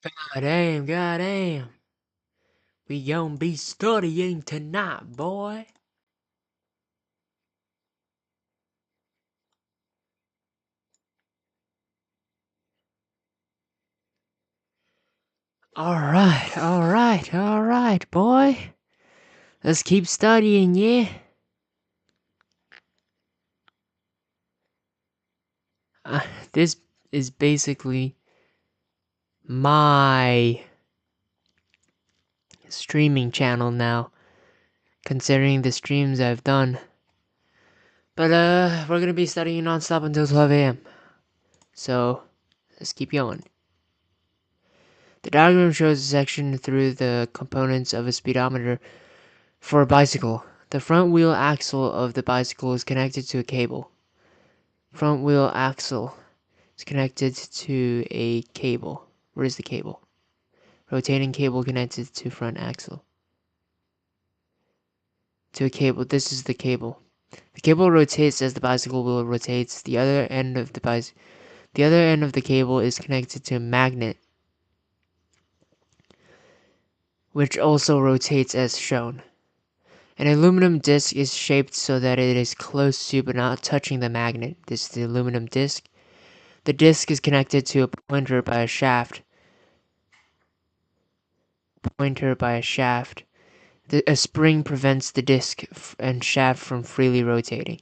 God damn. We gon' be studying tonight, boy. Alright, boy. Let's keep studying, yeah? This is basically my streaming channel now, considering the streams I've done. But, we're gonna be studying non-stop until 12 a.m. So, let's keep going. The diagram shows a section through the components of a speedometer for a bicycle. The front wheel axle of the bicycle is connected to a cable. Front wheel axle is connected to a cable. Where is the cable? Rotating cable connected to front axle. To a cable. This is the cable. The cable rotates as the bicycle wheel rotates. The other end of the cable is connected to a magnet, which also rotates as shown. An aluminum disc is shaped so that it is close to but not touching the magnet. This is the aluminum disc. The disc is connected to a pointer by a shaft. A spring prevents the disc and shaft from freely rotating.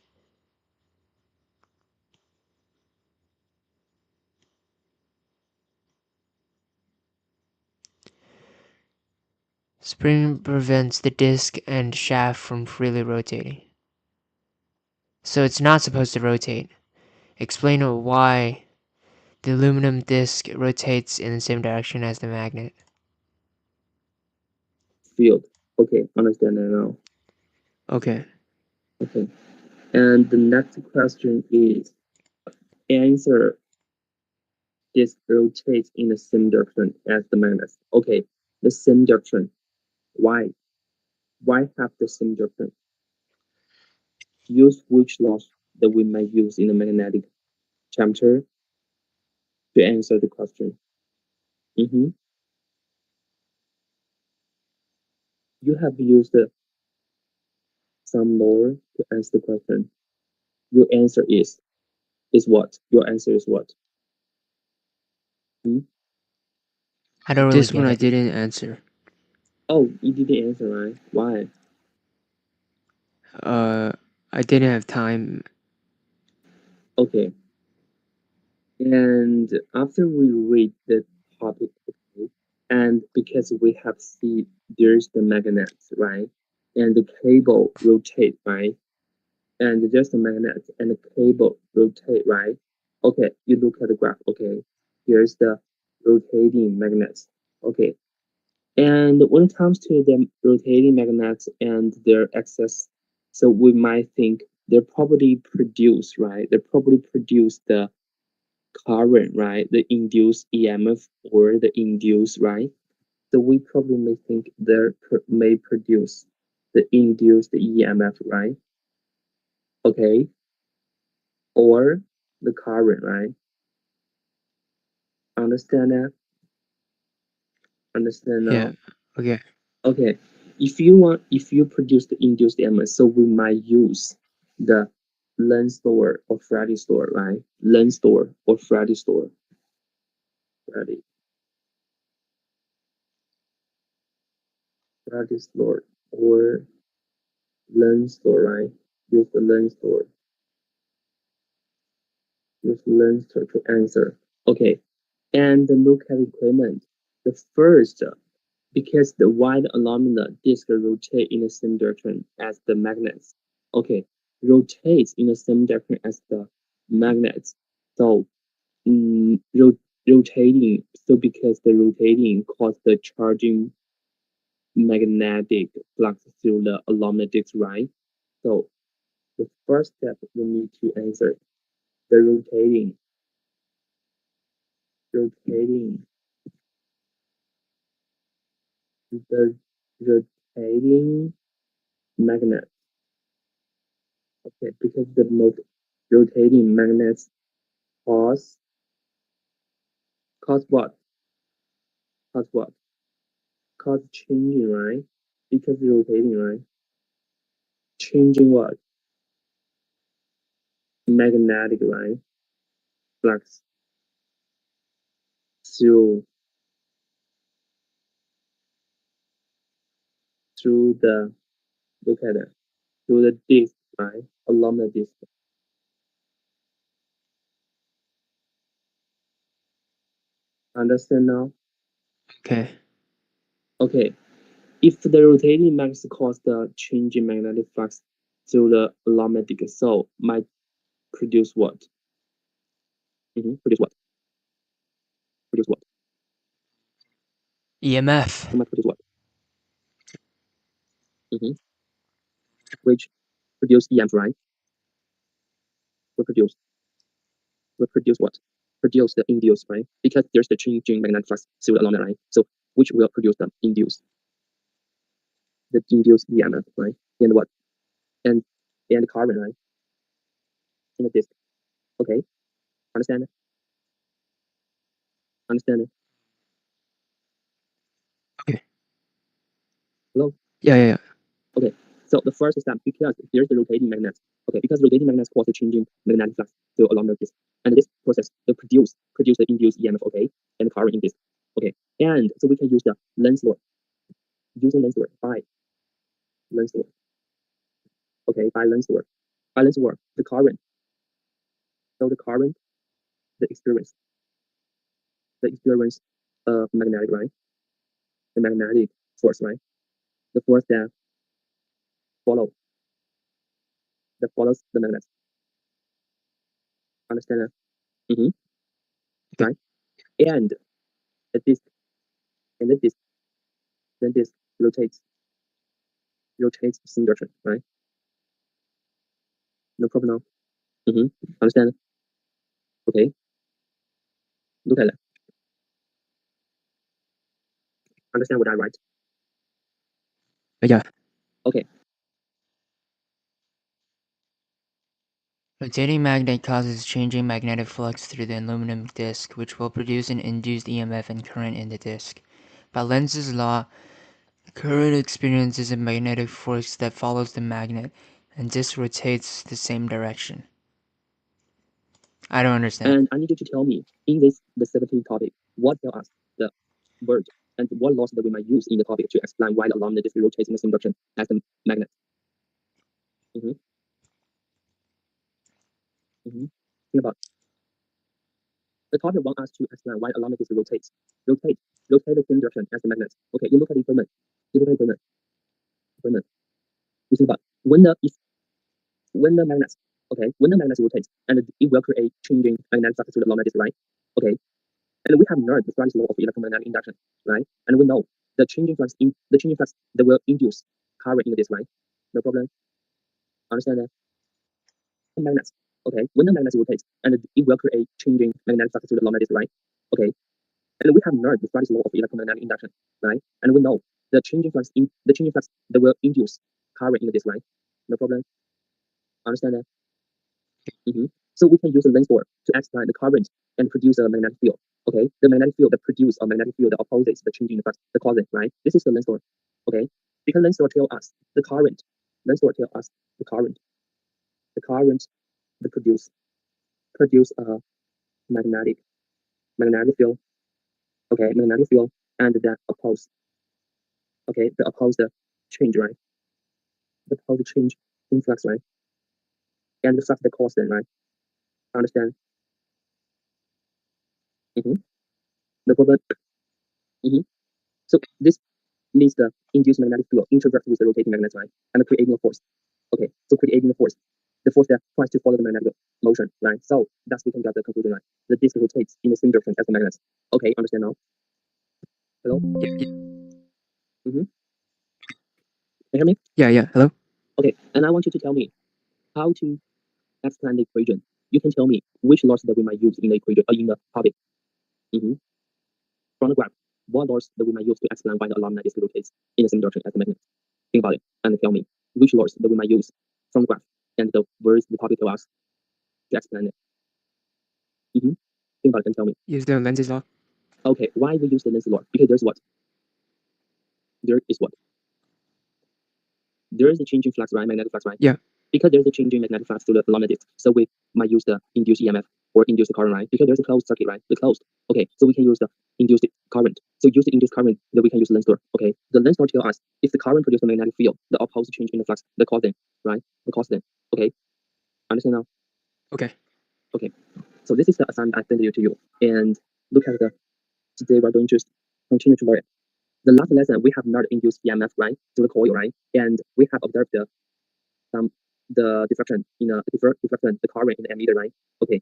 Spring prevents the disc and shaft from freely rotating. So it's not supposed to rotate. Explain why the aluminum disc rotates in the same direction as the magnet. Field. Okay, understand that now. Okay. Okay. And the next question is answer this rotates in the same direction as the magnet. Okay, the same direction. Why? Why have the same direction? Use which laws that we might use in the magnetic chapter to answer the question. Mm-hmm. You have used some law to answer the question. Your answer is what? Your answer is what? Hmm? I don't really This get one I it. didn't answer. Oh, you didn't answer, right? Why? I didn't have time. Okay. And after we read the topic, okay, and because we have seen there's the magnet, right? And the cable rotate, right? And there's the magnet and the cable rotate, right? Okay, you look at the graph, okay. Here's the rotating magnets. Okay. And when it comes to the rotating magnets and their axis, so we might think they probably produce, right? They probably produce the current, right? The induced EMF or the induced, right? So we probably may think they may produce the induced EMF, right? Okay, or the current, right? Understand that? Understand Yeah. now? Okay. Okay, if you produce the induced EMF, so we might use the Lenstor or Faraday store, right? Lenstor or Faraday store, Faraday, Faraday store or Lenstor, right? Use the Lenstor. Use Lenstor to answer. Okay, and look at equipment. The first, because the wide alumina disk rotate in the same direction as the magnets. Okay, rotates in the same direction as the magnets. So, rotating. So because the rotating causes the charging magnetic flux through the alumina disk, right? So the first step we need to answer the rotating, the rotating magnet. Okay, because the rotating magnets cause what? cause what? Cause changing, right? Because rotating, right? Changing what? Magnetic, right? Flux through the, look at it, through the disc, right? Along the disc. Understand now? Okay. Okay. If the rotating mass cause the change in magnetic flux through the along disc, so might produce what? Produce what? Produce what? EMF. It might produce what? Which produce EMF, right? Will produce what? Produce the induced, right? Because there's the changing magnetic flux through the along the line. So which will produce the induced? The induced EMF, right? And what? And current, right? In the disk. Okay. Understand it? Understand it? Okay. Hello? Yeah. Okay. So the first step, because there's the rotating magnet. Okay, because rotating magnets cause the changing magnetic flux through along the disk. And this process will produce the induced EMF, okay, and current in this. Okay. And so we can use the Lenz law. Using Lenz law by Lenz law. Okay, by Lenz law. By Lenz law, the current. So the current, the experience magnetic, right? The magnetic force, right? The force that follow that follows the magnet. Understand that? Right? And at this and then this rotates same direction, right? No problem now. Understand? Okay. Look at that. Understand what I write? Yeah. Okay. Rotating magnet causes changing magnetic flux through the aluminum disc, which will produce an induced EMF and current in the disc. By Lenz's law, the current experiences a magnetic force that follows the magnet, and disc rotates the same direction. I don't understand. And I need you to tell me in this specific topic, what tell us the word and what laws that we might use in the topic to explain why the aluminum disc rotates in the same direction as the magnet. Think about the topic wants us to explain why aluminum disc rotate the same direction as the magnet. Okay, you look at the equipment. You think about when the magnet, okay, when the magnet rotates and it will create changing magnetic flux through the aluminum disc, right? Okay, and we have learned the Faraday's law of electromagnetic induction, right? And we know the changing flux that will induce current in the disc, right? No problem. Understand that? Magnets. Okay, when the magnet rotates and it will create changing magnetic flux through the aluminum disc, right? Okay, and we have learned the Faraday's law of electromagnetic induction, right? And we know the changing flux that will induce current in the disc, right? No problem. Understand that? So we can use the Lenz law to explain the current and produce a magnetic field. Okay, the magnetic field that produces a magnetic field that opposes the changing flux, the causes, right? This is the Lenz law. Okay, because Lenz law tells us the current. Lenz law tells us the current that produce a magnetic field. Okay, magnetic field and that oppose. Okay, the oppose the change, right? The oppose the change in flux, right? And the flux that causes them, right? Understand? The problem. So this means the induced magnetic field interacts with the rotating magnet, right? And creating a force. Okay, so creating a force. The force that tries to follow the magnetic motion, right? So that's we can get the conclusion, right? The disc rotates in the same direction as the magnet. Okay, understand now? Hello? Can you hear me? Yeah. Hello? Okay, and I want you to tell me how to explain the equation. You can tell me which laws that we might use in the equation in the topic. From the graph, what laws that we might use to explain why the aluminum disc rotates in the same direction as the magnet? Think about it and tell me which laws that we might use from the graph and the words the topic tells us to explain it. Think about it and tell me. Use the Lenz's law. Okay, why we use the lens law? Because there's what? There is what? There is a changing flux, right? Magnetic flux, right? Yeah. Because there's a changing magnetic flux to the along disk, so we might use the induced EMF or induced current, right? Because there's a closed circuit, right? The closed. Okay, so we can use the induced current. So use the induced current, then we can use the lens law. Okay, the lens law tells us if the current produces a magnetic field, the opposite change in the flux, the constant, right? The constant. Okay, understand now? Okay. Okay, so this is the assignment I sent to you, and look at the. Today we're going to continue to learn. The last lesson we have not induced EMF, right, to the coil, right, and we have observed the diffraction in a diffraction, the current in the ammeter, right? Okay,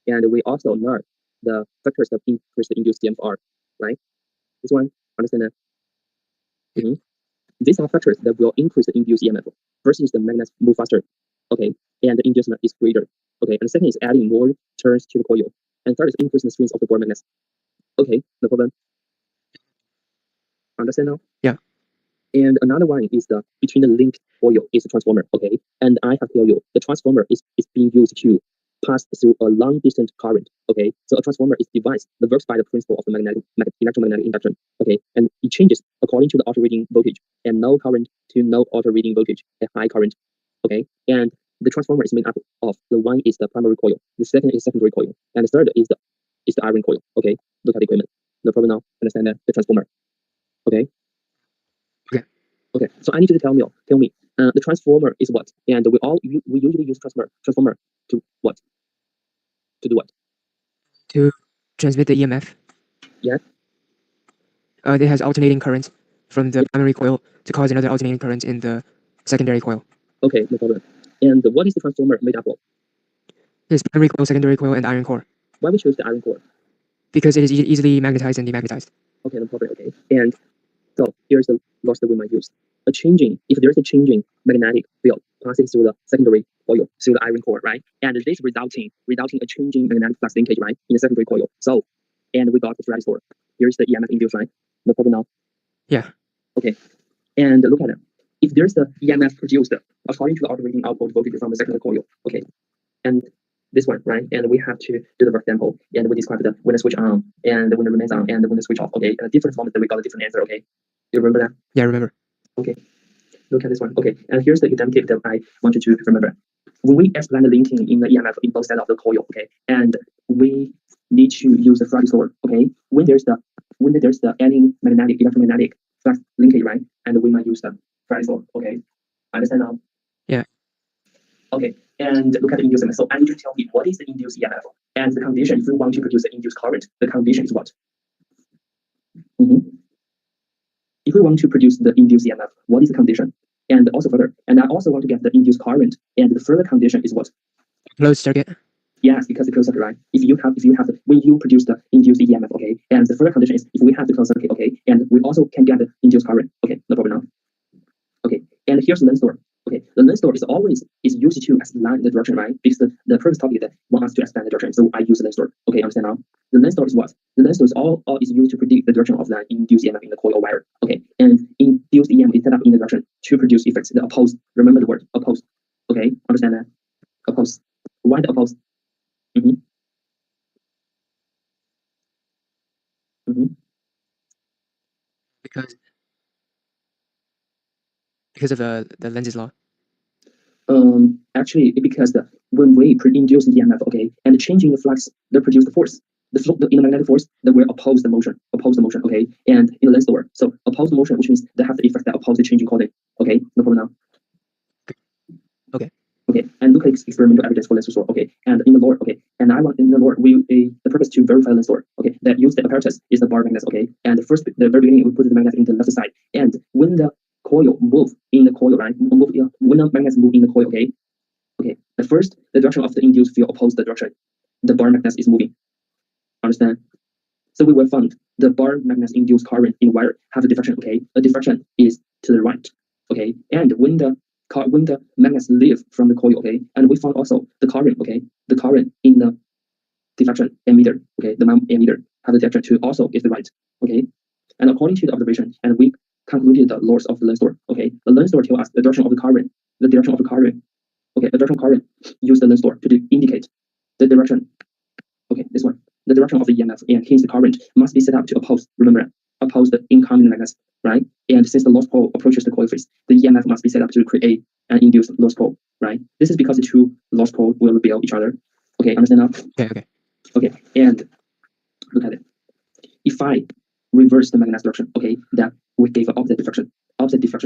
and we also learned the factors that increase the induced EMF, right? This one, understand that? These are factors that will increase the induced EMF. First is the magnets move faster, okay, and the inducement is greater, okay. And the second is adding more turns to the coil, and third is increasing the strength of the bore magnets. Okay, no problem. Understand now? Yeah. And another one is the between the linked coil is the transformer, okay. And I have told you the transformer is being used to pass through a long distance current, okay. So a transformer is a device that works by the principle of the electromagnetic induction, okay. And it changes according to the alternating voltage and no current to no alternating voltage and high current, okay. And the transformer is made up of the one is the primary coil, the second is secondary coil, and the third is the iron coil, okay. Look at the equipment. No problem now. Understand that the transformer, okay. Okay, so I need you to tell me the transformer is what? And we usually use transformer to what? To do what? To transmit the EMF. Yeah. It has alternating currents from the primary coil to cause another alternating current in the secondary coil. Okay, no problem. And what is the transformer made up of? There's primary coil, secondary coil, and iron core. Why we choose the iron core? Because it is easily magnetized and demagnetized. Okay, no problem. Okay, and so here's the loss that we might use. If there's a changing magnetic field passing through the secondary coil, through the iron core, right? And this resulting a changing magnetic flux linkage, right, in the secondary coil. So, and we got the Faraday law. Here's the EMF induced, right? No problem now. Yeah. Okay, and look at it. If there's the EMF produced according to the alternating output voltage from the secondary coil, okay, and this one, right? And we have to do the work sample, and we describe when the switch on, and when it remains on, and when the switch off. Okay, different moments that we got a different answer. Okay, you remember that? Yeah, I remember. Okay, look at this one. Okay, and here's the exam tip that I want you to remember. When we explain the linking in the EMF in both sides of the coil, okay, and we need to use the Faraday's law. Okay, when there's the any electromagnetic flux linkage, right? And we might use the Faraday's law. Okay, understand now? Yeah. Okay, and look at the inducement. So I need you to tell me what is the induced EMF and the condition. If we want to produce the induced current, the condition is what? If we want to produce the induced EMF, what is the condition? And also further, and I also want to get the induced current, and the further condition is what? Closed circuit. Yes, because the closed circuit, right? If you have when you produce the induced EMF, okay, and the further condition is if we have the closed circuit, okay, and we also can get the induced current, okay, no problem now. Okay, and here's the lens store. Okay, the lens store is always used to explain the direction, right? Because the previous topic that want us to explain the direction, so I use the lens store. Okay, understand now? The lens store is what? The lens store is all is used to predict the direction of the induced EMF in the coil wire. Okay, and induced EMF is set up in the direction to produce effects. The opposed. Remember the word opposed. Okay, understand that? Opposed. Why the opposed? Because of the Lenz's law. Actually, because when we induce EMF, okay, and changing the flux, they produce the force. The magnetic force that will oppose the motion, okay, and in the lens door. So oppose the motion, which means they have the effect that oppose the changing coordinate. Okay, no problem now. Okay, and look at experimental evidence for lens store. Okay, and in the Lord, okay, and I want in the Lord, the purpose to verify lens store. Okay, that use the apparatus is the bar magnet. Okay, and the very beginning we put the magnet in the left side, and when the coil move in the coil, right? When the magnets move in the coil, okay. Okay, at first, the direction of the induced field opposes the direction the bar magnet is moving. Understand? So we will find the bar magnet induced current in wire have a diffraction. Okay, the diffraction is to the right. Okay, and when the magnets leave from the coil, okay, and we found also the current. Okay, the current in the diffraction ammeter. Okay, the ammeter have the diffraction to also is the right. Okay, and according to the observation, and we concluded the laws of the lens store. Okay, the lens store tells us the direction of the current. The direction of the current. Okay, the direction current use the lens store to indicate the direction. Okay, this one. the direction of the EMF and hence the current must be set up to oppose, remember, oppose the incoming magnets, right? And since the lost pole approaches the coil face, the EMF must be set up to create an induced lost pole, right? This is because the two lost poles will repel each other. Okay, understand now? Okay, and look at it. If I reverse the magnetic direction, okay, that we gave an opposite diffraction,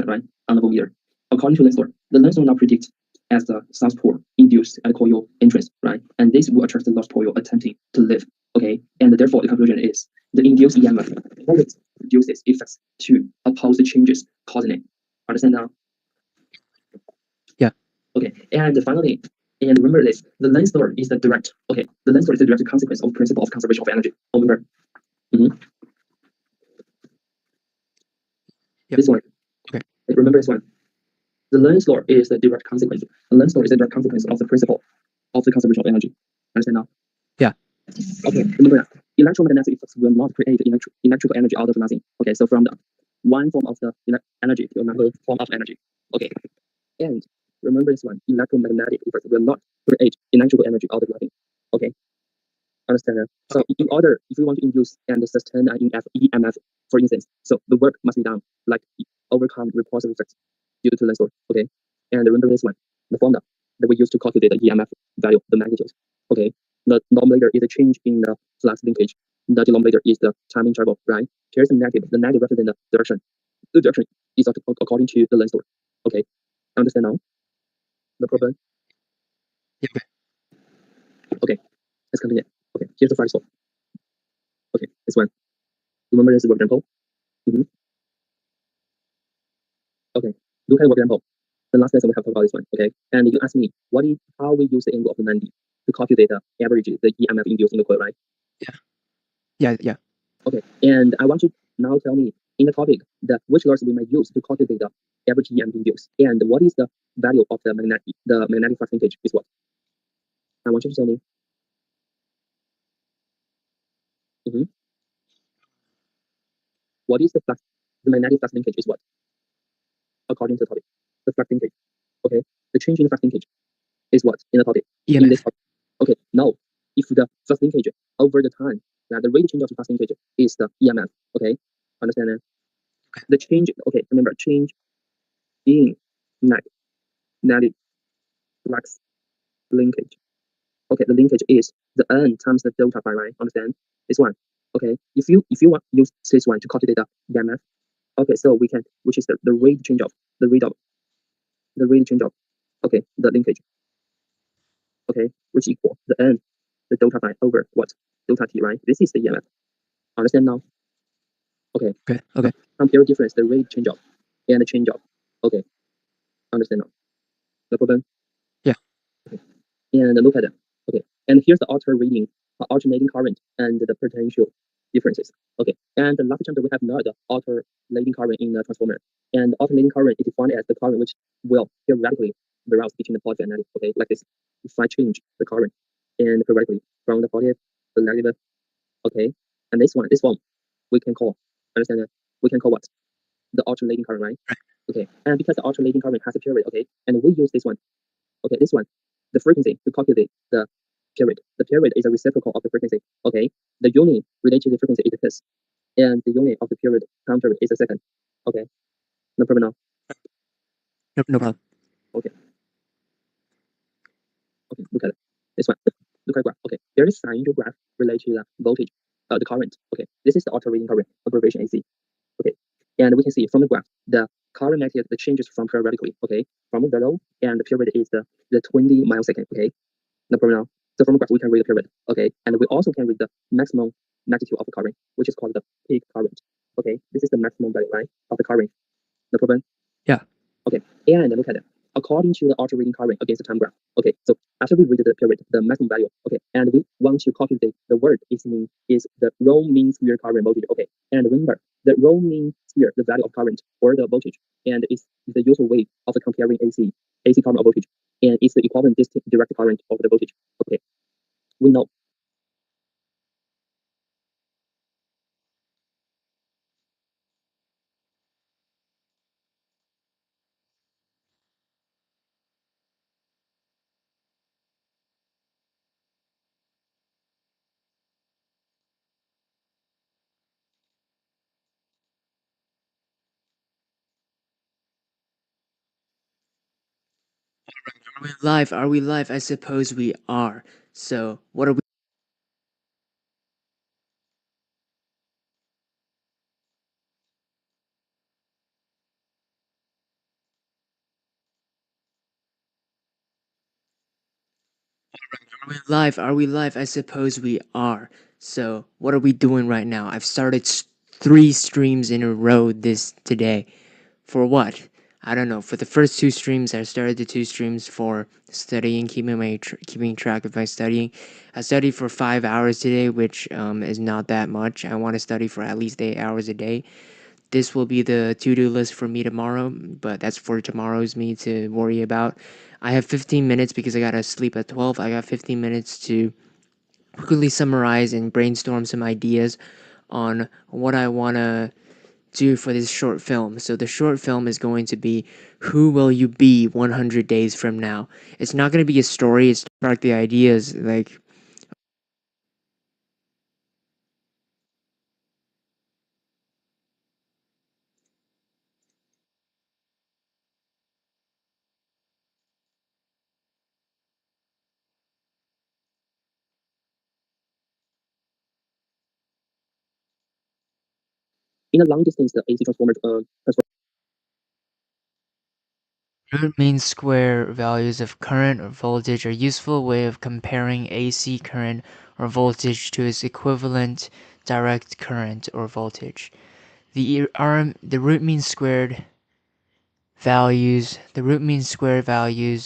right, on the voltmeter. According to Lenz's law, the Lenz's law now predicts as the south pole induced at coil entrance, right, and this will attract the lost pole attempting to leave, okay, and therefore the conclusion is the induced EMF always produces effects to oppose the changes causing it. Understand now? Yeah. Okay, and finally, and remember this: the Lenz's law is the direct, okay, the Lenz's law is the direct consequence of principle of conservation of energy. Remember. Yep. This one. Okay. Remember this one. The Lenz's law is the direct consequence. The Lenz's law is the direct consequence of the principle of the conservation of energy. Understand now? Yeah. Okay. Remember that electromagnetic effects will not create electrical energy out of nothing. Okay. So from the one form of the energy to another form of energy. Okay. And remember this one: electromagnetic effects will not create electrical energy out of nothing. Okay. Understand that? So in order, if we want to induce and sustain an EMF, for instance, so the work must be done like overcome repulsive effects due to Lenz's law. Okay, and remember this one, the formula that we use to calculate the EMF value, the magnitude. Okay, the denominator is a change in the flux linkage. The denominator is the time interval, right? Here's the negative. The negative represents the direction. The direction is according to the Lenz's law. Okay, understand now the problem? Yeah. Okay, let's continue. Okay, here's the first one. Okay, this one. Remember this example? Okay, look at what example. The last lesson we have talked about this one, okay? And you ask me, how we use the angle of the 90 to calculate the average, the EMF induced in the coil, right? Yeah. Okay, and I want you now tell me in the topic that which laws we might use to calculate the average EMF induced, and what is the value of the magnetic flux linkage is what? I want you to tell me. What is the flux? The magnetic flux linkage is what? According to the topic, the flux linkage. Okay, the change in the flux linkage is what in the topic? In this EMF. topic. Okay, now if the flux linkage over the time, that the rate change of the flux linkage is the EMF. Okay, understand that? The change. Okay, remember change in magnetic flux linkage. Okay, the linkage is the n times the delta phi, right? Understand this one? Okay, if you want use this one to calculate the EMF, okay, so we can, which is the rate change of the rate change of, okay, the linkage, okay, which equal the n, the delta phi over what delta t, right? This is the EMF. Understand now? Okay. Okay. Compare difference, the rate change of and the change of. Okay. Understand now? No problem? Yeah. Okay. And look at it. Okay. And here's the alternating current and the potential differences. Okay. And the last chapter we have not the alternating current in the transformer. And alternating current is defined as the current which will theoretically vary between the positive and negative. Okay, like this. If I change the current and theoretically from the positive to the negative, okay. And this form we can call, understand that? We can call what? The alternating current, right? Okay, and because the alternating current has a period, okay, and we use this one, okay, this one, the frequency to calculate the period. The period is a reciprocal of the frequency, okay? The unit related to the frequency is the hertz, and the unit of the period, time period, is a second, okay? No problem now? No problem. Okay. Okay, look at it. This one, look at the graph, okay? There is a sinusoidal graph related to the voltage, the current, okay? This is the alternating current, abbreviation AC. Okay, and we can see from the graph the current magnitude the changes from periodically. Okay, from the low and the period is the 20 millisecond. Okay, no problem now. So from the graph we can read the period. Okay, and we also can read the maximum magnitude of the current, which is called the peak current. Okay, this is the maximum value, right, of the current. No problem. Yeah. Okay, and look at it. According to the alternating current against the time graph. Okay, so after we read the period, the maximum value. Okay, and we want to calculate the word is the rho mean square current voltage. Okay, and remember the rho mean square, the value of current or the voltage, and it's the usual way of comparing AC current or voltage, and it's the equivalent distinct direct current of the voltage. Okay, we know. Are we live? Are we live? I suppose we are. So, what are we? Are we live? Are we live? I suppose we are. So, what are we doing right now? I've started 3 streams in a row this today. For what? I don't know. For the first 2 streams, I started the 2 streams for studying, keeping track of my studying. I studied for 5 hours today, which is not that much. I want to study for at least 8 hours a day. This will be the to-do list for me tomorrow, but that's for tomorrow's me to worry about. I have 15 minutes because I gotta sleep at 12. I got 15 minutes to quickly summarize and brainstorm some ideas on what I wanna do for this short film. So the short film is going to be who will you be 100 days from now? It's not going to be a story, it's like the ideas like In a long distance, the AC transformer root mean square values of current or voltage are useful way of comparing AC current or voltage to its equivalent direct current or voltage. The root mean squared values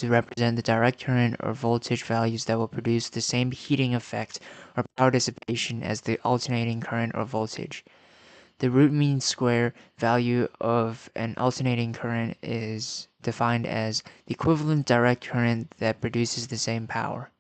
represent the direct current or voltage values that will produce the same heating effect or power dissipation as the alternating current or voltage. The root mean square value of an alternating current is defined as the equivalent direct current that produces the same power.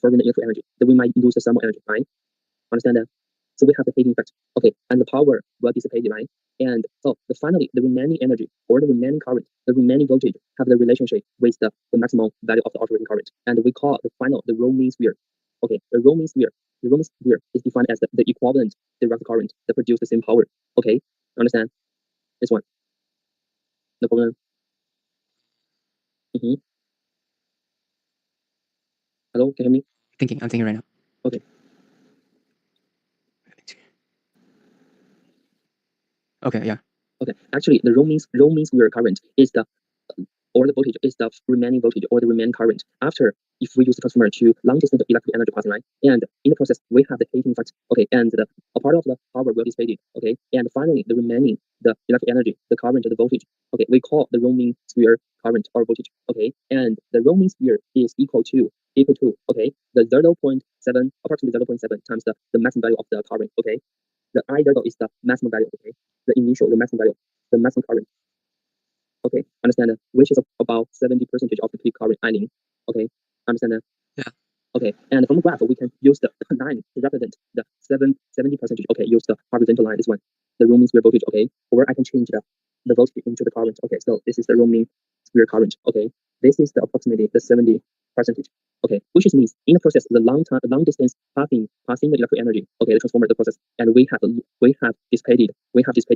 for the electric energy. Then we might lose the thermal energy, right? Understand that? So we have the heating effect. Okay, and the power will dissipate, right? And so finally, the remaining energy or the remaining current, the remaining voltage have the relationship with the maximum value of the alternating current. And we call the final the roaming sphere. Okay, the roaming sphere. The roaming sphere is defined as the equivalent direct current that produces the same power. Okay, understand? This one. No problem. Mm-hmm. Hello, can you hear me? I'm thinking right now. Okay. Okay, yeah. Okay. Actually, the roaming sphere current is the or the voltage is the remaining voltage or the remaining current after if we use the transformer to long distance electric energy passing, right? And in the process we have the heating effect. Okay, and a part of the power will be dissipated. Okay, and finally the remaining the electric energy, the current, the voltage. Okay, we call the roaming sphere current or voltage. Okay, and the roaming sphere is equal to okay the 0.7 approximately 0.7 times the maximum value of the current. Okay, the I0 is the maximum value. Okay, the maximum value, the maximum current. Okay, understand that, which is about 70% of the peak current island. Okay, understand that? Yeah. Okay, and from the graph, we can use the line to represent the 70%. Okay, use the horizontal line, this one, the roaming sphere voltage. Okay, or I can change the voltage into the current. Okay, so this is the roaming sphere current. Okay, this is the approximately the 70%. Okay, which means in the process, the long distance passing the electric energy. Okay, the transformer, the process, and we have dissipated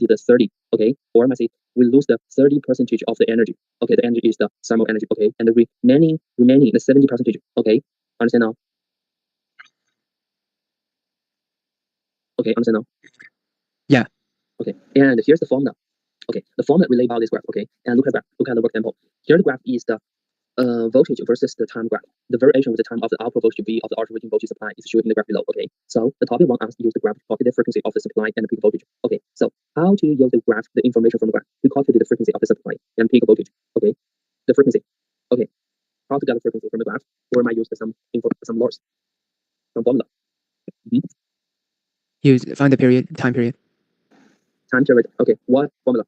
the 30. Okay, or I might say we lose the 30% of the energy. Okay, the energy is the thermal energy. Okay, and the remaining the 70%. Okay, understand now? Okay, understand now? Yeah. Okay, and here's the formula. Okay, the formula we lay out this graph. Okay, and look at the graph. Look at the work example. Here the graph is the voltage versus the time graph. The variation with the time of the output voltage V of the alternating voltage supply is shown in the graph below. Okay, so the topic wants us to use the graph to calculate the frequency of the supply and the peak voltage. Okay, so how to use the graph, the information from the graph to calculate the frequency of the supply and peak voltage. Okay, the frequency. Okay, how to get the frequency from the graph, or might use some laws, some formula. Find the time period. Time period. Okay, what formula?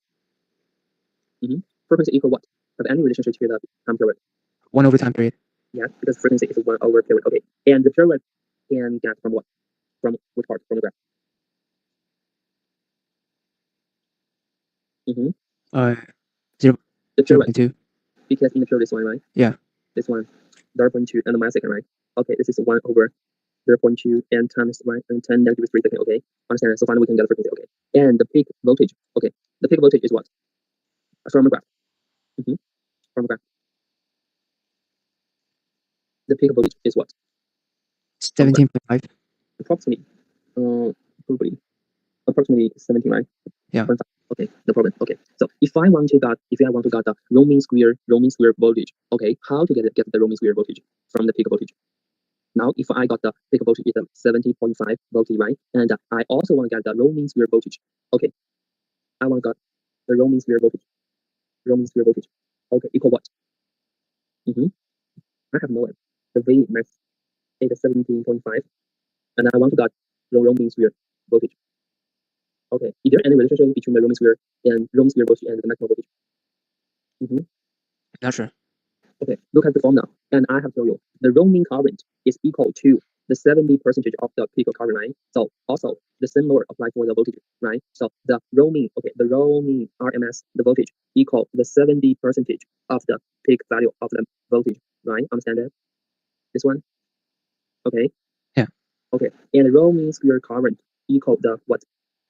Frequency equal what? Have any relationship to the time period? 1 over time period. Yeah, because frequency is 1 over period. Okay, and the period can get from what? From which part? From the graph? Zero. The period. 0.2. Because in the period is 1, right? Yeah. This one, 0.2 and a millisecond, right? Okay, this is 1 over 0.2 and times 1 and 10 negative 3 seconds. Okay, understand? So finally we can get the frequency. Okay, and the peak voltage. Okay, the peak voltage is what? From the graph. From the graph. The peak voltage is what? 17.5. Approximately, probably approximately 17, right? Yeah. Okay, no problem. Okay, so if I want to get the roaming square voltage, okay, how to get the roaming square voltage from the peak voltage? Now, if I got the peak voltage is 70.5 voltage, right? And I also want to get the roaming square voltage. Okay, I want to get the roaming square voltage. Okay, equal what? I have no idea. The V max is 17.5, and I want to get the roaming sphere voltage. Okay, is there any relationship between the roaming sphere voltage and the maximum voltage? Not sure. Okay, look at the formula, and I have told you the roaming current is equal to the 70% of the peak current, right? So also the same law apply for the voltage, right? So the roaming RMS, the voltage equal the 70% of the peak value of the voltage, right? Understand that? This one? Okay. Yeah. Okay, and roaming square current equal the what?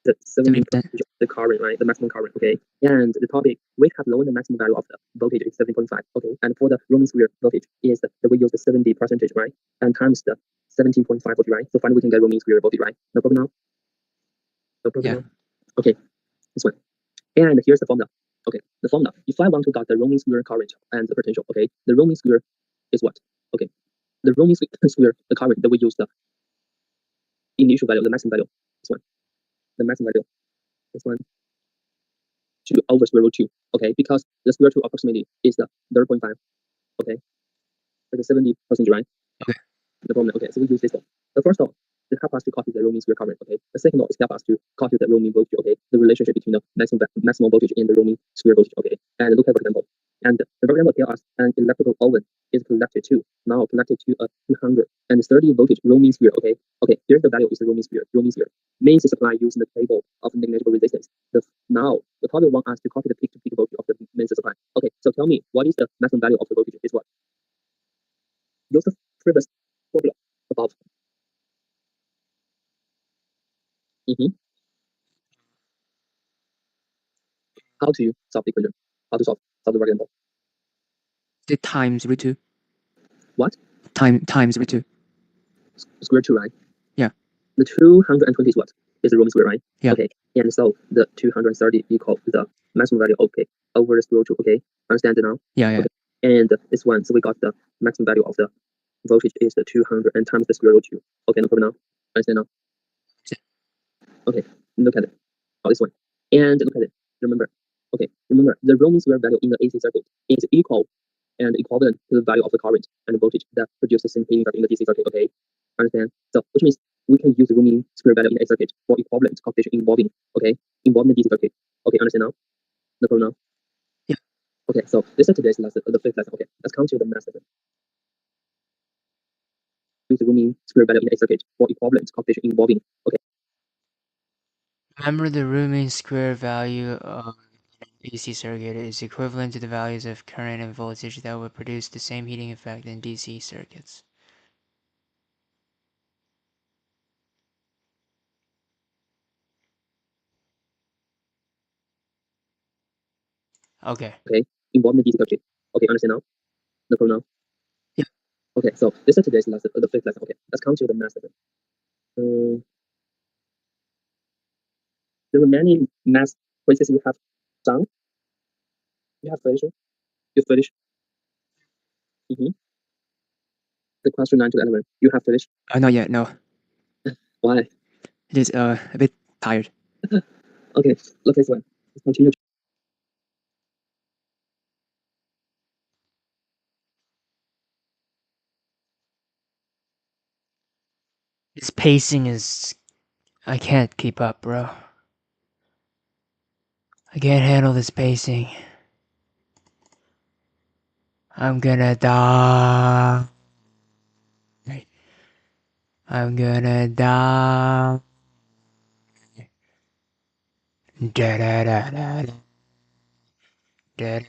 The 70% 70%. of the current, right? The maximum current. Okay, and the topic we have lowered the maximum value of the voltage is 7.5. Okay, and for the roaming square voltage is we use the 70%, right? And times the 17.5 voltage, right? So finally we can get roaming square voltage, right? No problem now. No problem Yeah. now. Okay, this one. And here's the formula. Okay, the formula. If I want to get the roaming square current and the potential, okay, the roaming square is what? Okay, the roaming square, the current that we use the initial value, the maximum value. This one, the maximum value. This one. 2 over square root 2. Okay, because the square root approximately is the 0.5. Okay, so the 70%, right? Okay. The formula. Okay, so we use this one. The first law is help us to calculate the roaming square current. Okay, the second law is help us to calculate the roaming voltage. Okay, the relationship between the maximum voltage and the roaming square voltage. Okay, and look at for example. And the example tells us an electrical oven is connected to now connected to a 230 voltage roaming sphere. Okay, here's the value is the roaming sphere. Roaming sphere means the supply using the cable of negligible resistance. Now the topic want us to copy the peak to peak voltage of the main supply. Okay, so tell me what is the maximum value of the voltage is what? Use the previous formula above. Mm-hmm. How to solve the equation? How to solve the variable? The times root 2. What? Times root 2. Square 2, right? Yeah. The 220 is what? Is the room square, right? Yeah. Okay. And so the 230 equal to the maximum value, okay, over the square root 2, okay? Understand it now? Yeah, yeah. Okay. And this one, so we got the maximum value of the voltage is the 200 and times the square root 2. Okay, no problem now? Understand now? Okay, look at it. Oh, this one. And look at it. Remember. Okay, remember the roaming square value in the AC circuit is equal and equivalent to the value of the current and the voltage that produce the same heating effect in the DC circuit. Okay, understand? So which means we can use the roaming square value in the AC circuit for equivalent calculation involving the DC circuit. Okay, understand now? No problem now? Yeah. Okay, so this is today's lesson, the fifth lesson. Okay, let's come to the math lesson. Use the roaming square value in the AC circuit for equivalent calculation involving. Okay. Remember, the rooming square value of AC circuit is equivalent to the values of current and voltage that would produce the same heating effect in DC circuits. Okay. Okay, involving the DC circuit. Okay, understand now? No problem now? Yeah. Okay, so this is today's lesson, the fifth lesson. Okay, let's come to the math lesson. The remaining math quizzes you have done. You have finished. You finished. Mm-hmm. The question 9 to 11. You have finished. Not yet, no. Why? It is a bit tired. Okay, look this one. Let's continue. This pacing is... I can't keep up, bro. I can't handle this pacing. I'm gonna die. I'm gonna die. Da da da da da. Da.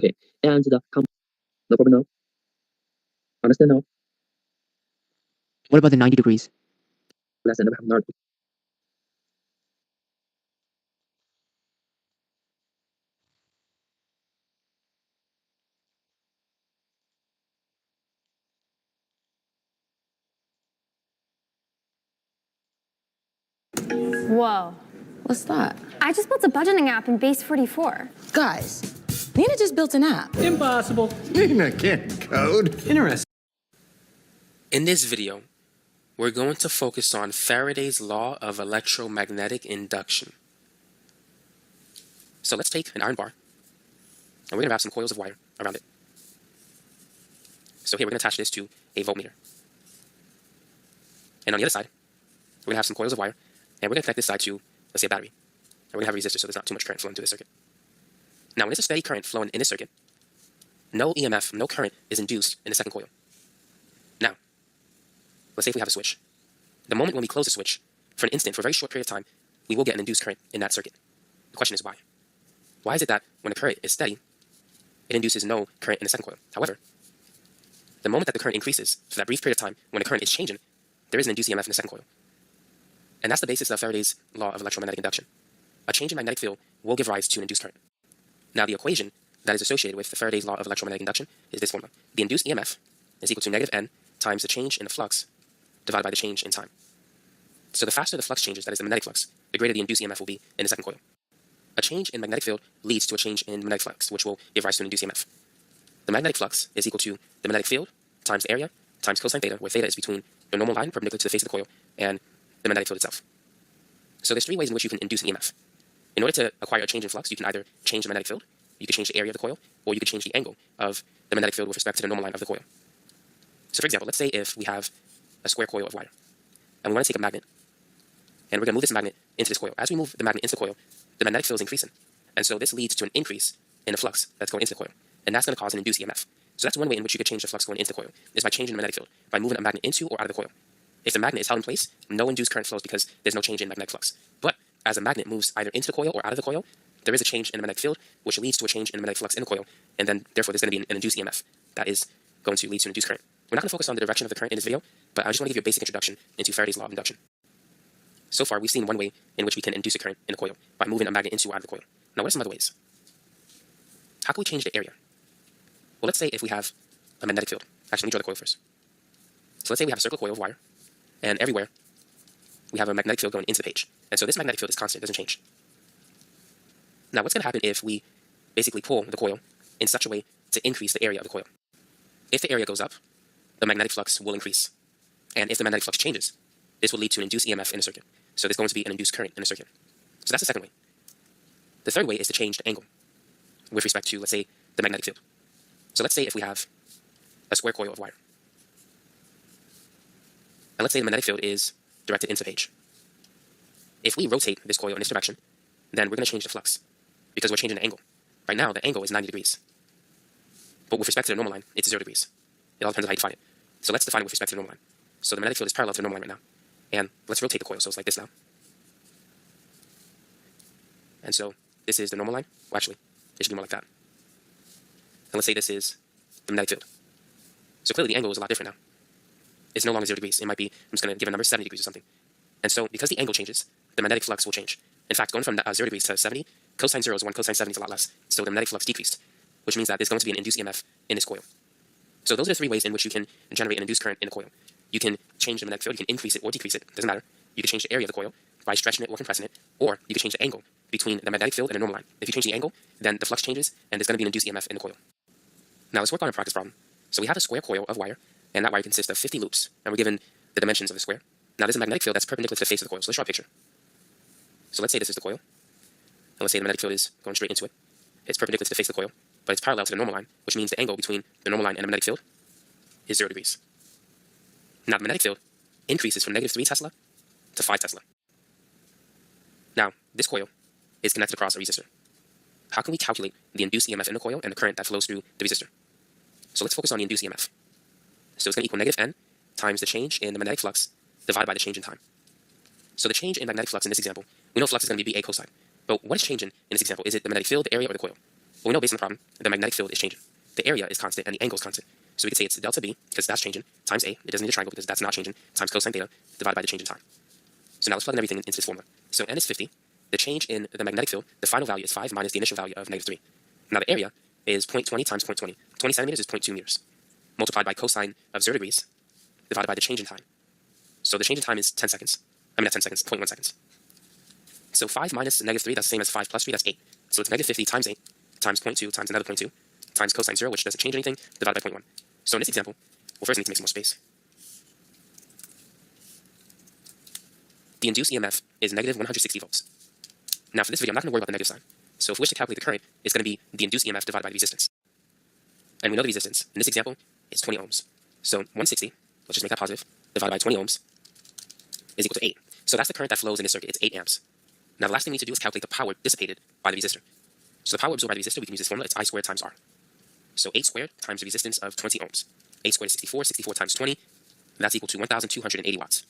Okay, and no problem now. Understand now? What about the 90 degrees? Less than half an hour. Whoa. What's that? I just built a budgeting app in Base 44. Guys, Nina just built an app. Impossible. Nina can't code. Interesting. In this video, we're going to focus on Faraday's law of electromagnetic induction. So let's take an iron bar, and we're going to wrap some coils of wire around it. So here we're going to attach this to a voltmeter. And on the other side, we're going to have some coils of wire, and we're going to connect this side to, let's say, a battery. And we're going to have a resistor so there's not too much current flowing through the circuit. Now, when there's a steady current flowing in this circuit, no EMF, no current is induced in the second coil. Now, let's say if we have a switch. The moment when we close the switch, for an instant, for a very short period of time, we will get an induced current in that circuit. The question is why? Why is it that when the current is steady, it induces no current in the second coil? However, the moment that the current increases, for that brief period of time, when the current is changing, there is an induced EMF in the second coil. And that's the basis of Faraday's law of electromagnetic induction. A change in magnetic field will give rise to an induced current. Now, the equation that is associated with the Faraday's law of electromagnetic induction is this formula. The induced EMF is equal to negative N times the change in the flux divided by the change in time. So the faster the flux changes, that is the magnetic flux, the greater the induced EMF will be in the second coil. A change in magnetic field leads to a change in magnetic flux, which will give rise to an induced EMF. The magnetic flux is equal to the magnetic field times the area times cosine theta, where theta is between the normal line perpendicular to the face of the coil and the magnetic field itself. So there's three ways in which you can induce an EMF. In order to acquire a change in flux, you can either change the magnetic field, you can change the area of the coil, or you can change the angle of the magnetic field with respect to the normal line of the coil. So for example, let's say if we have a square coil of wire, and we want to take a magnet, and we're going to move this magnet into this coil. As we move the magnet into the coil, the magnetic field is increasing. And so this leads to an increase in the flux that's going into the coil. And that's going to cause an induced EMF. So that's one way in which you could change the flux going into the coil, is by changing the magnetic field, by moving a magnet into or out of the coil. If the magnet is held in place, no induced current flows because there's no change in magnetic flux. But as a magnet moves either into the coil or out of the coil, there is a change in the magnetic field, which leads to a change in the magnetic flux in the coil, and then therefore there's going to be an induced EMF that is going to lead to an induced current. We're not going to focus on the direction of the current in this video, but I just want to give you a basic introduction into Faraday's law of induction. So far, we've seen one way in which we can induce a current in a coil, by moving a magnet into or out of the coil. Now, what are some other ways? How can we change the area? Well, let's say if we have a magnetic field. Actually, let me draw the coil first. So let's say we have a circular coil of wire, and everywhere we have a magnetic field going into the page. And so this magnetic field is constant, it doesn't change. Now, what's going to happen if we basically pull the coil in such a way to increase the area of the coil? If the area goes up, the magnetic flux will increase. And if the magnetic flux changes, this will lead to an induced EMF in the circuit. So there's going to be an induced current in the circuit. So that's the second way. The third way is to change the angle with respect to, let's say, the magnetic field. So let's say if we have a square coil of wire. And let's say the magnetic field is directed into the page. If we rotate this coil in this direction, then we're going to change the flux because we're changing the angle. Right now, the angle is 90 degrees. But with respect to the normal line, it's 0 degrees. It all depends on how you define it. So let's define it with respect to the normal line. So the magnetic field is parallel to the normal line right now. And let's rotate the coil, so it's like this now. And so this is the normal line. Well, actually, it should be more like that. And let's say this is the magnetic field. So clearly the angle is a lot different now. It's no longer 0 degrees. It might be, I'm just going to give a number, 70 degrees or something. And so because the angle changes, the magnetic flux will change. In fact, going from 0 degrees to 70, cosine 0 is 1, cosine 70 is a lot less. So the magnetic flux decreased, which means that there's going to be an induced EMF in this coil. So those are the three ways in which you can generate an induced current in a coil. You can change the magnetic field, you can increase it or decrease it, doesn't matter. You can change the area of the coil by stretching it or compressing it, or you can change the angle between the magnetic field and the normal line. If you change the angle, then the flux changes, and there's going to be an induced EMF in the coil. Now let's work on a practice problem. So we have a square coil of wire, and that wire consists of 50 loops, and we're given the dimensions of the square. Now there's a magnetic field that's perpendicular to the face of the coil, so let's draw a picture. So let's say this is the coil, and let's say the magnetic field is going straight into it. It's perpendicular to the face of the coil, but it's parallel to the normal line, which means the angle between the normal line and the magnetic field is 0 degrees. Now the magnetic field increases from negative 3 Tesla to 5 Tesla. Now, this coil is connected across a resistor. How can we calculate the induced EMF in the coil and the current that flows through the resistor? So let's focus on the induced EMF. So it's going to equal negative N times the change in the magnetic flux divided by the change in time. So the change in magnetic flux in this example, we know flux is going to be A cosine. But what is changing in this example? Is it the magnetic field, the area, or the coil? Well, we know based on the problem, the magnetic field is changing. The area is constant and the angle is constant. So we could say it's delta B, because that's changing, times A, it doesn't need a triangle because that's not changing, times cosine theta, divided by the change in time. So now let's plug in everything into this formula. So n is 50. The change in the magnetic field, the final value is 5 minus the initial value of -3. Now the area is 0.20 times 0.20. 20 centimeters is 0.2 meters. Multiplied by cosine of 0 degrees, divided by the change in time. So the change in time is 10 seconds. I mean, not 10 seconds, 0.1 seconds. So 5 minus -3, that's the same as 5 plus 3, that's 8. So it's -50 times 8, times 0.2, times another 0.2, times cosine 0, which doesn't change anything, divided by 0.1. So in this example, we'll first need to make some more space. The induced EMF is negative 160 volts. Now for this video, I'm not going to worry about the negative sign. So if we wish to calculate the current, it's going to be the induced EMF divided by the resistance. And we know the resistance, in this example, is 20 ohms. So 160, let's just make that positive, divided by 20 ohms, is equal to 8. So that's the current that flows in this circuit, it's 8 amps. Now the last thing we need to do is calculate the power dissipated by the resistor. So the power absorbed by the resistor, we can use this formula, it's I squared times R. So 8 squared times the resistance of 20 ohms. 8 squared is 64, 64 times 20, that's equal to 1,280 watts.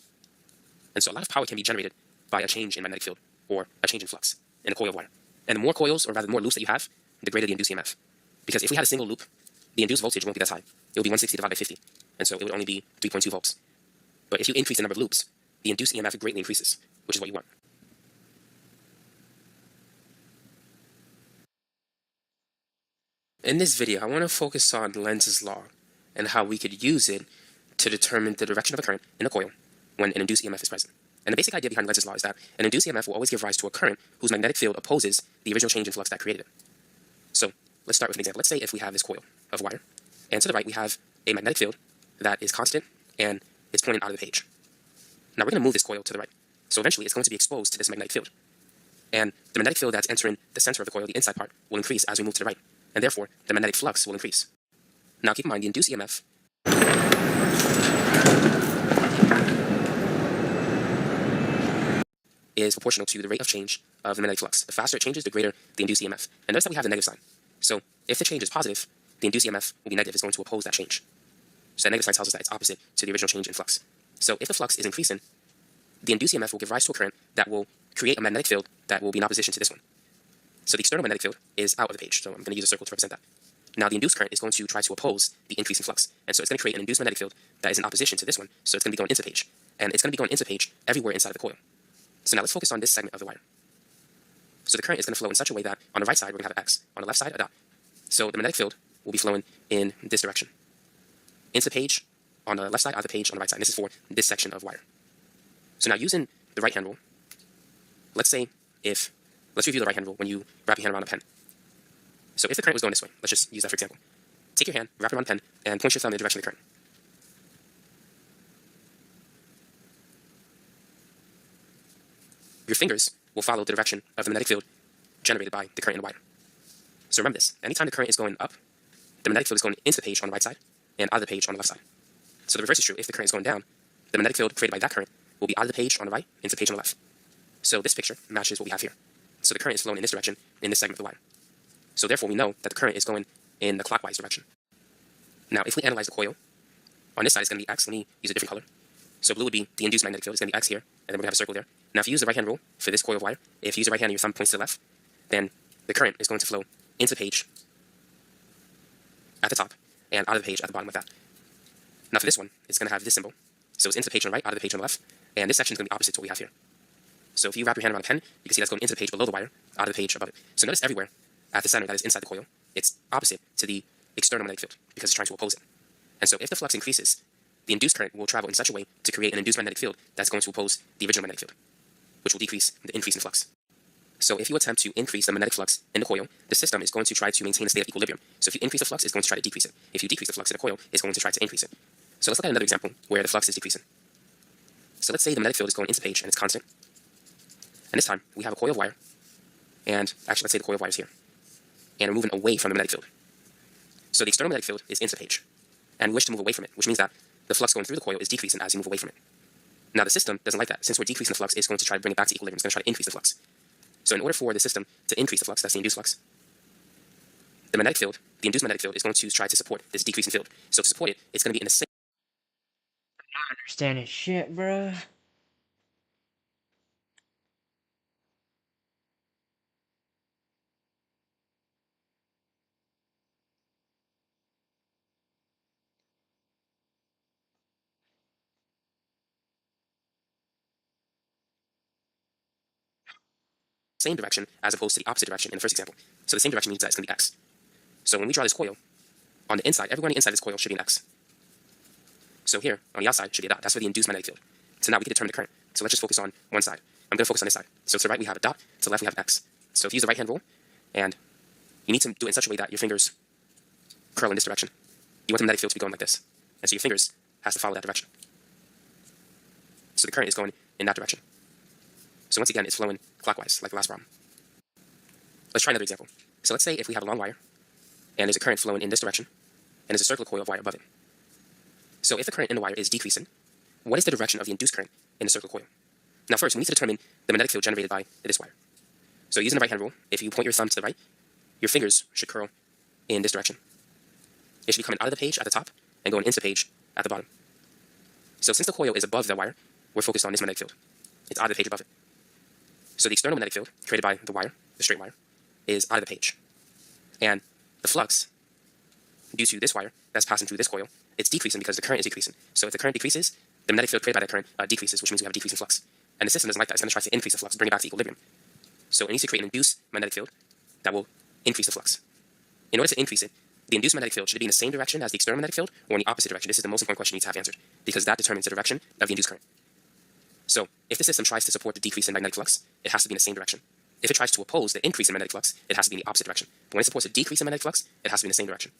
And so a lot of power can be generated by a change in magnetic field, or a change in flux, in a coil of wire. And the more coils, or rather the more loops that you have, the greater the induced EMF. Because if we had a single loop, the induced voltage won't be that high. It will be 160 divided by 50, and so it would only be 3.2 volts. But if you increase the number of loops, the induced EMF greatly increases, which is what you want. In this video, I want to focus on Lenz's law and how we could use it to determine the direction of a current in a coil when an induced EMF is present. And the basic idea behind Lenz's law is that an induced EMF will always give rise to a current whose magnetic field opposes the original change in flux that created it. So let's start with an example. Let's say if we have this coil of wire, and to the right we have a magnetic field that is constant and it's pointing out of the page. Now we're going to move this coil to the right. So eventually it's going to be exposed to this magnetic field. And the magnetic field that's entering the center of the coil, the inside part, will increase as we move to the right. And therefore, the magnetic flux will increase. Now keep in mind, the induced EMF is proportional to the rate of change of the magnetic flux. The faster it changes, the greater the induced EMF. And notice that we have the negative sign. So if the change is positive, the induced EMF will be negative. It's going to oppose that change. So that negative sign tells us that it's opposite to the original change in flux. So if the flux is increasing, the induced EMF will give rise to a current that will create a magnetic field that will be in opposition to this one. So the external magnetic field is out of the page. So I'm going to use a circle to represent that. Now the induced current is going to try to oppose the increase in flux. And so it's going to create an induced magnetic field that is in opposition to this one. So it's going to be going into page. And it's going to be going into page everywhere inside of the coil. So now let's focus on this segment of the wire. So the current is going to flow in such a way that on the right side, we're going to have an X. On the left side, a dot. So the magnetic field will be flowing in this direction. Into page on the left side, out of the page on the right side. And this is for this section of wire. So now using the right-hand rule, let's review the right-hand rule when you wrap your hand around a pen. So if the current was going this way, let's just use that for example. Take your hand, wrap it around the pen, and point your thumb in the direction of the current. Your fingers will follow the direction of the magnetic field generated by the current in the wire. So remember this, anytime the current is going up, the magnetic field is going into the page on the right side, and out of the page on the left side. So the reverse is true, if the current is going down, the magnetic field created by that current will be out of the page on the right, into the page on the left. So this picture matches what we have here. So the current is flowing in this direction, in this segment of the wire. So therefore we know that the current is going in the clockwise direction. Now if we analyze the coil, on this side it's going to be X. Let me use a different color. So blue would be the induced magnetic field, it's going to be X here, and then we're going to have a circle there. Now if you use the right-hand rule for this coil of wire, if you use the right hand and your thumb points to the left, then the current is going to flow into page at the top, and out of the page at the bottom like that. Now for this one, it's going to have this symbol. So it's into the page on the right, out of the page on the left, and this section is going to be opposite to what we have here. So if you wrap your hand around a pen, you can see that's going into the page below the wire, out of the page above it. So notice everywhere at the center that is inside the coil, it's opposite to the external magnetic field because it's trying to oppose it. And so if the flux increases, the induced current will travel in such a way to create an induced magnetic field that's going to oppose the original magnetic field, which will decrease the increase in flux. So if you attempt to increase the magnetic flux in the coil, the system is going to try to maintain a state of equilibrium. So if you increase the flux, it's going to try to decrease it. If you decrease the flux in the coil, it's going to try to increase it. So let's look at another example where the flux is decreasing. So let's say the magnetic field is going into page and it's constant. And this time, we have a coil of wire, and actually let's say the coil of wire is here. And we're moving away from the magnetic field. So the external magnetic field is into page, and we wish to move away from it, which means that the flux going through the coil is decreasing as you move away from it. Now the system doesn't like that. Since we're decreasing the flux, it's going to try to bring it back to equilibrium. It's going to try to increase the flux. So in order for the system to increase the flux, that's the induced flux, the magnetic field, the induced magnetic field is going to try to support this decreasing field. So to support it, it's going to be in the same. I'm not understanding shit, bruh. same direction as opposed to the opposite direction in the first example. So the same direction means that it's going to be x. So when we draw this coil, on the inside, everywhere on the inside of this coil should be an x. So here, on the outside, should be a dot. That's for the induced magnetic field. So now we can determine the current. So let's just focus on one side. I'm going to focus on this side. So to the right, we have a dot. To the left, we have an x. So if you use the right-hand rule, and you need to do it in such a way that your fingers curl in this direction. You want the magnetic field to be going like this. And so your fingers has to follow that direction. So the current is going in that direction. So once again, it's flowing clockwise, like the last problem. Let's try another example. So let's say if we have a long wire, and there's a current flowing in this direction, and there's a circular coil of wire above it. So if the current in the wire is decreasing, what is the direction of the induced current in the circular coil? Now first, we need to determine the magnetic field generated by this wire. So using the right-hand rule, if you point your thumb to the right, your fingers should curl in this direction. It should be coming out of the page at the top and going into the page at the bottom. So since the coil is above the wire, we're focused on this magnetic field. It's out of the page above it. So the external magnetic field created by the wire, the straight wire, is out of the page. And the flux, due to this wire that's passing through this coil, it's decreasing because the current is decreasing. So if the current decreases, the magnetic field created by that current decreases, which means we have a decreasing flux. And the system doesn't like that. It's going to try to increase the flux, bring it back to equilibrium. So it needs to create an induced magnetic field that will increase the flux. In order to increase it, the induced magnetic field should it be in the same direction as the external magnetic field or in the opposite direction? This is the most important question you need to have answered because that determines the direction of the induced current. So if the system tries to support the decrease in magnetic flux, it has to be in the same direction. If it tries to oppose the increase in magnetic flux, it has to be in the opposite direction. But when it supports a decrease in magnetic flux, it has to be in the same direction.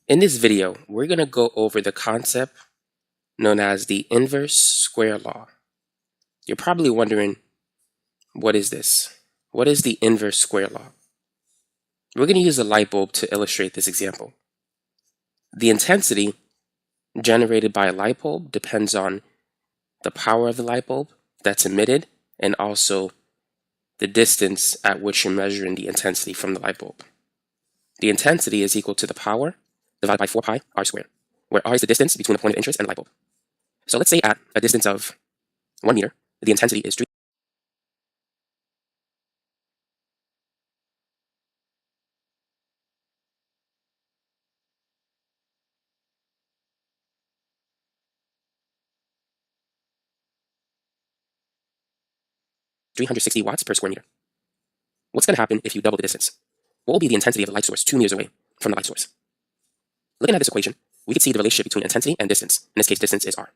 In this video, we're going to go over the concept known as the inverse square law. You're probably wondering, what is this? What is the inverse square law? We're going to use a light bulb to illustrate this example. The intensity generated by a light bulb depends on the power of the light bulb that's emitted and also the distance at which you're measuring the intensity from the light bulb. The intensity is equal to the power divided by 4 pi r squared, where r is the distance between the point of interest and the light bulb. So let's say at a distance of 1 meter, the intensity is 360 watts per square meter. What's going to happen if you double the distance? What will be the intensity of the light source 2 meters away from the light source? Looking at this equation, we can see the relationship between intensity and distance. In this case, distance is r.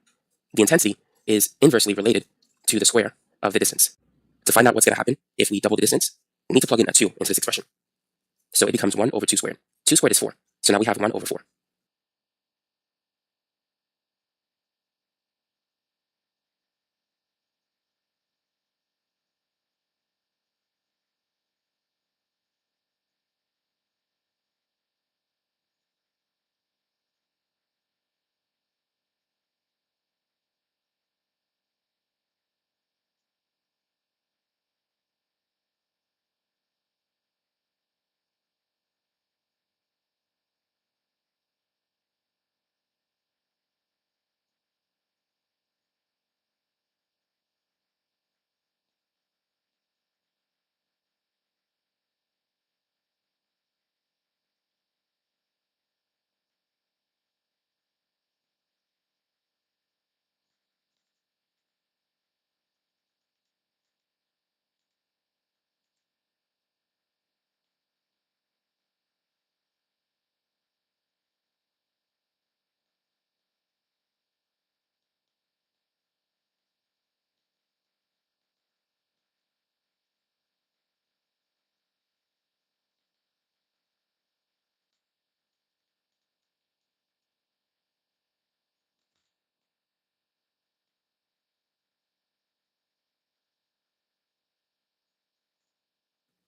The intensity is inversely related to the square of the distance. To find out what's going to happen if we double the distance, we need to plug in a 2 into this expression. So it becomes 1 over 2 squared. 2 squared is 4. So now we have 1 over 4.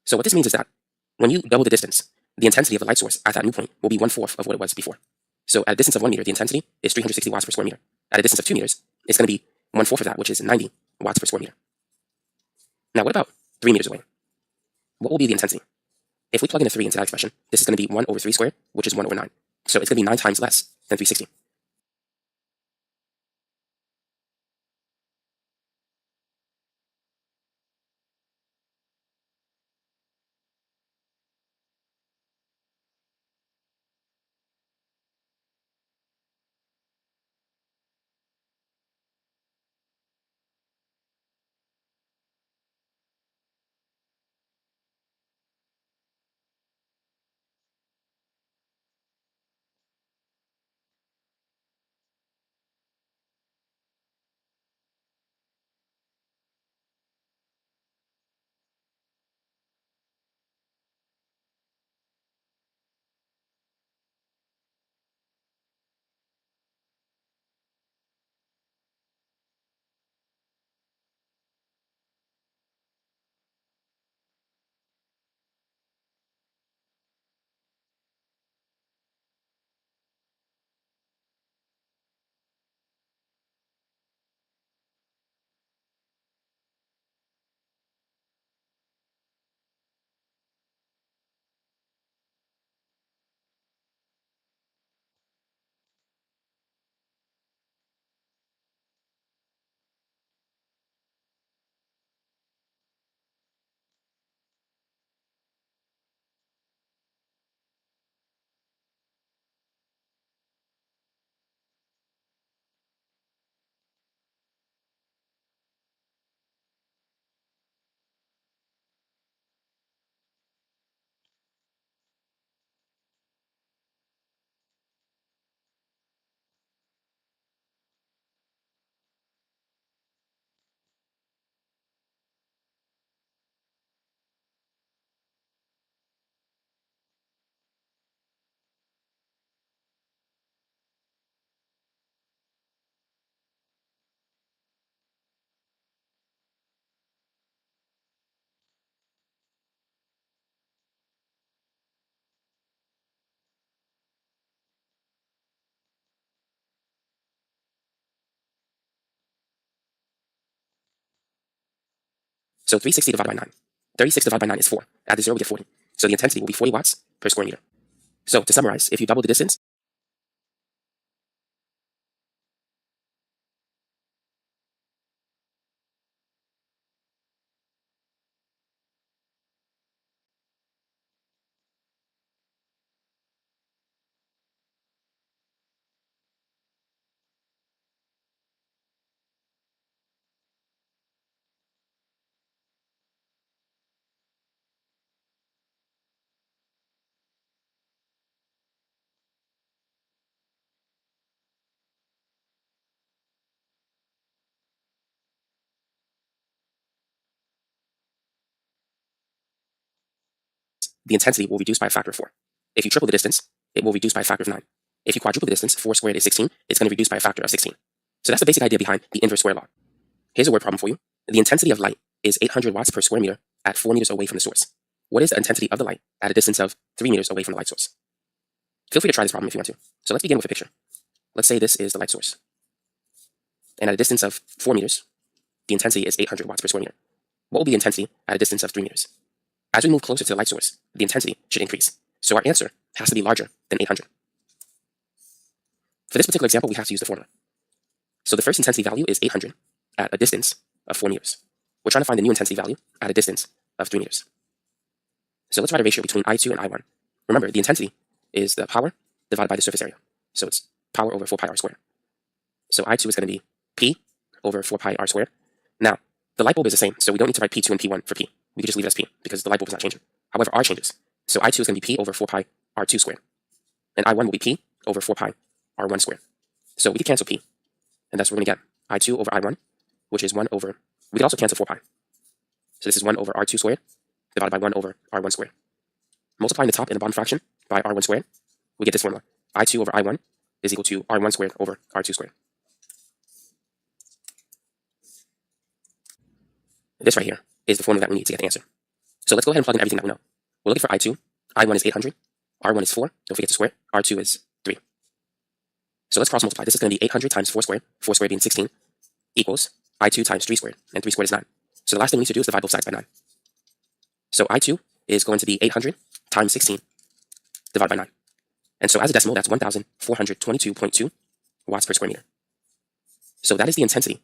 So what this means is that when you double the distance, the intensity of the light source at that new point will be 1/4 of what it was before. So at a distance of 1 meter, the intensity is 360 watts per square meter. At a distance of 2 meters, it's going to be 1/4 of that, which is 90 watts per square meter. Now, what about 3 meters away? What will be the intensity? If we plug in a 3 into that expression, this is going to be 1 over 3 squared, which is 1 over 9. So it's going to be 9 times less than 360. So 360 divided by 9. 36 divided by 9 is 4. Add the 0, we get 40. So the intensity will be 40 watts per square meter. So to summarize, if you double the distance, the intensity will reduce by a factor of 4. If you triple the distance, it will reduce by a factor of 9. If you quadruple the distance, 4 squared is 16, it's going to reduce by a factor of 16. So that's the basic idea behind the inverse square law. Here's a word problem for you. The intensity of light is 800 watts per square meter at 4 meters away from the source. What is the intensity of the light at a distance of 3 meters away from the light source? Feel free to try this problem if you want to. So let's begin with a picture. Let's say this is the light source. And at a distance of 4 meters, the intensity is 800 watts per square meter. What will be the intensity at a distance of 3 meters? As we move closer to the light source, the intensity should increase. So our answer has to be larger than 800. For this particular example, we have to use the formula. So the first intensity value is 800 at a distance of 4 meters. We're trying to find the new intensity value at a distance of 3 meters. So let's write a ratio between I2 and I1. Remember, the intensity is the power divided by the surface area. So it's power over 4 pi r squared. So I2 is going to be P over 4 pi r squared. Now, the light bulb is the same, so we don't need to write P2 and P1 for P. We can just leave it as P because the light bulb is not changing. However, R changes. So I2 is going to be P over 4 pi r2 squared. And I1 will be P over 4 pi r1 squared. So we can cancel P. And thus we're going to get I2 over I1, which is 1 over, we can also cancel 4 pi. So this is 1 over r2 squared divided by 1 over r1 squared. Multiplying the top and the bottom fraction by r1 squared, we get this formula. I2 over I1 is equal to r1 squared over r2 squared. This right here is the formula that we need to get the answer. So let's go ahead and plug in everything that we know. We're looking for I2. I1 is 800. R1 is 4. Don't forget to square. R2 is 3. So let's cross multiply. This is going to be 800 times 4 squared, 4 squared being 16, equals I2 times 3 squared, and 3 squared is 9. So the last thing we need to do is divide both sides by 9. So I2 is going to be 800 times 16 divided by 9. And so as a decimal, that's 1,422.2 watts per square meter. So that is the intensity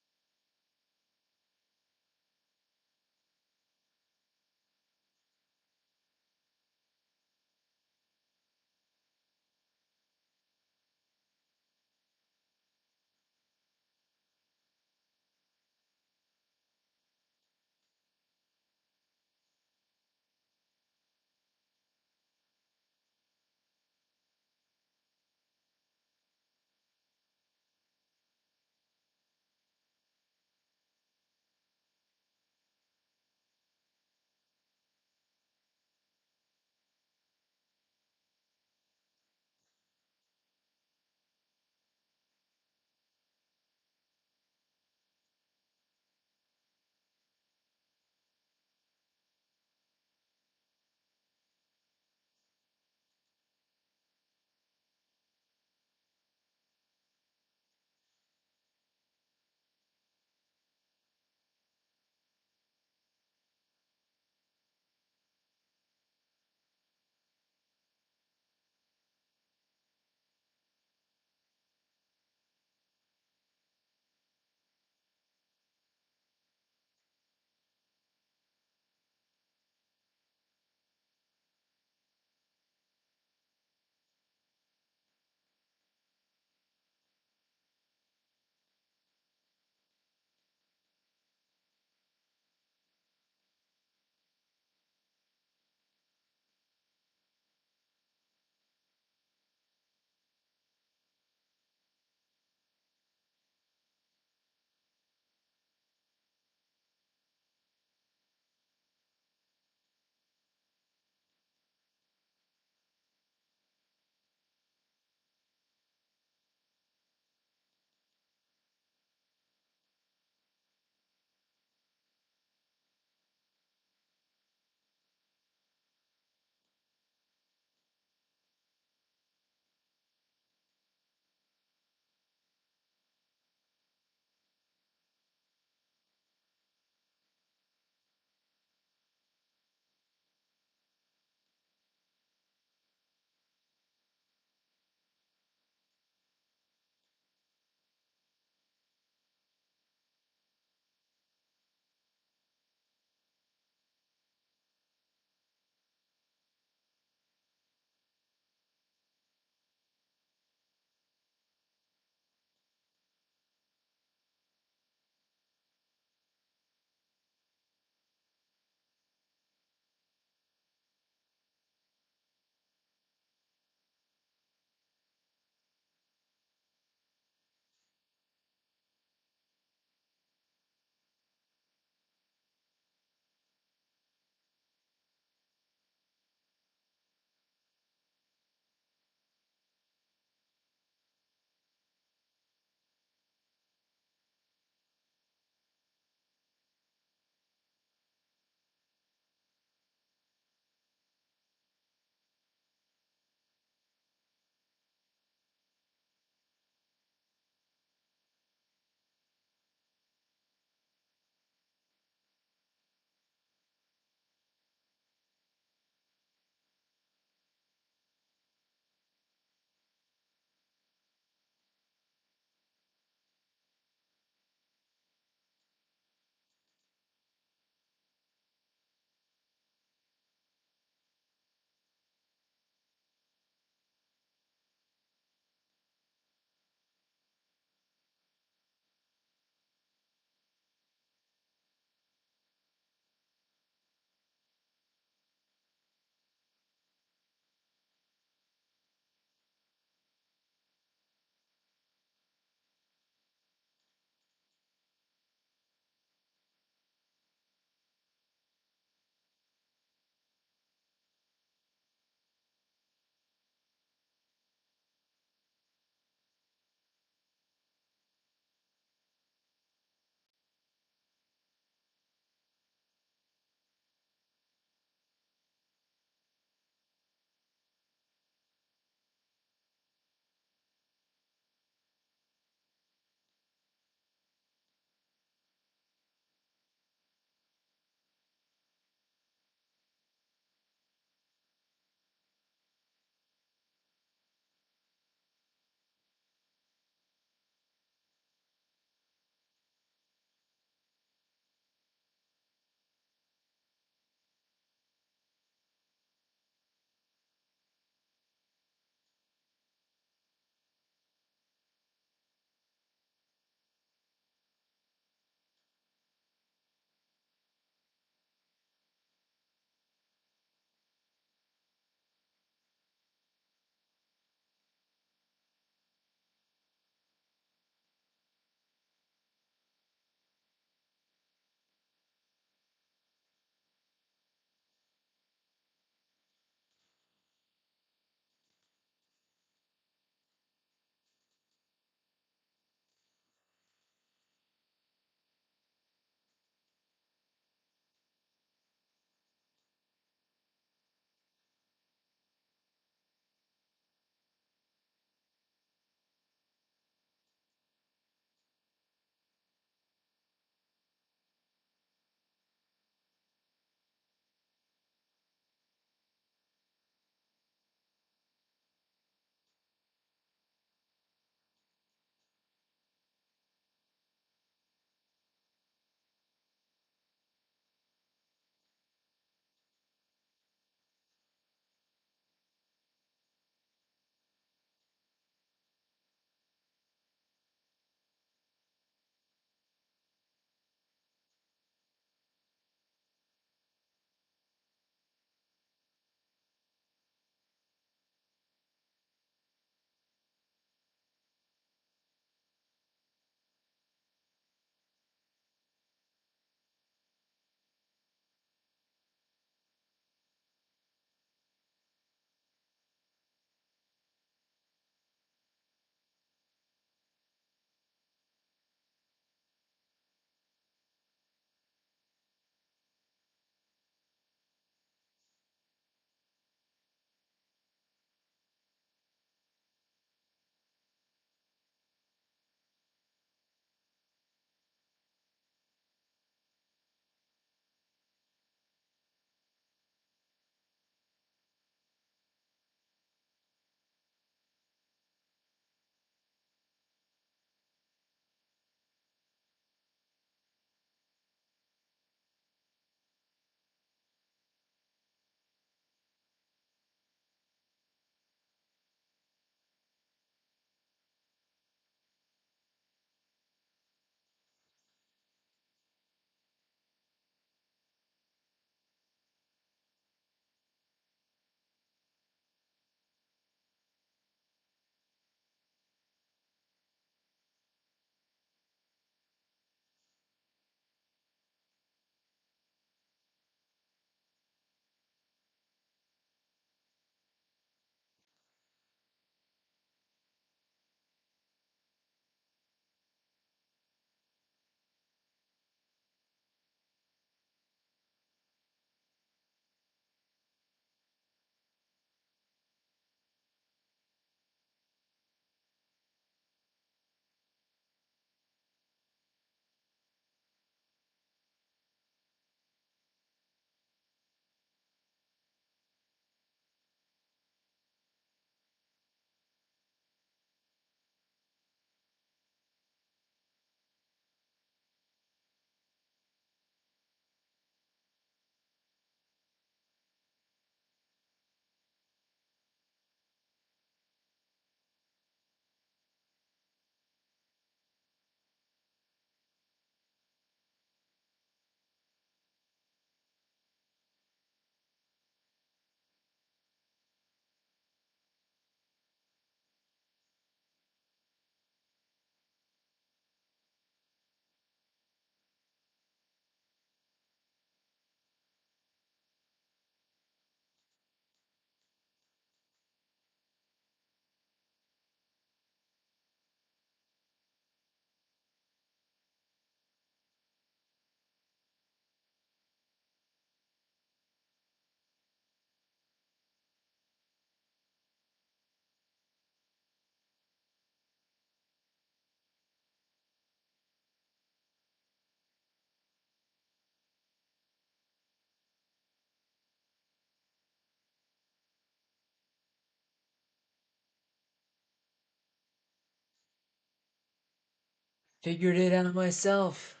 Figured it out myself.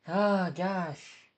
Ah, gosh.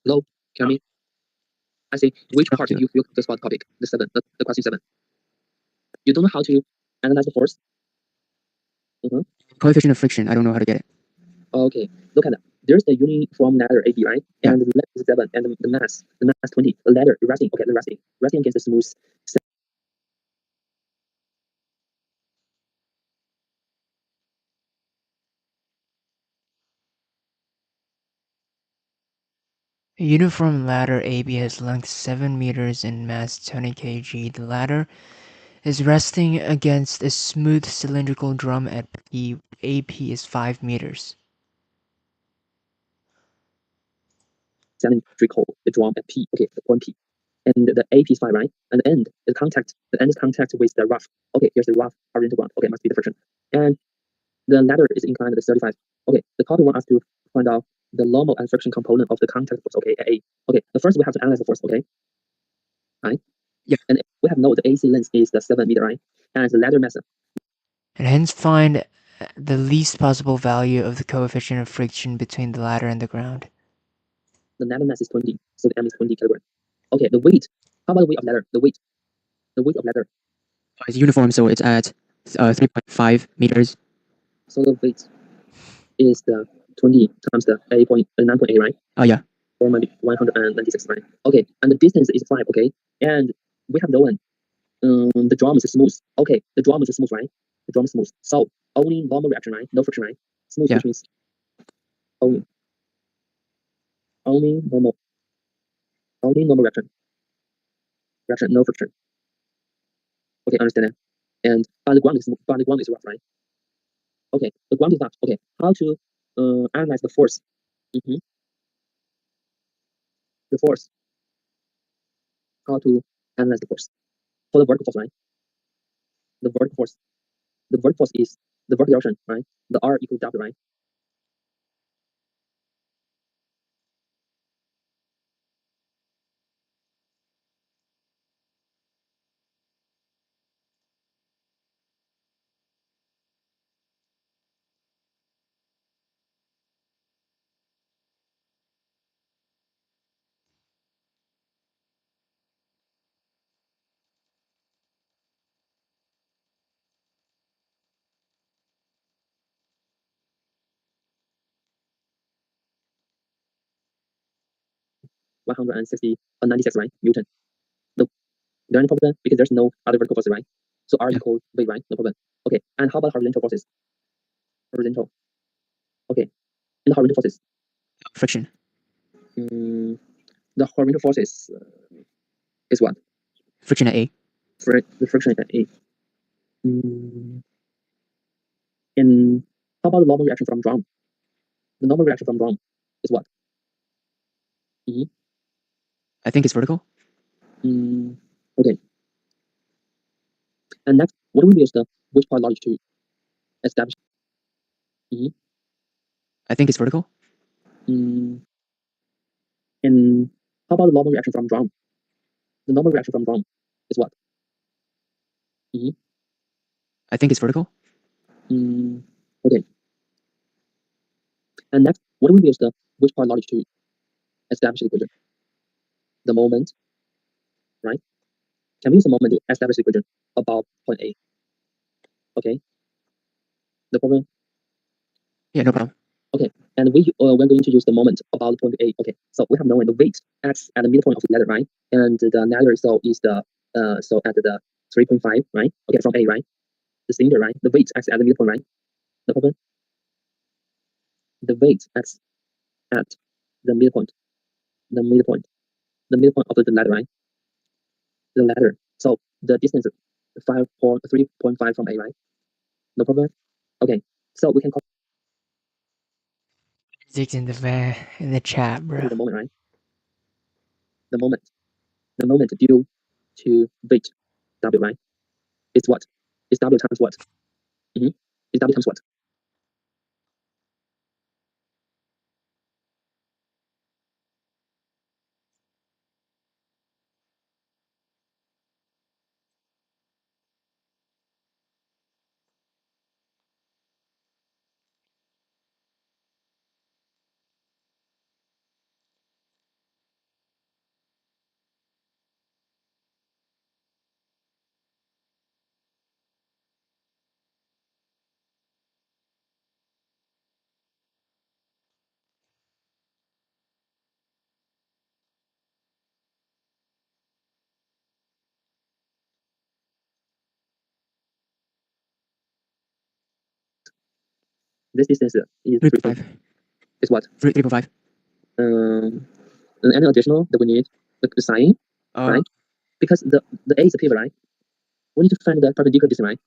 Hello, can you hear me? I say, which part you feel this about topic? The seven, the question seven. You don't know how to analyze the force? Coefficient of friction. I don't know how to get it. Okay, look at that. There's the uniform ladder AB, right? Yeah. And the length is 7, and the mass 20. The ladder resting, okay, the resting against the smooth. A uniform ladder AB has length 7 meters and mass 20 kg. The ladder is resting against a smooth cylindrical drum at P. AP is 5 meters. Cylindrical, the drum at P, okay, the point P. And the AP is 5, right? And the end is contact with the rough. Okay, here's the rough horizontal ground. Okay, must be the friction. And the ladder is inclined to 35. Okay, the topic wants us to find out the normal and friction component of the contact force. Okay, at A. Okay, the first we have to analyze the force. Okay, right? Yeah. And we have know the AC length is the 7 meter, right? And the ladder mass. And hence find the least possible value of the coefficient of friction between the ladder and the ground. The ladder mass is 20, so the M is 20 kilogram. Okay, the weight. How about the weight of ladder? The weight of ladder. It's uniform, so it's at 3.5 meters. So the weight is the 20 times the 9.8, right? Oh yeah. Or maybe 196, right? Okay, and the distance is 5. Okay, and we have known the drum is smooth. Okay, the drum is smooth, right? The drum is smooth. So only normal reaction, right? No friction, right? Smooth, Yeah. which means only normal reaction. No friction. Okay, understand that. And but the ground is rough, right? Okay, the ground is rough. Okay, how to analyze the force? The force. How to analyze the force for the vertical force, right? The vertical force. The vertical force is the vertical direction, right? The R equals W, right? One hundred and 96, right? Newton. No, there any problem because there's no other vertical force, right? So R Yeah. equals V, right? No problem. Okay, and how about horizontal forces? Horizontal. Okay, in the horizontal forces, Friction. the horizontal forces is what? Friction at A. The friction at A. And how about the normal reaction from drum? The normal reaction from drum is what? I think it's vertical. Okay. And next, what do we use the which part logic to establish? I think it's vertical. And how about the normal reaction from drum? The normal reaction from drum is what? I think it's vertical. Okay. And next, what do we use the which part logic to establish the equation? The moment, right? Can we use the moment to establish the equation about point A? Okay. The problem. Yeah, no problem. Okay, and we're going to use the moment about point A. Okay, so we have known the weight acts at the midpoint of the ladder, right? And the ladder so is the so at the 3.5, right? Okay, from A, right? The cylinder, right? The weight acts at the midpoint, right? No problem. The weight acts at the midpoint, the midpoint, the midpoint of the ladder, right? The ladder. So the distance is 3.5 from A, right? No problem. Okay, so we can call It's in the chat, bro. it the moment, right? The moment due to weight W, right? It's what? It's W times what? It's W times what? This distance is 3.5. is what? 3.5. Any additional that we need the sign, right? Because the A is a pivot, right? We need to find the perpendicular distance, right?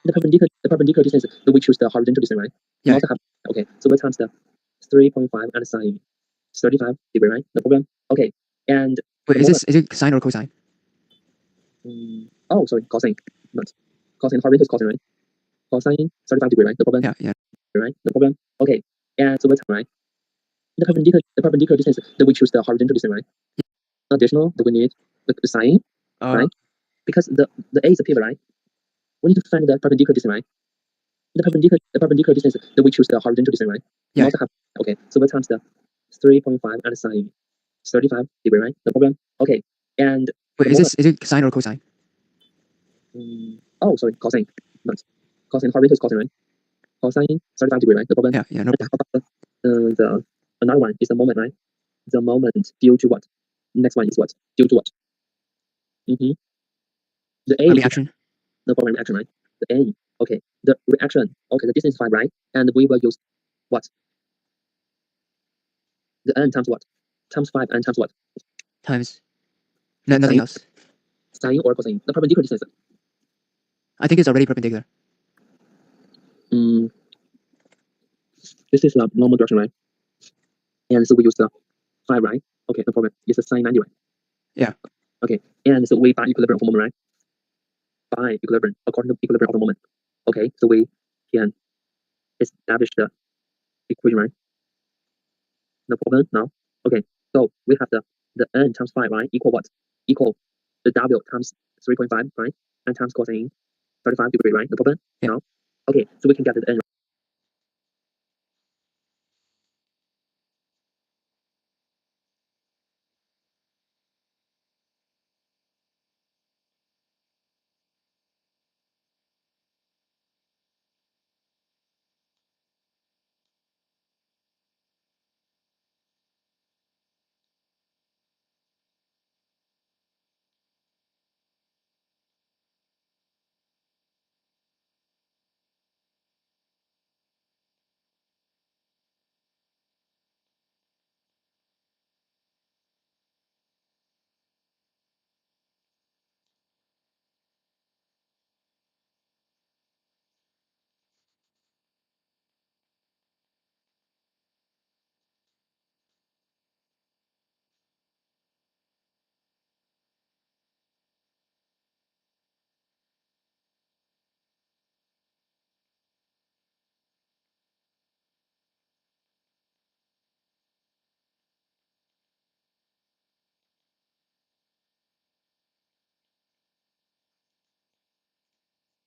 The perpendicular distance that we choose the horizontal distance, right? Yeah. Not have, okay, so we times the 3.5 and sine 35 degree, right? No problem. Okay, and Wait, is it sine or cosine? oh, sorry, cosine. Not cosine. Horizontal is cosine, right? Cosine 35 degree, right? No problem. Yeah. Right? No problem. Okay, and so we time, right? The perpendicular distance that we choose the horizontal distance, right? Additional that we need the sine, right? Because the A is a pivot, right? We need to find the perpendicular distance, right? The perpendicular distance that we choose the horizontal distance, right? Yeah. Not have, okay, so we times the 3.5 and sine 35 degree, right? No problem. Okay, and Wait, is it sine or cosine? oh, sorry, cosine. Not cosine. Horizontal is cosine, right? Cosine 35 degree, right? No problem. Yeah. No problem. The another one is the moment, right? The moment due to what? Next one is what? Due to what? The A Reaction. no problem reaction, right? The N, okay. The reaction, okay, the distance is 5, right? And we will use what? The N times what? Times 5 and times what? Times. No, nothing else. Sine or cosine? The perpendicular distance. I think it's already perpendicular. This is the normal direction, right? And so we use the 5, right? Okay, no problem. It's a sine 90, right? Yeah. Okay, and so we find equilibrium of moment, right? Find equilibrium according to equilibrium of the moment. Okay, so we can establish the equation, right? No problem now. Okay, so we have the N times 5, right? Equal what? Equal the W times 3.5, right? And times cosine 35 degree, right? No problem. Yeah. Now, okay, so we can get the N.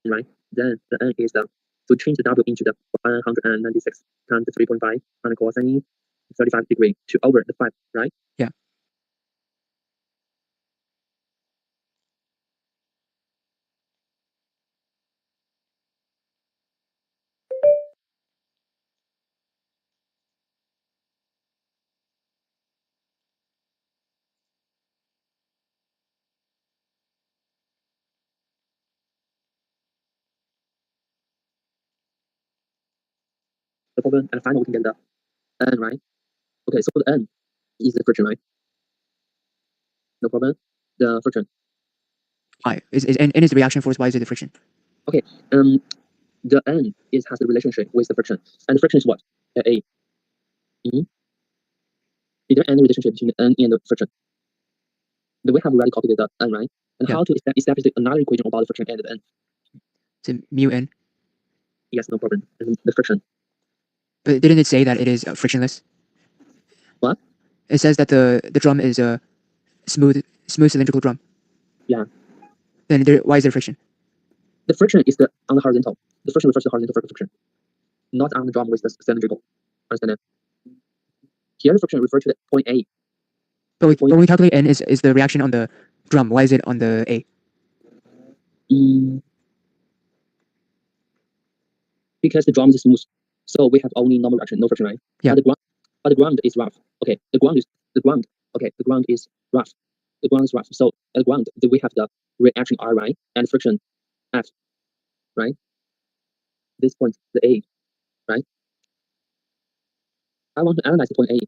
Right? Then the N is to change the W into the 196 times 3.5 and cosine 35 degree to over the 5, right? Yeah. The problem and finally we can get the N, right? Okay, so the N is the friction, right? No problem. The friction. I and is the reaction force. Why is it the friction? Okay, the N has the relationship with the friction, and the friction is what? A. Is there any relationship between the N and the friction? Do we have already copied the N, right? And Yeah. how to establish another equation about the friction and the N? It's mu n. Yes, no problem. And the friction. But didn't it say that it is frictionless? What? It says that the drum is a smooth cylindrical drum. Yeah. Then why is there friction? The friction is on the horizontal. The friction refers to horizontal friction, not on the drum with the cylindrical. Understand that? Here, the friction refers to the point A. But when we calculate n, is the reaction on the drum? Why is it on the A? Because the drum is smooth, so we have only normal reaction, no friction, right? Yeah. But the ground is rough. Okay, the ground. Okay, the ground is rough. The ground is rough. So at the ground, we have the reaction R, right, and friction F, right? This point, the A, right? I want to analyze the point A.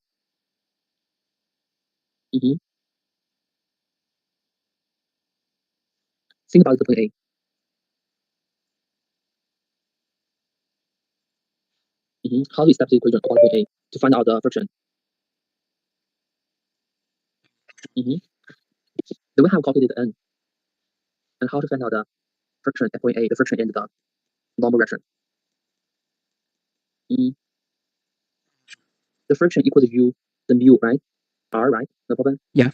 Think about the point A. How to establish the equation about point A to find out the friction? Then we have calculated N and how to find out the friction at point A, the friction in the normal direction. The friction equal to U, the mu, right? R, right? No problem? Yeah.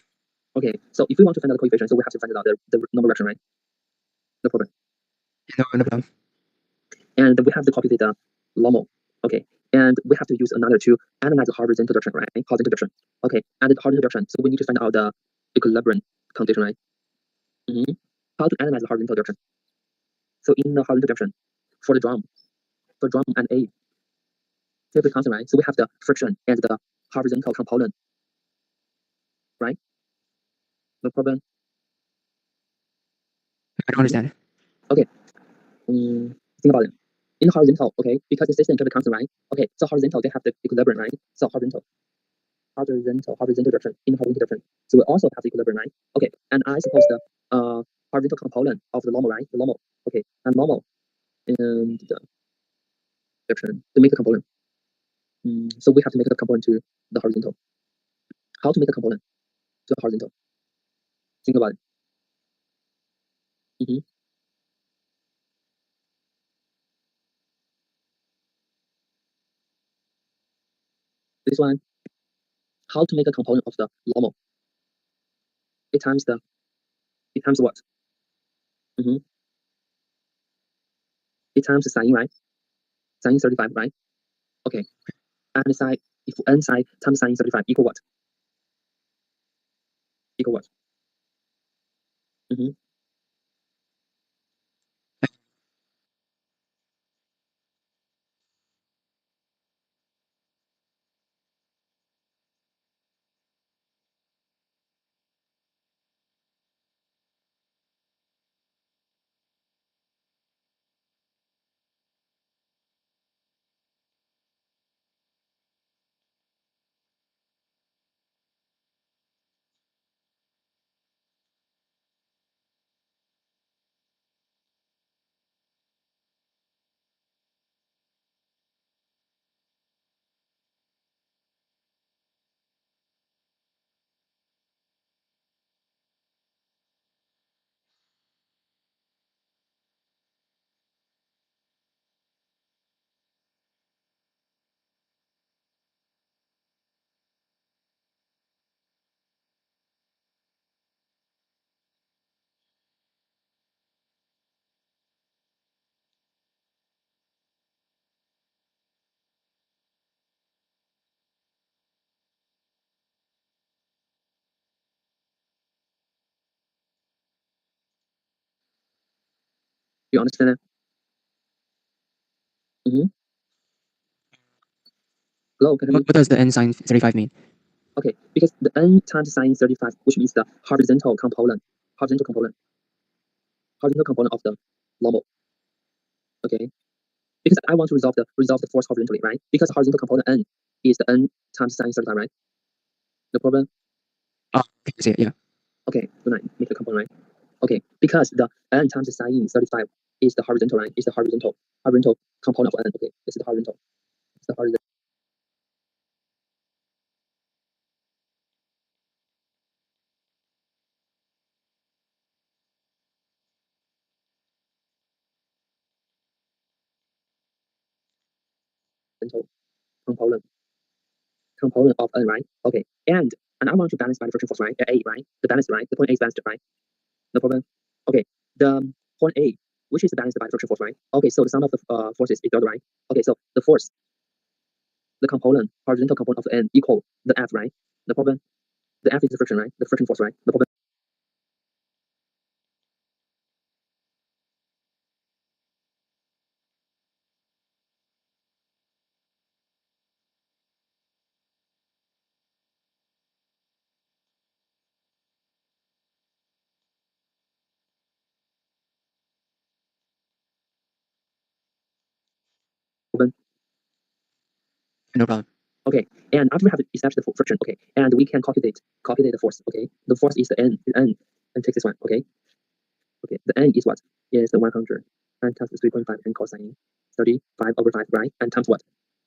Okay, so if we want to find out the coefficient, so we have to find out the normal direction, right? No problem. No problem. And we have to calculate the normal. Okay, and we have to use another to analyze the horizontal direction, right? Horizontal direction. Okay, and the horizontal direction, so we need to find out the equilibrium condition, right? How to analyze the horizontal direction? So in the horizontal direction, for drum and A, simply constant, right? So we have the friction and the horizontal component, right? No problem. I don't understand. Think about it. In horizontal, okay, because the system can be constant, right? Okay, so horizontal they have the equilibrium, right? So horizontal direction in horizontal direction. So we also have the equilibrium, right? Okay, and I suppose the horizontal component of the normal, right? The normal, okay, and normal and the direction to make the component. So we have to make the component to the horizontal. How to make a component to the horizontal? Think about it. This one, how to make a component of the normal? It times what? It times the sine, right? Sine 35, right? Okay, and sine, if n sine times sine 35 equal what? Equal what? You understand that? Hello, can you hear me? What does the n sine 35 mean? Okay, because the n times sine 35, which means the horizontal component of the normal. Okay, because I want to resolve the force horizontally, right? Because horizontal component n is the n times sine 35, right? No problem. Oh, okay, I see it, yeah. Okay, good night. Make the component, right? Okay, because the n times sine 35 is the horizontal, right? Is the horizontal component of n. Okay, this is the horizontal. It's the horizontal component of n, right? Okay, and I want to balance by the friction force, right? At A, right? The balance, right? The point A is balanced, right? No problem. Okay, the point A, which is balanced by the friction force, right? Okay, so the sum of the forces is zero, right? Okay, so the force, the horizontal component of the n equal the F, right? No problem. The F is the friction, right? The friction force, right? No problem. No problem. Okay, and after we have established the friction, okay, and we can calculate the force. Okay, the force is the n, and take this one. Okay, the n is what? Is the 100 and times the 3.5 and cosine 35 over 5, right? And times what?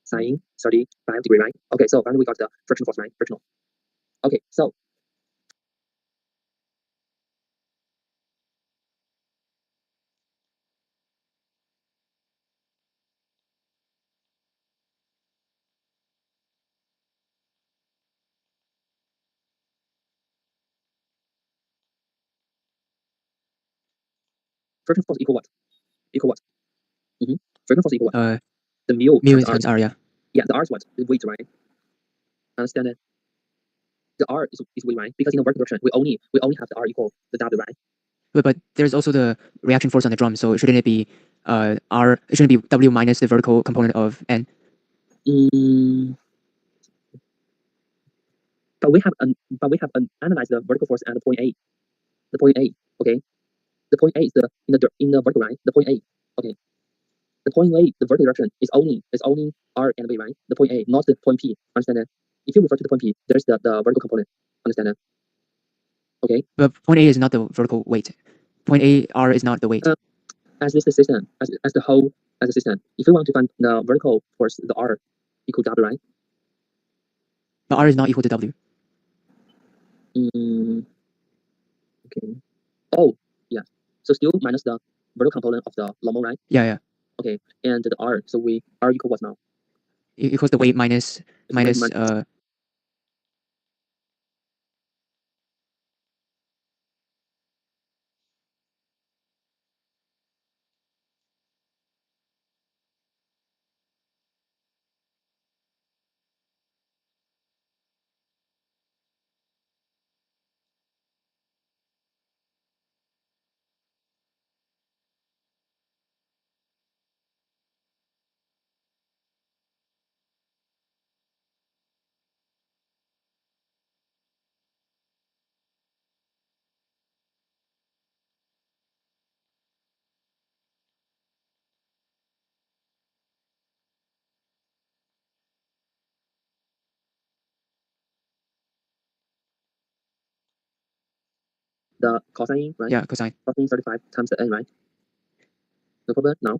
Sine 35 degree, right? Okay, so finally we got the friction force, right? Frictional. Okay, so friction force equal what? Equal what? Friction force equal what? The mu mu times r. times r, yeah. Yeah, the r is what? The weight, right? Understand it? The r is weight, right? Because in the work direction, we only have the r equal the w, right? But there's also the reaction force on the drum, so shouldn't it be r? It shouldn't be w minus the vertical component of n. Mm, but we have analyzed the vertical force at the point A. The point A, okay. The point A is the in the vertical, right? The point A, okay. The point A, the vertical direction is only r and v, right? The point A, not the point P. Understand that? If you refer to the point P, there's the vertical component. Understand that? Okay. But point A is not the vertical weight. Point A r is not the weight. As this system, as the whole as a system, if you want to find the vertical force, the r equal w, right? But r is not equal to w. Okay. Oh, yeah. So still minus the vertical component of the normal, right? Yeah, yeah. Okay. And the r, so we r equal what now? Equals the weight minus The weight the cosine, right? yeah, cosine. Cosine 35 times the n, right? No problem now.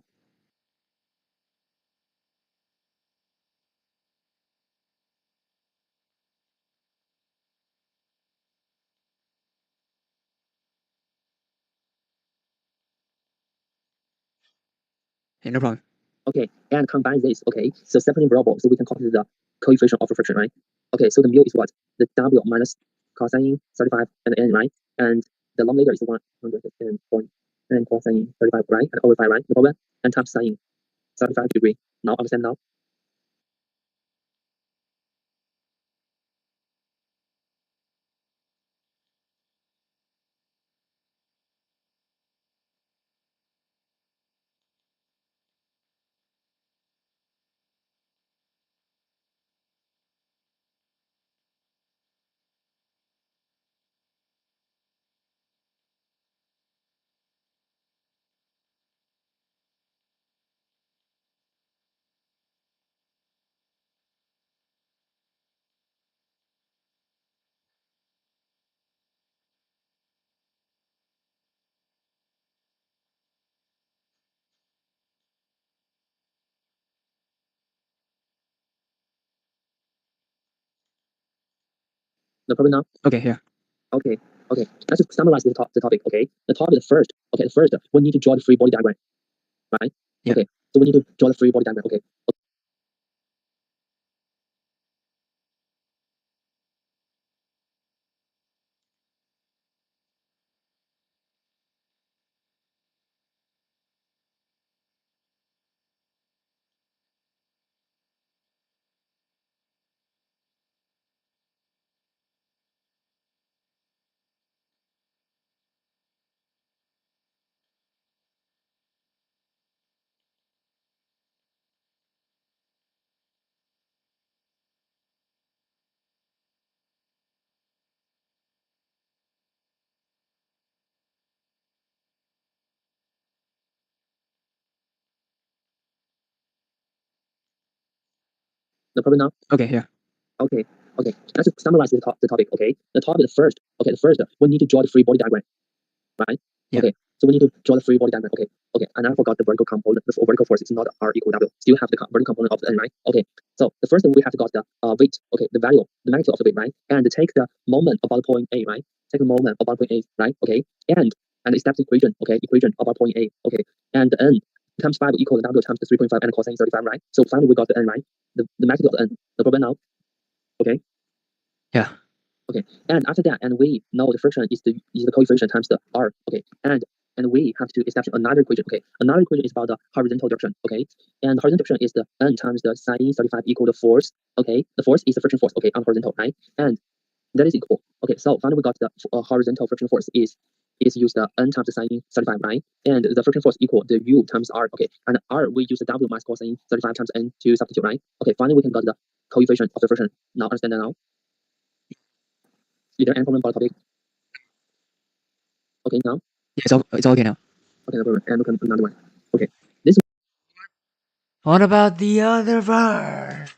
Yeah, no problem. Okay, and combine this. Okay, so separating variable, so we can calculate the coefficient of friction, right? Okay, so the mu is what? The w minus cosine 35 and n, right? And the denominator is 110 point and cosine 35, right? And over 5, right? No problem. And times sine 35 degree. Now understand now? No problem now? Okay, yeah. Okay, okay. Let's just summarize the topic, okay? The topic, the first, we need to draw the free body diagram, right? Yeah. Okay, so we need to draw the free body diagram, okay? No problem now. Okay, yeah. Okay. Okay. Let's summarize the topic. Okay. The topic first. Okay. The first we need to draw the free body diagram, right? Yeah. Okay. So we need to draw the free body diagram. Okay. Okay. And I forgot the vertical component. The vertical force is not R equal W. Still have the vertical component of the N, right? Okay. So the first we have to got the weight. Okay. The value, the magnitude of the weight, right? And take the moment about point A, right? Take the moment about point A, right? Okay. And establish equation. Okay. Equation about point A. Okay. And the N times 5 equal to W times the 3.5 and cosine 35, right? So finally we got the N, right? The magnitude of the N. No problem now. Okay. Yeah. Okay. And after that, and we know the friction is the coefficient times the R. Okay. And we have to establish another equation. Okay. Another equation is about the horizontal direction. Okay. And the horizontal direction is the N times the sine 35 equal to force. Okay. The force is the friction force. Okay. On horizontal, right? And that is equal. Okay. So finally we got the horizontal friction force is use the N times the sine 35, right? And the friction force equal the U times R. Okay. And R we use the W minus cosine 35 times N to substitute, right? Okay. Finally we can get the coefficient of the friction. Now understand that now? Is there any problem about the topic? Okay, now? Yeah, it's all okay now. Okay, no problem. And look at another one. Okay. This What about the other part?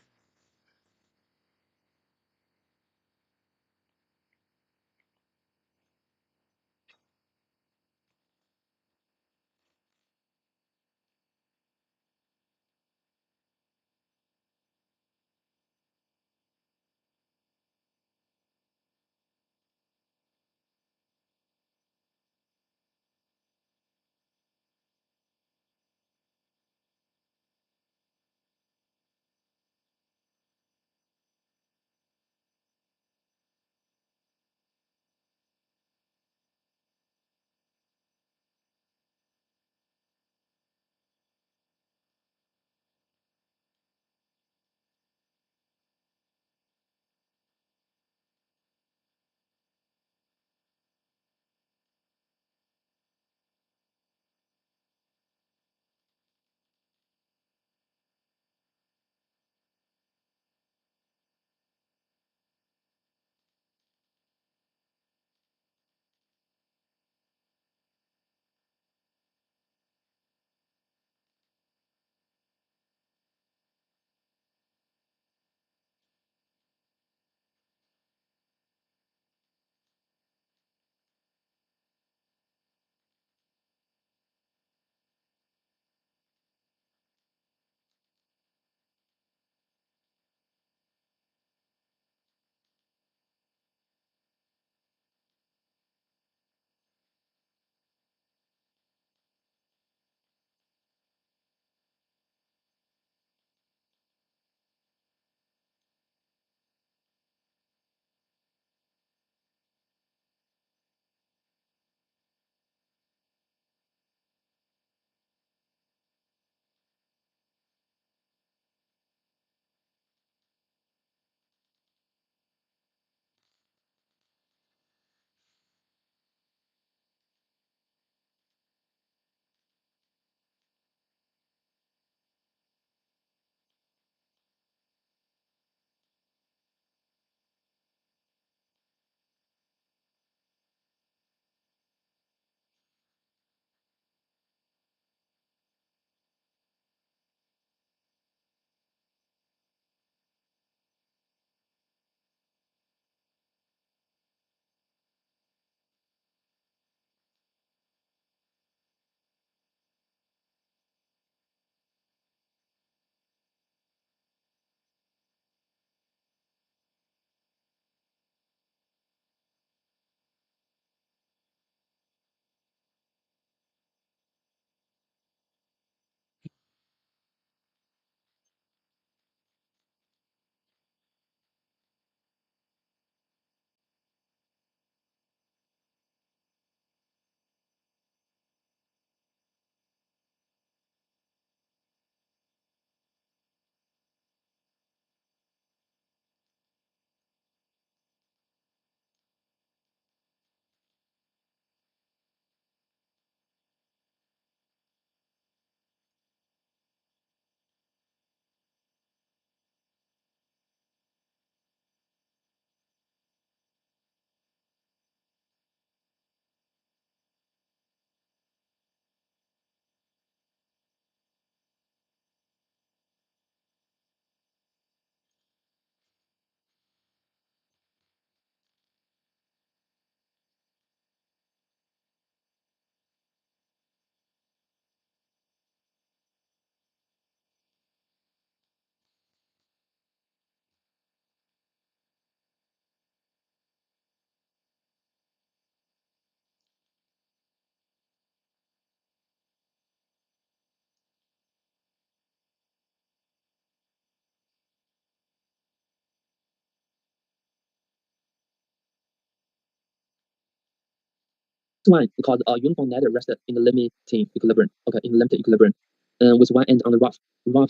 one we call uniform ladder rested in the limiting equilibrium. Okay, in limited equilibrium, with one end on the rough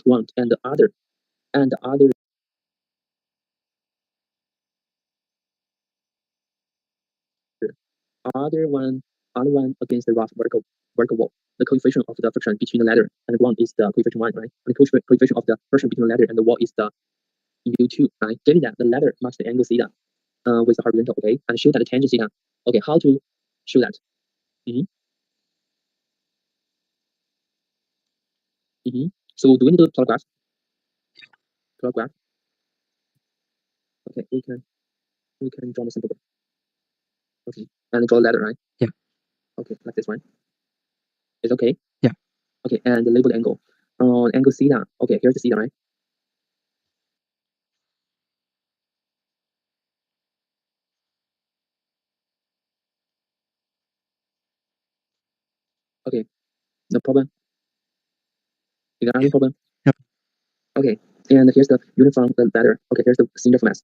ground and the other other one against the rough vertical wall. The coefficient of the friction between the ladder and the ground is the coefficient 1, right? And the coefficient of the friction between the ladder and the wall is the mu2, right? Given that the ladder marks the angle theta with the horizontal, okay, and show that the tangent theta. Okay, how to show that? Mm-hmm. Mm-hmm. So do we need to plot a graph? Plot a graph. Okay, we can draw the simple graph. Okay, and draw a ladder, right? Yeah. Okay, like this one. It's okay. Yeah. Okay, and label the angle. Angle theta. Okay, here's the theta, right? Okay, no problem. You got any problem? No. Okay, and here's the uniform ladder. Okay, here's the center of mass.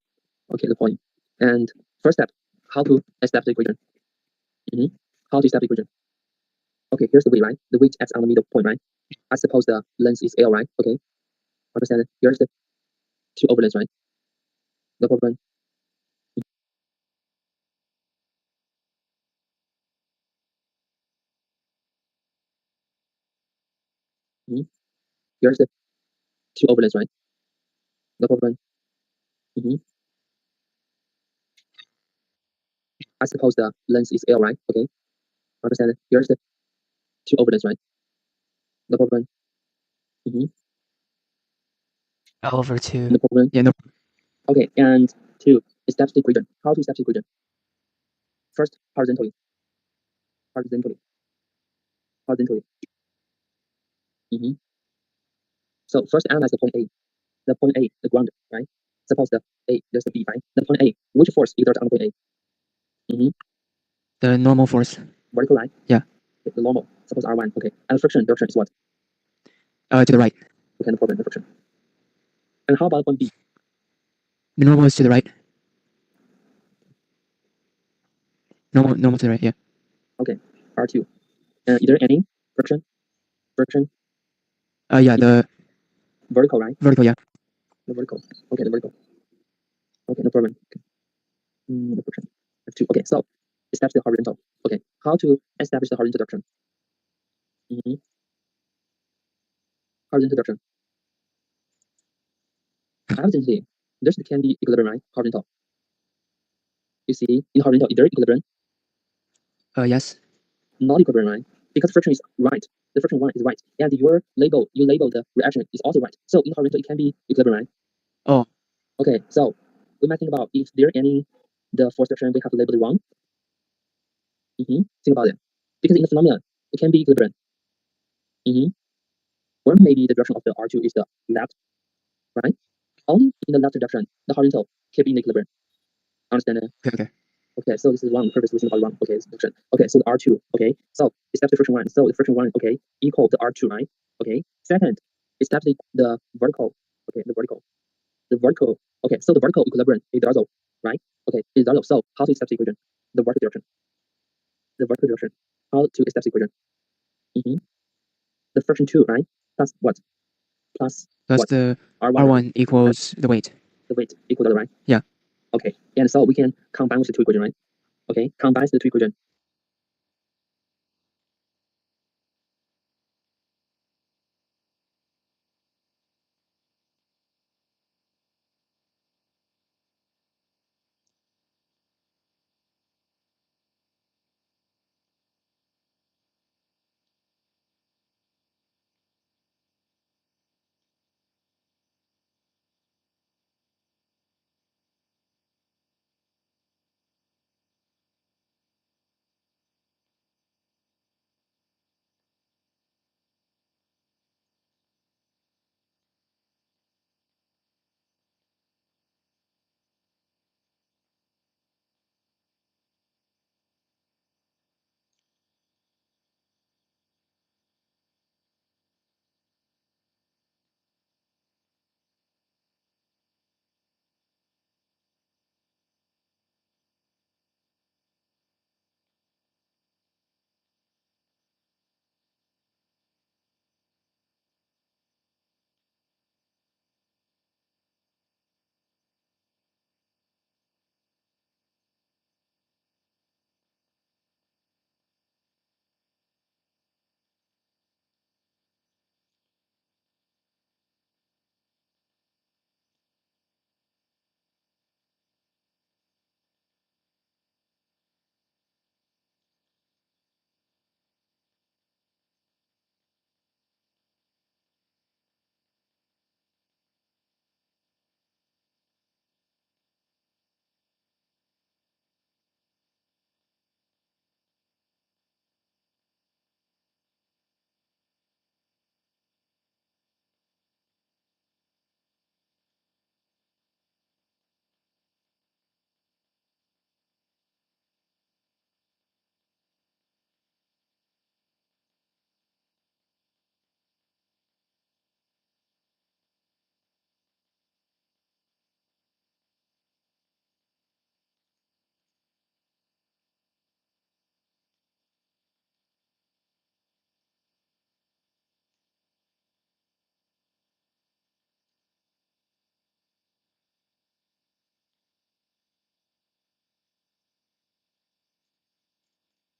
Okay, the point. And first step, how to establish the equation. Mm-hmm. How to establish the equation. Okay, here's the weight, right? The weight acts on the middle point, right? I suppose the length is L, right? Okay, understand? Here's the two overlays, right? No problem. Mm-hmm. Here's the two overlays, right? No problem. Mm-hmm. I suppose the length is L, right? Okay, understand? Here's the two overlays, right? No problem. Mm-hmm. Over to No problem. Yeah, no. Okay, and to establish the equation. How to establish the equation? First, horizontally. Mm-hmm. So first analyze the point A. The point A, the ground, right? Suppose the A, there's the B, right? The point A, which force exerts on the point A? Mm-hmm. The normal force. Vertical line? Yeah. Okay, the normal. Suppose R1. Okay. And friction direction is what? To the right. Okay, no problem, the friction. And how about point B? The normal is to the right. Normal to the right. Yeah. Okay, R2. And is there any friction? Yeah. The Vertical, right? vertical. Yeah. The vertical. Okay, the vertical. Okay, no problem. Okay. The friction. F2. Okay, so establish the horizontal. Okay, how to establish the horizontal direction? Mm-hmm. Horizontal direction. Evidently, there can be equilibrium, right? Horizontal. You see, in horizontal, is there equilibrium? Yes. Not equilibrium, right? Because friction is right. The friction one is right, and you label the reaction is also right. So in horizontal, it can be equilibrium, right? Oh. Okay, so we might think about if there any the force direction we have labeled wrong. Mm-hmm. Think about it, because in the phenomenon it can be equilibrium. Mm-hmm. Or maybe the direction of the R2 is the left, right? Only in the left direction, the horizontal keep in equilibrium. Understand it? Okay. Okay, so this is one purpose we think about one. Okay, it's friction. Okay, so the R2. Okay, so establish the friction one. So the friction one, okay, equal to R2, right? Okay. Second, establish the vertical. Okay, the vertical. Okay, so the vertical equilibrium is also right? Okay, is also. So how to establish the equation? The vertical direction. The vertical direction. How to establish the equation? Mm-hmm. The friction two, right? Plus what? Plus Plus what? the R1. R1 equals the weight. The weight equal to the right? Yeah. Okay, and so we can combine with the two equation, right? Okay, combine the two equation.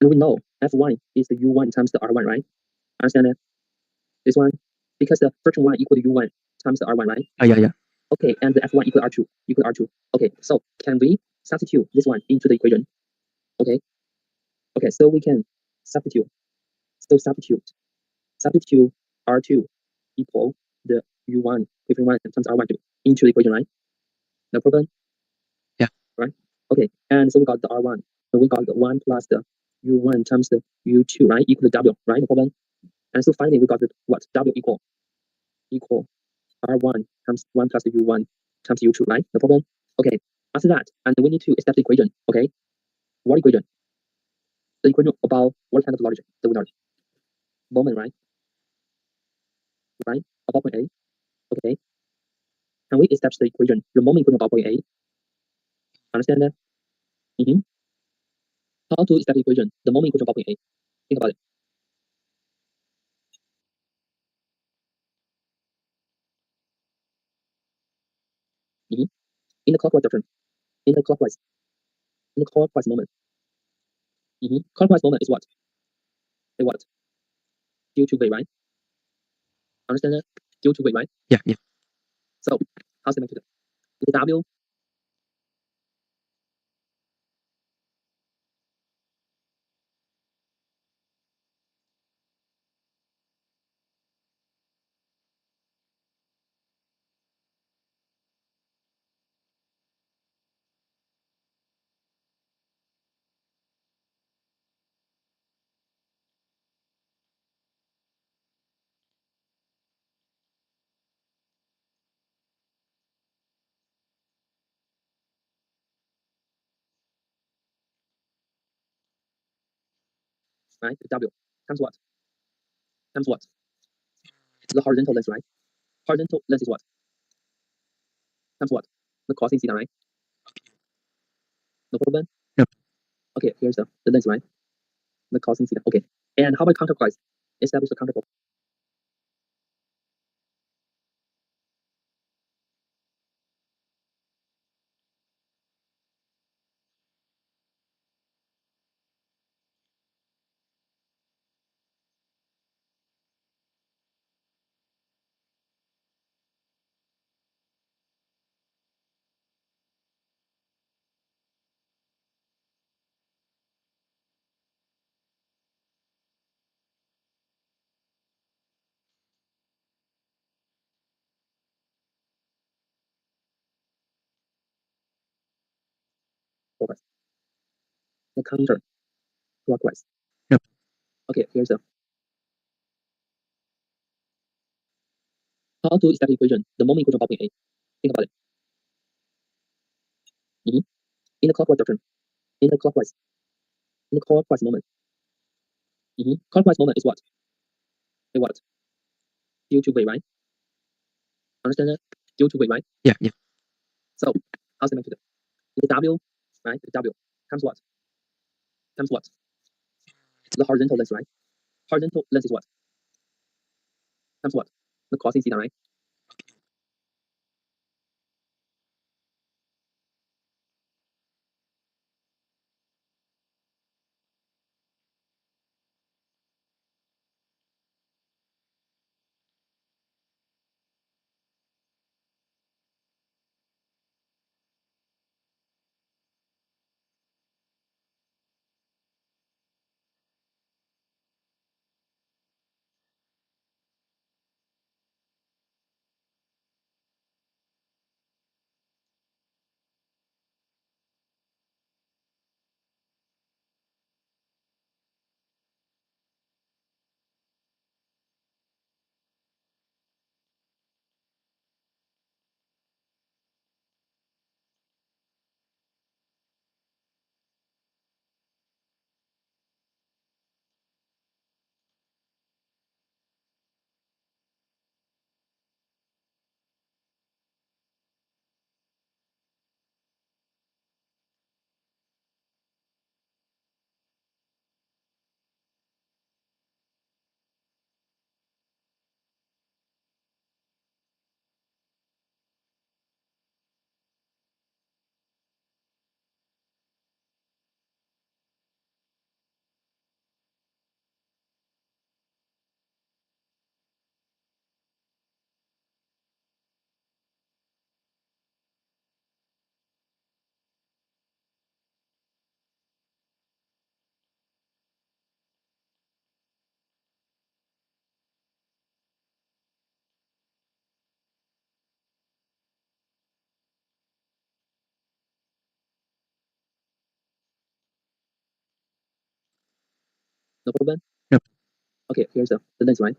And we know F1 is the U1 times the R1, right? Understand that? This one? Because the friction 1 equal to U1 times the R1, right? Yeah. Okay, and the F1 equal R2, equal R2. Okay, so can we substitute this one into the equation? Okay. Okay, so we can substitute. So substitute R2 equal the U1, friction 1 times R1 into the equation, right? No problem? Yeah. Right? Okay, and so we got the R1. So we got the 1 plus the U1 times the U2, right? Equal to W, right? No problem? And so finally we got the what? W equal R1 times 1 plus the U1 times U2, right? No problem? Okay, after that, and we need to establish the equation, okay? What equation? The equation about what kind of logic? The winner. Moment, right? Right? About point A. Okay. Can we establish the equation? The moment equation about point A. Understand that? Mm-hmm. How to establish the equation? The moment equation about point A. Think about it. Mm-hmm. In the clockwise direction. In the clockwise. In the clockwise moment. Mm-hmm. Clockwise moment is what? Is what? Due to way, right? Understand that? Due to way, right? Yeah. So how's the magnitude? The W. Right? The W times what? Times what? The horizontal length, right? Horizontal length is what? Times what? The cosine theta, right? No problem? No. Okay, here's the length, right? The cosine theta. Okay. And how about counterclockwise? Establish the counterclockwise. Clockwise. The counter clockwise. No. Okay, here's the how to establish equation. The moment equation about point A. Think about it. Mm-hmm. In the clockwise direction. In the clockwise. In the clockwise moment. Mm-hmm. Clockwise moment is what? Is what? Due to way, right? Understand that? Due to way, right? Yeah. So how's the magnitude? The W, right? The W times what? Times what? The horizontal length, right? Horizontal length is what? Times what? The cosine theta, right? No problem? No. Okay, here's the lens, right?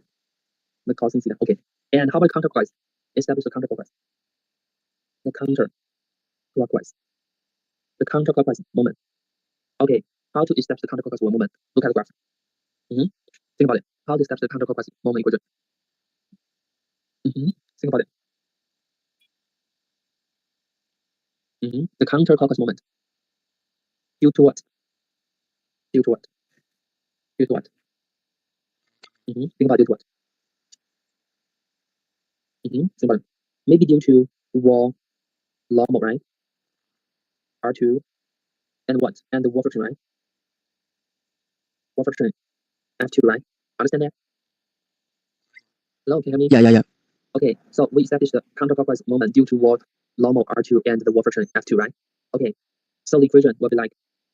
The cosine theta. Okay. And how about counterclockwise? Establish the counterclockwise. The counterclockwise. The counterclockwise moment. Okay. How to establish the counterclockwise moment? Look at the graph. Think about it. How to establish the counterclockwise moment equation? Think about it. The counterclockwise moment. Due to what? Due to what? Due to what? Think about due to what? Think about it. Maybe due to wall law mode, right? R2 and what? And the wall friction, right? Wall friction F2, right? Understand that? Hello, can you hear me? Yeah. Okay, so we established the counterclockwise moment due to wall law mode R2 and the wall friction F2, right? Okay, so the equation will be like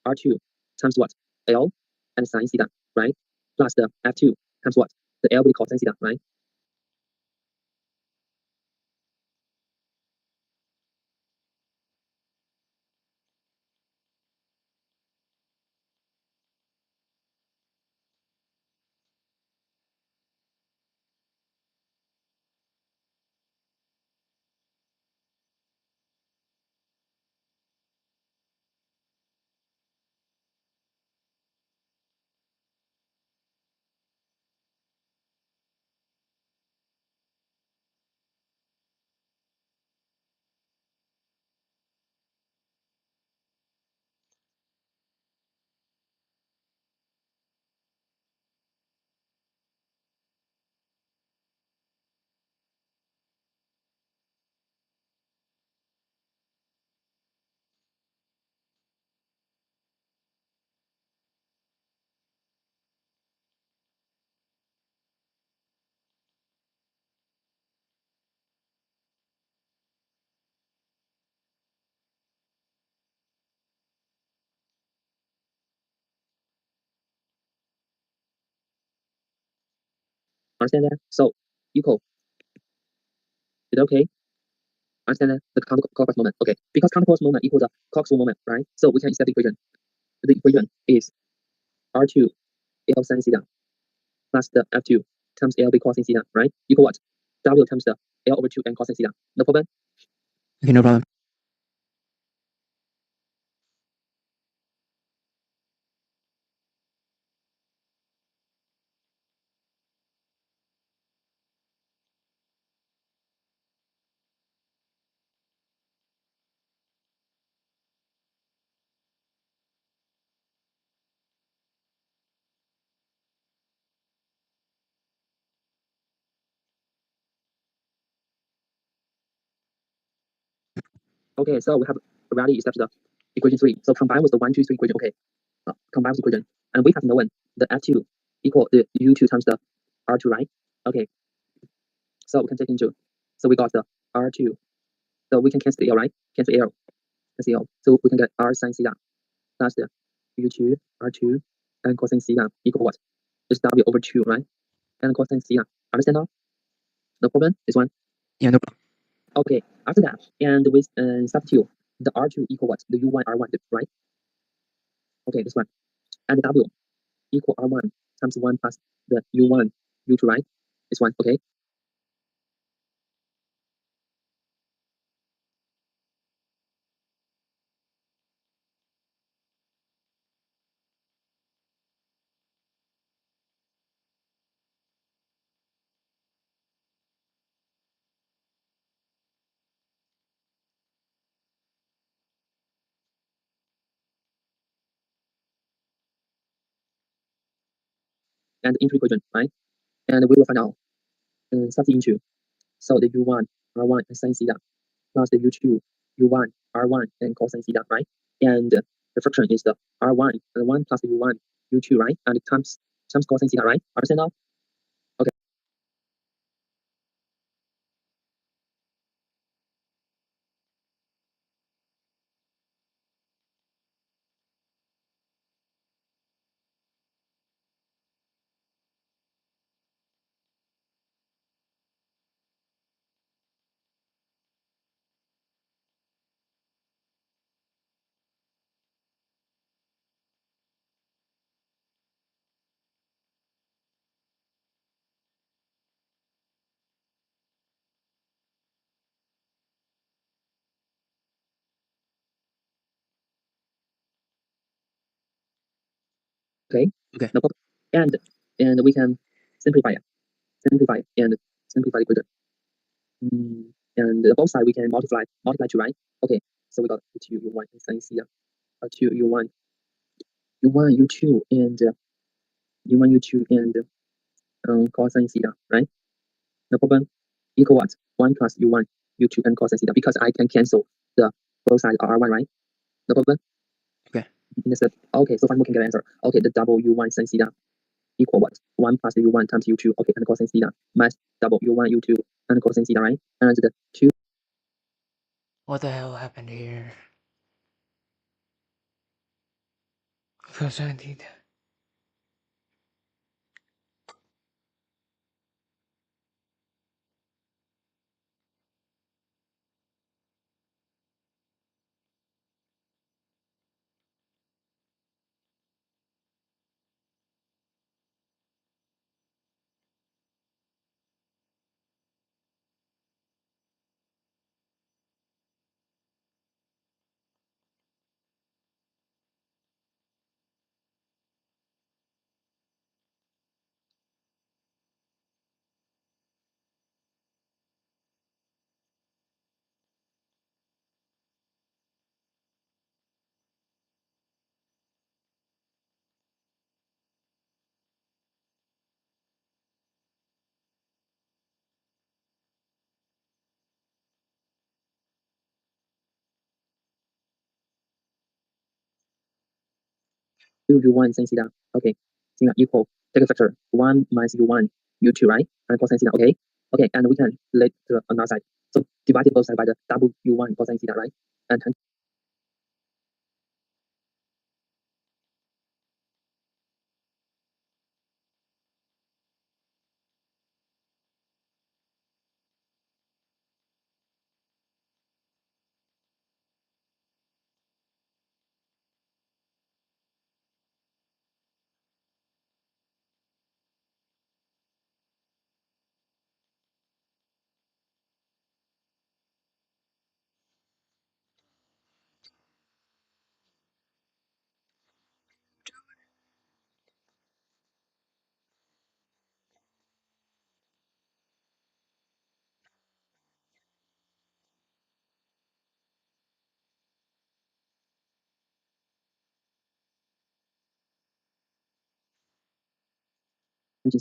R2 times what? L and sine theta, right? Plus the F2 times what? The L will be cosine theta, right? Understand that? So equal. Is it okay? Understand that? The counterclockwise moment. Okay, because counterclockwise moment equals the clockwise moment, right? So we can establish the equation. The equation is R2 L sine theta plus the F2 times L be cosine theta, right? Equal what? W times the L over 2 and cosine theta. No problem? Okay, no problem. Okay, so we have already established the equation 3. So combine with the 1, 2, 3 equation. Okay, combine with the equation. And we have known the F2 equal the U2 times the R2, right? Okay, so we can take into. So we got the R2. So we can cancel the L, right? Cancel L. Cancel L. So we can get R sine theta plus the U2, R2, and cosine theta equal what? It's W over 2, right? And cosine theta. Understand now? No problem? This one? Yeah, no problem. Okay, after that, and with substitute, the R2 equal what? The U1, R1, right? Okay, this one. And W equal R1 times 1 plus the U1, U2, right? This one, okay? And into equation, right? And we will find out something into. So the U1, R1, and sin theta plus the U2, U1, R1, and cosine theta, right? And the fraction is the R1 and 1 plus the U1, U2, right? And it times cosine theta, right? Understand now? Okay. Okay. Okay. No problem. And we can simplify it. Simplify and simplify the equation. And both sides we can multiply two, right? Okay. So we got 2 u1 sin theta, 2 u1 u2 and u1 u2 and cosine theta, right? No problem. Equal what? 1 plus u1 u2 and cosine theta, because I can cancel the both sides are r1, right? No problem. Okay. Okay, so finally we can get an answer. Okay, the double u1 sin theta equal what? 1 plus u1 times u2, okay, and cosine theta minus double u1 u2 and cosine theta, right? And the 2. What the hell happened here? Cosine theta. u1 sin theta. Okay, theta equal, take a factor 1 minus u1 u2, right? And cosine theta. Okay, okay, and we can relate to another side. So divide both sides by the double u1 cosine theta, right? And tangent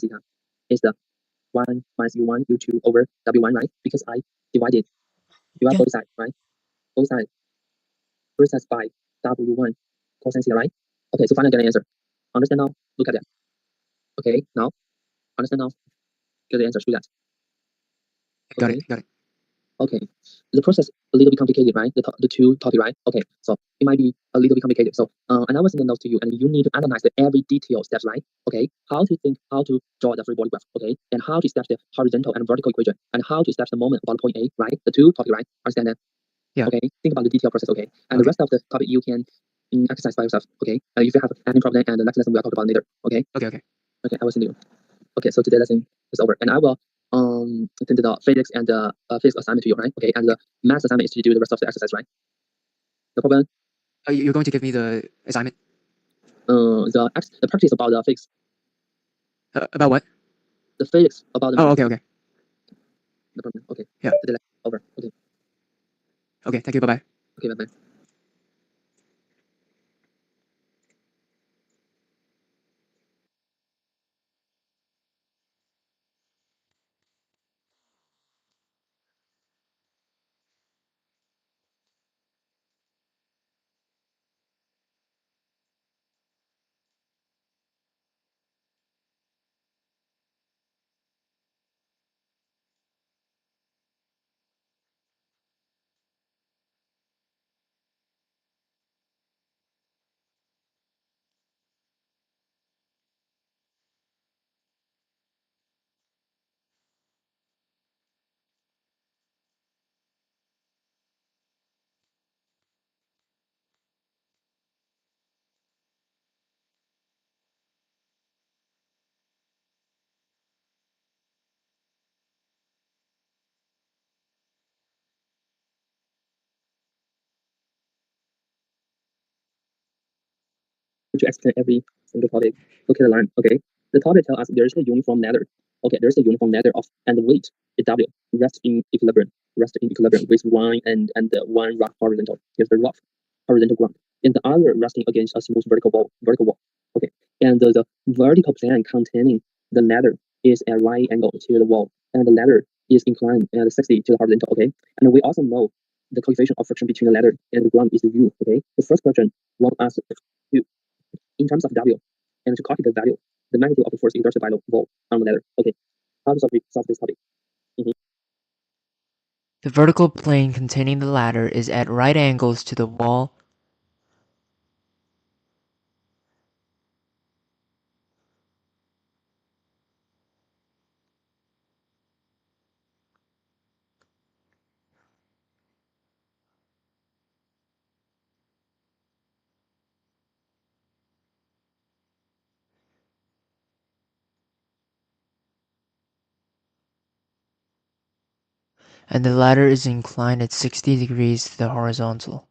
theta is the 1 minus u1 u2 over w1, right? Because I divide both sides, right? Both sides first sides by w1 cosine theta, right? Okay, so finally get an answer. Understand now? Look at that. Okay, now understand now? Get the answer through that. Got Okay. it. Got it. Okay, the process a little bit complicated, right? The two topic, right? Okay, so it might be a little bit complicated. So, and I will send a note to you, and you need to analyze the every detail steps, right? Okay, how to think, how to draw the free body graph, okay, and how to establish the horizontal and vertical equation, and how to establish the moment about point A, right? The two topic, right? Understand that? Yeah. Okay, think about the detail process, okay, and the Okay. rest of the topic you can exercise by yourself, okay. If you have any problem, and the next lesson we'll talk about later, okay? Okay. Okay. Okay, I will send you. Okay, so today's lesson is over, and I will send the physics and the physics assignment to you, right? Okay, and the math assignment is to do the rest of the exercise, right? No problem. You're going to give me the assignment The practice about the physics, about what? the physics about the Oh, math. okay. Okay. No problem. Okay. Yeah. Today lesson over. Okay. Okay. Thank you. Bye bye. Okay. Bye bye. to explain every single topic. Look at the line. Okay, the topic tells us there is a uniform ladder. Okay, there's a uniform ladder of and weight is W. Rest in equilibrium. Rest in equilibrium with one and one rough horizontal. Here's the rough horizontal ground, and the other resting against a smooth vertical wall. Vertical wall. Okay, and the vertical plane containing the ladder is at right angle to the wall, and the ladder is inclined at 60 to the horizontal. Okay, and we also know the coefficient of friction between the ladder and the ground is U. Okay, the first question wants us to, in terms of W, and to copy the value, the magnitude of the force exerted by the wall on the ladder. Okay, how to solve this topic? The vertical plane containing the ladder is at right angles to the wall. And the ladder is inclined at 60 degrees to the horizontal.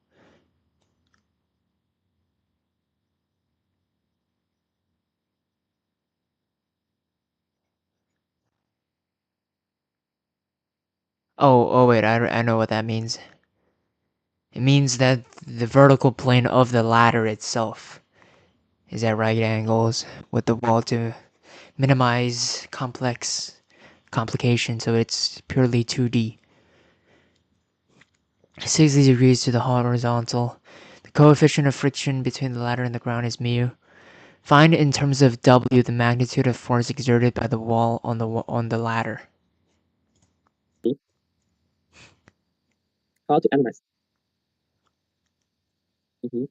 Oh wait, I know what that means. It means that the vertical plane of the ladder itself is at right angles with the wall to minimize complication, so it's purely 2D. 60 degrees to the horizontal. The coefficient of friction between the ladder and the ground is mu. Find in terms of W the magnitude of force exerted by the wall on the ladder. How to analyze? Can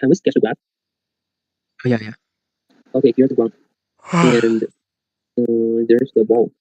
we sketch a graph? Oh, yeah. Okay, here's the ground, and there's the wall.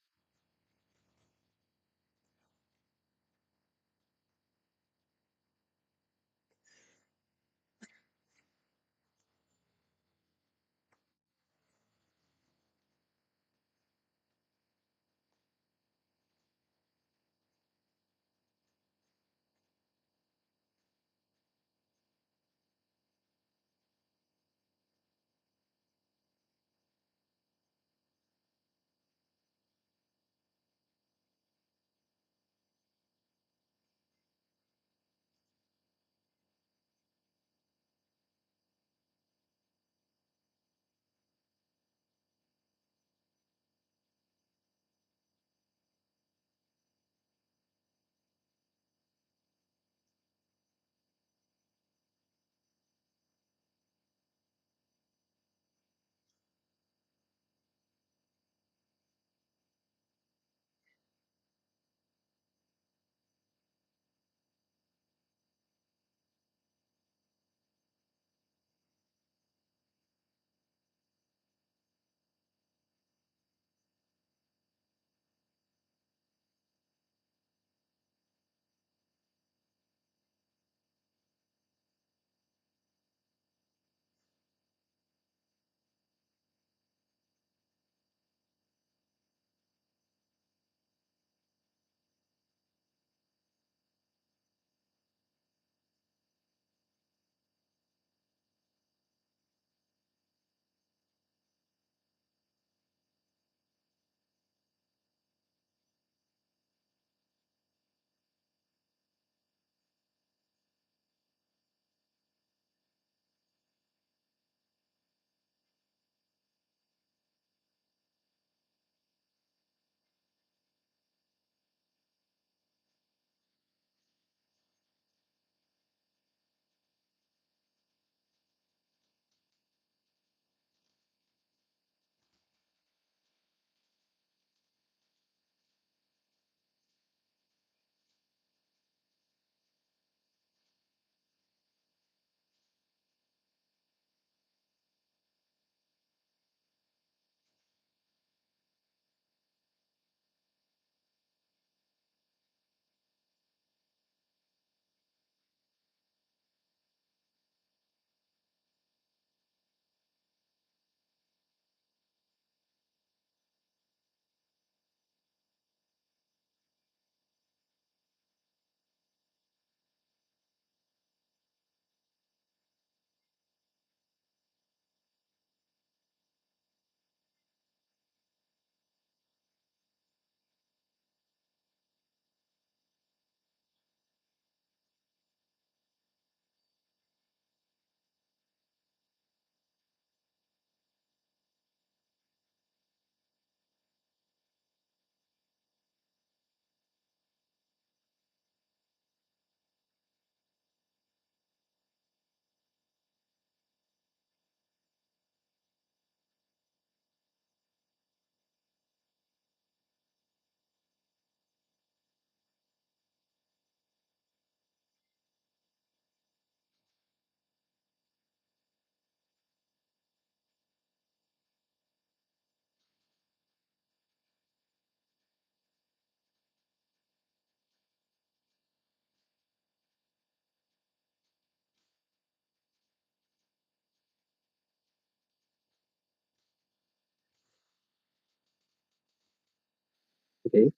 Okay.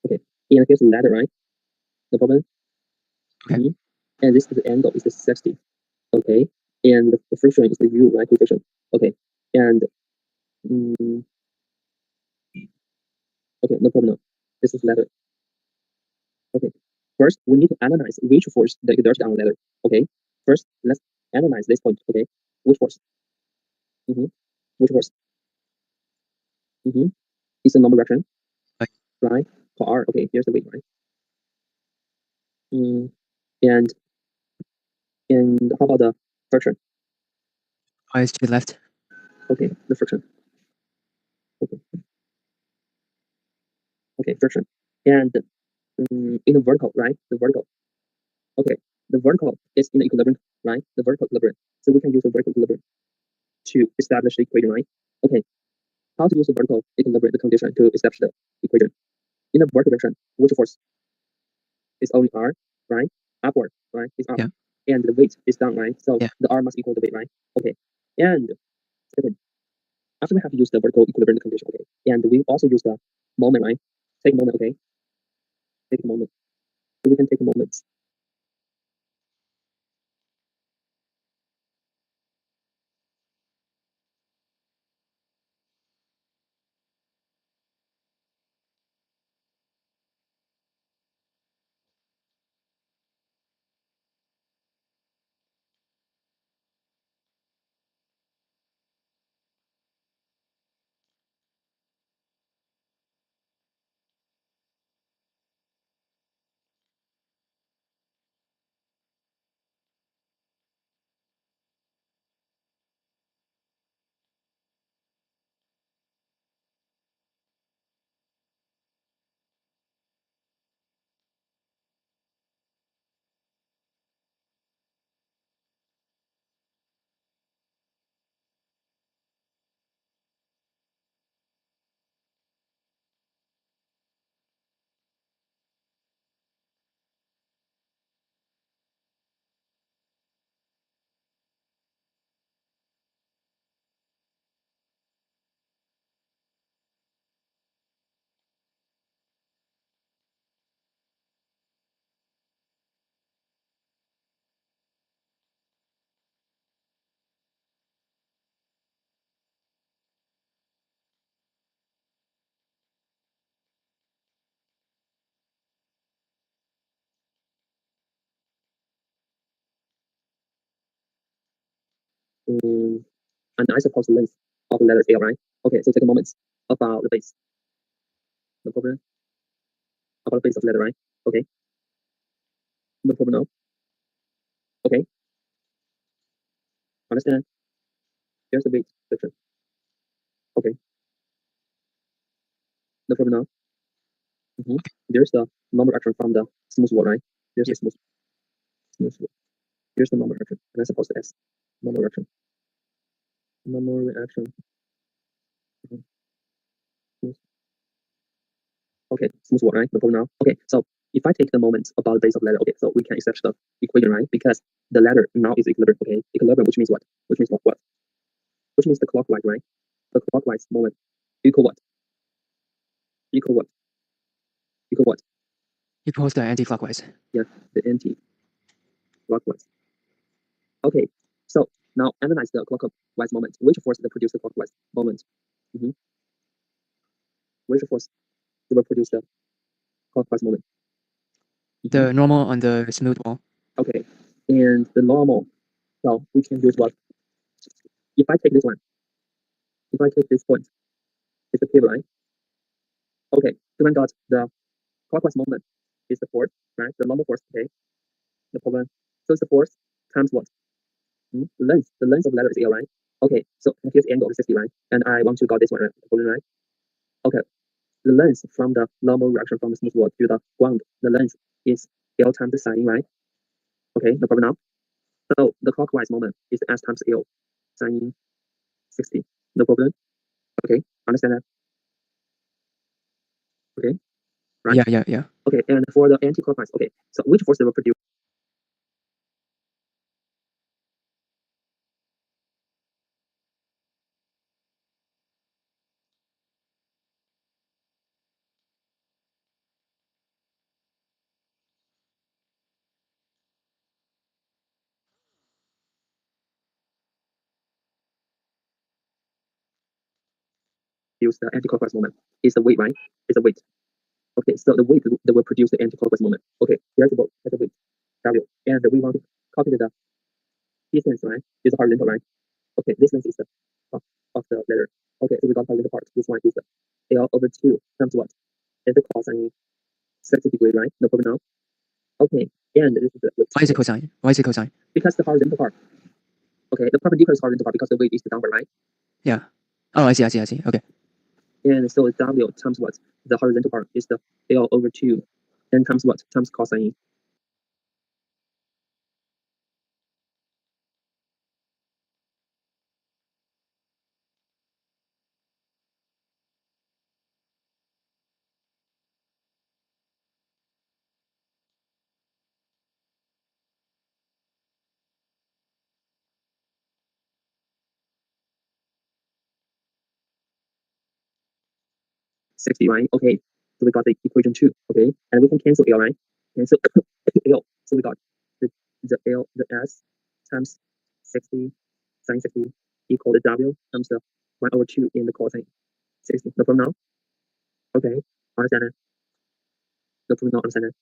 Okay. And here's the ladder, right? No problem. Okay. And this is the angle is the 60. Okay. And the friction is the U, right? Friction. Okay. And okay, no problem. No. This is ladder. Okay. First, we need to analyze which force that exerts on ladder. Okay. First, let's analyze this point. Okay. Which force? Which force? It's a normal direction. Right. Right. For R. Okay. Here's the weight, right? And how about the friction? Eyes to the left. Okay. The friction. Okay. Okay. Friction. And in the vertical, right? The vertical. Okay. The vertical is in the equilibrium, right? The vertical equilibrium. So we can use the vertical equilibrium to establish the equation, right? Okay. How to use the vertical equilibrium, the condition to establish the equation? In the vertical direction, which force is only R, right? Upward, right? Is R. Yeah. And the weight is down, right? So Yeah. the R must equal the weight, right? Okay. And second, after we have used the vertical equilibrium condition, okay, and we also use the moment, right? Take a moment, okay? Take a moment. So we can take a moment. And I suppose the length of the letter L, right? Okay, so take a moment about the base. No problem. About the base of the letter, right? Okay. No problem, no. Okay. Understand? Here's the weight section. Okay. No problem, no. There's the normal action from the smooth wall, right? There's the smooth wall. Here's the normal action. And I suppose the S. Normal action. Normal reaction. Okay, smooth wall, right? No problem now. Okay, so if I take the moment about the base of ladder, okay, so we can establish the equation, right? Because the ladder now is equilibrium, okay? Equilibrium, which means what? Which means what? Which means the clockwise, right? The clockwise moment equal what? Equal what? Equal what? Equals the anti-clockwise. Yeah, the anti-clockwise. Okay, so now analyze the clockwise moment. Which force will produce the clockwise moment? Which force will produce the clockwise moment? The normal on the smooth wall. Okay, and the normal. So we can use what? If I take this one, if I take this point, it's the pivot line. Okay, given that the clockwise moment is the force, right? The normal force, okay, the problem. So it's the force times what? The length of the ladder is L, right? Okay, so here's the angle of 60, right? And I want to got this one, right? The problem, right? Okay, the length from the normal reaction from the smooth wall to the ground, the length is L times the sine, right? Okay, no problem now. So the clockwise moment is S times L, sine 60. No problem. Okay, understand that? Okay, right? Yeah. Okay, and for the anti-clockwise, okay, so which force will produce? produce the anticlockwise moment is the weight, right? Is the weight. Okay, so the weight that will produce the anticlockwise moment. Okay, here's the weight, W, and we want to calculate the distance, right? Is the horizontal, right? Okay, this one is the of the letter. Okay, so we got horizontal part. This one is the L over 2 times what? Is the cosine 60 degree, right? No problem now. Okay, and this is the weight. Why is it cosine? Why is it cosine? Because the horizontal part. Okay, the perpendicular is horizontal part because the weight is the downward, right? Yeah. Oh, I see. Okay. And so W times what? The horizontal part is the L over 2. And times what? Times cosine. Right? Okay, so we got the equation 2. Okay, and we can cancel L, right? Cancel L. So we got the L, the S times 60 sine 60 equal to W times the 1 over 2 in the cosine 60. No problem now? Okay, understand it? No problem now, understand it?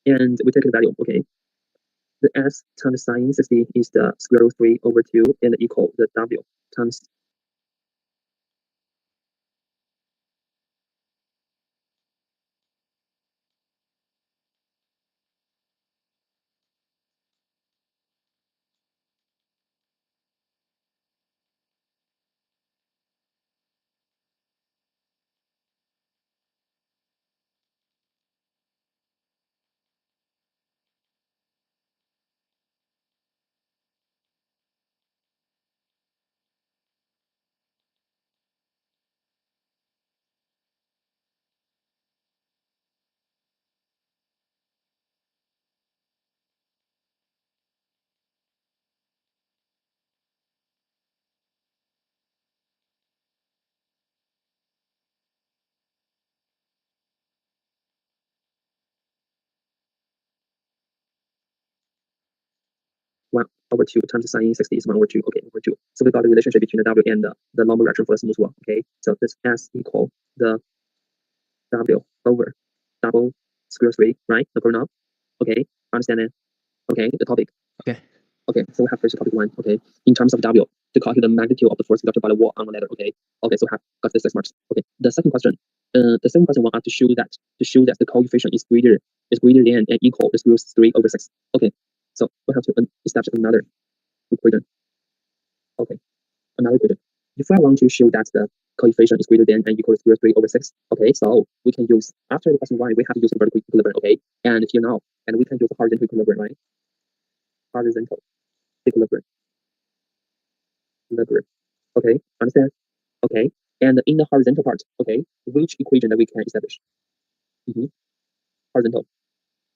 And we take the value, okay? The S times sine 60 is the square root 3 over 2 and equal the W times one over two times sine 60 is 1 over 2. Okay, over 2. So we got the relationship between the W and the normal direction for the smooth wall. Okay, so this S equal the W over double square 3, right? No problem now. Okay, understand it? Okay, the topic. Okay. Okay, so we have first topic 1. Okay, in terms of W, to calculate the magnitude of the force exerted by the wall on the ladder. Okay, okay, so we have got the 6 marks. Okay, the second question. The second question want us to show that the coefficient is greater than and equal to root 3 over 6. Okay, so we have to establish another equation. Okay, another equation. If I want to show that the coefficient is greater than and equal to root 3 over 6, okay, so we can use, after the question 1, we have to use the vertical equilibrium, okay, and here now, and we can use the horizontal equilibrium, right? Horizontal equilibrium. Okay, understand? Okay, and in the horizontal part, okay, which equation that we can establish? Horizontal.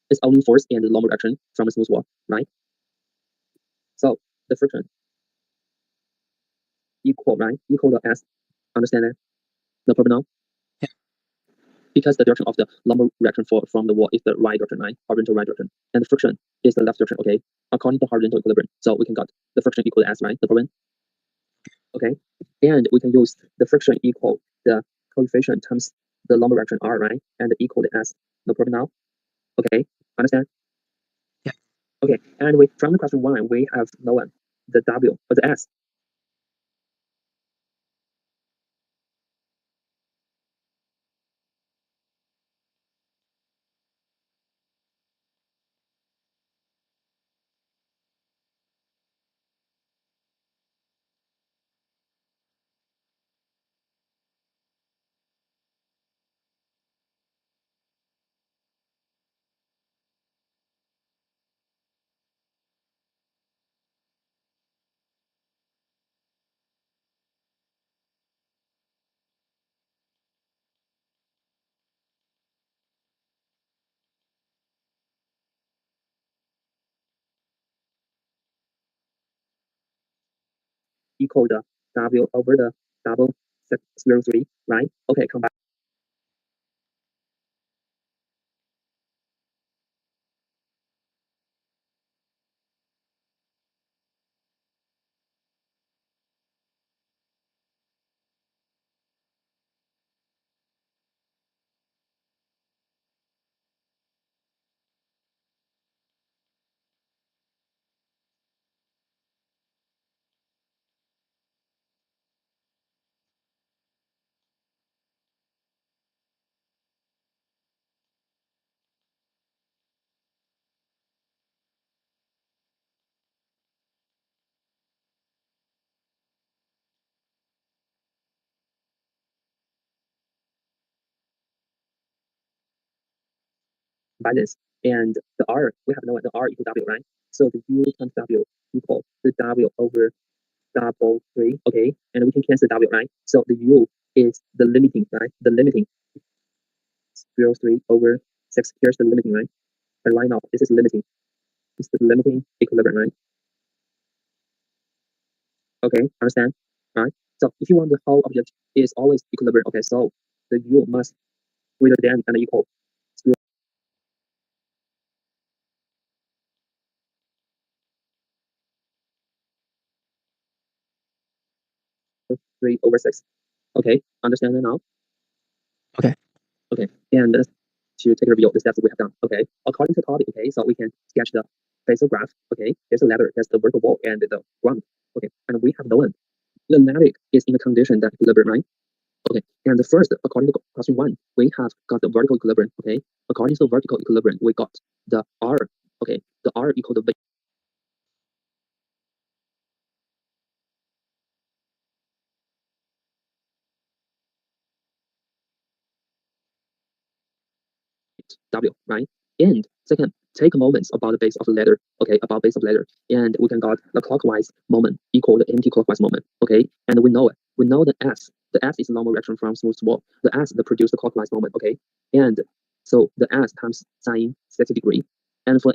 It's only force and the normal direction from a smooth wall, right? So the friction equal, right? Equal to S. Understand that? No problem now? Yeah. Because the direction of the normal direction from the wall is the right direction, right? Horizontal right direction. And the friction is the left direction, okay? According to horizontal equilibrium. So we can got the friction equal to S, right? No problem? Okay. And we can use the friction equal the coefficient times the normal direction R, right? And equal to S. No problem now? Okay. Understand? Yeah. Okay. And we from the question 1, we have known the W or the S. equal the W over the double square root 3, right? Okay, come back. By this, and the R, we have known the R equal W, right? So the U times W equal the W over double 3, okay? And we can cancel W, right? So the U is the limiting, right? The limiting 0, 3 over 6. Here's the limiting, right? And right now, this is limiting. It's the limiting equilibrium, right? Okay, understand? Right? So if you want the whole object is always equilibrium, okay, so the U must greater than and equal 3 over 6. Okay, understand that now? Okay. Okay, and to take a review of the steps we have done. Okay, according to the topic, okay, so we can sketch the phasal graph. Okay, there's a ladder, there's the vertical wall and the ground. Okay, and we have known the ladder is in the condition that equilibrium, right? Okay, and the first, according to question 1, we have got the vertical equilibrium. Okay, according to the vertical equilibrium, we got the R. Okay, the R equal to 8W, right? And second, take moments about the base of the ladder, okay, about base of ladder, and we can got the clockwise moment equal the anti-clockwise moment, okay? And we know it. We know the S is normal reaction from smooth wall. The S that produce the clockwise moment, okay? And so the S times sine 60 degree. And for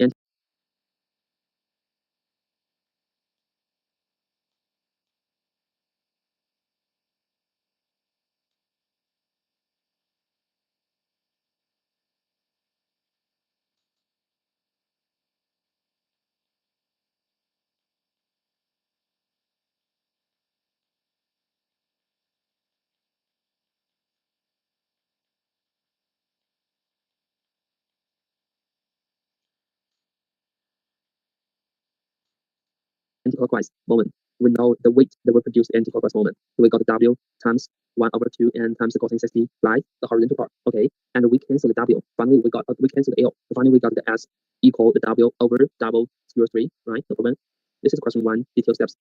anti-clockwise moment, we know the weight that will produce the anti-clockwise moment. So we got W times 1 over 2 and times the cosine 60, right? The horizontal part, okay? And we cancel the W. Finally, we cancel the L. Finally, we got the S equal the W over double square 3, right? No problem. This is question 1, detail steps.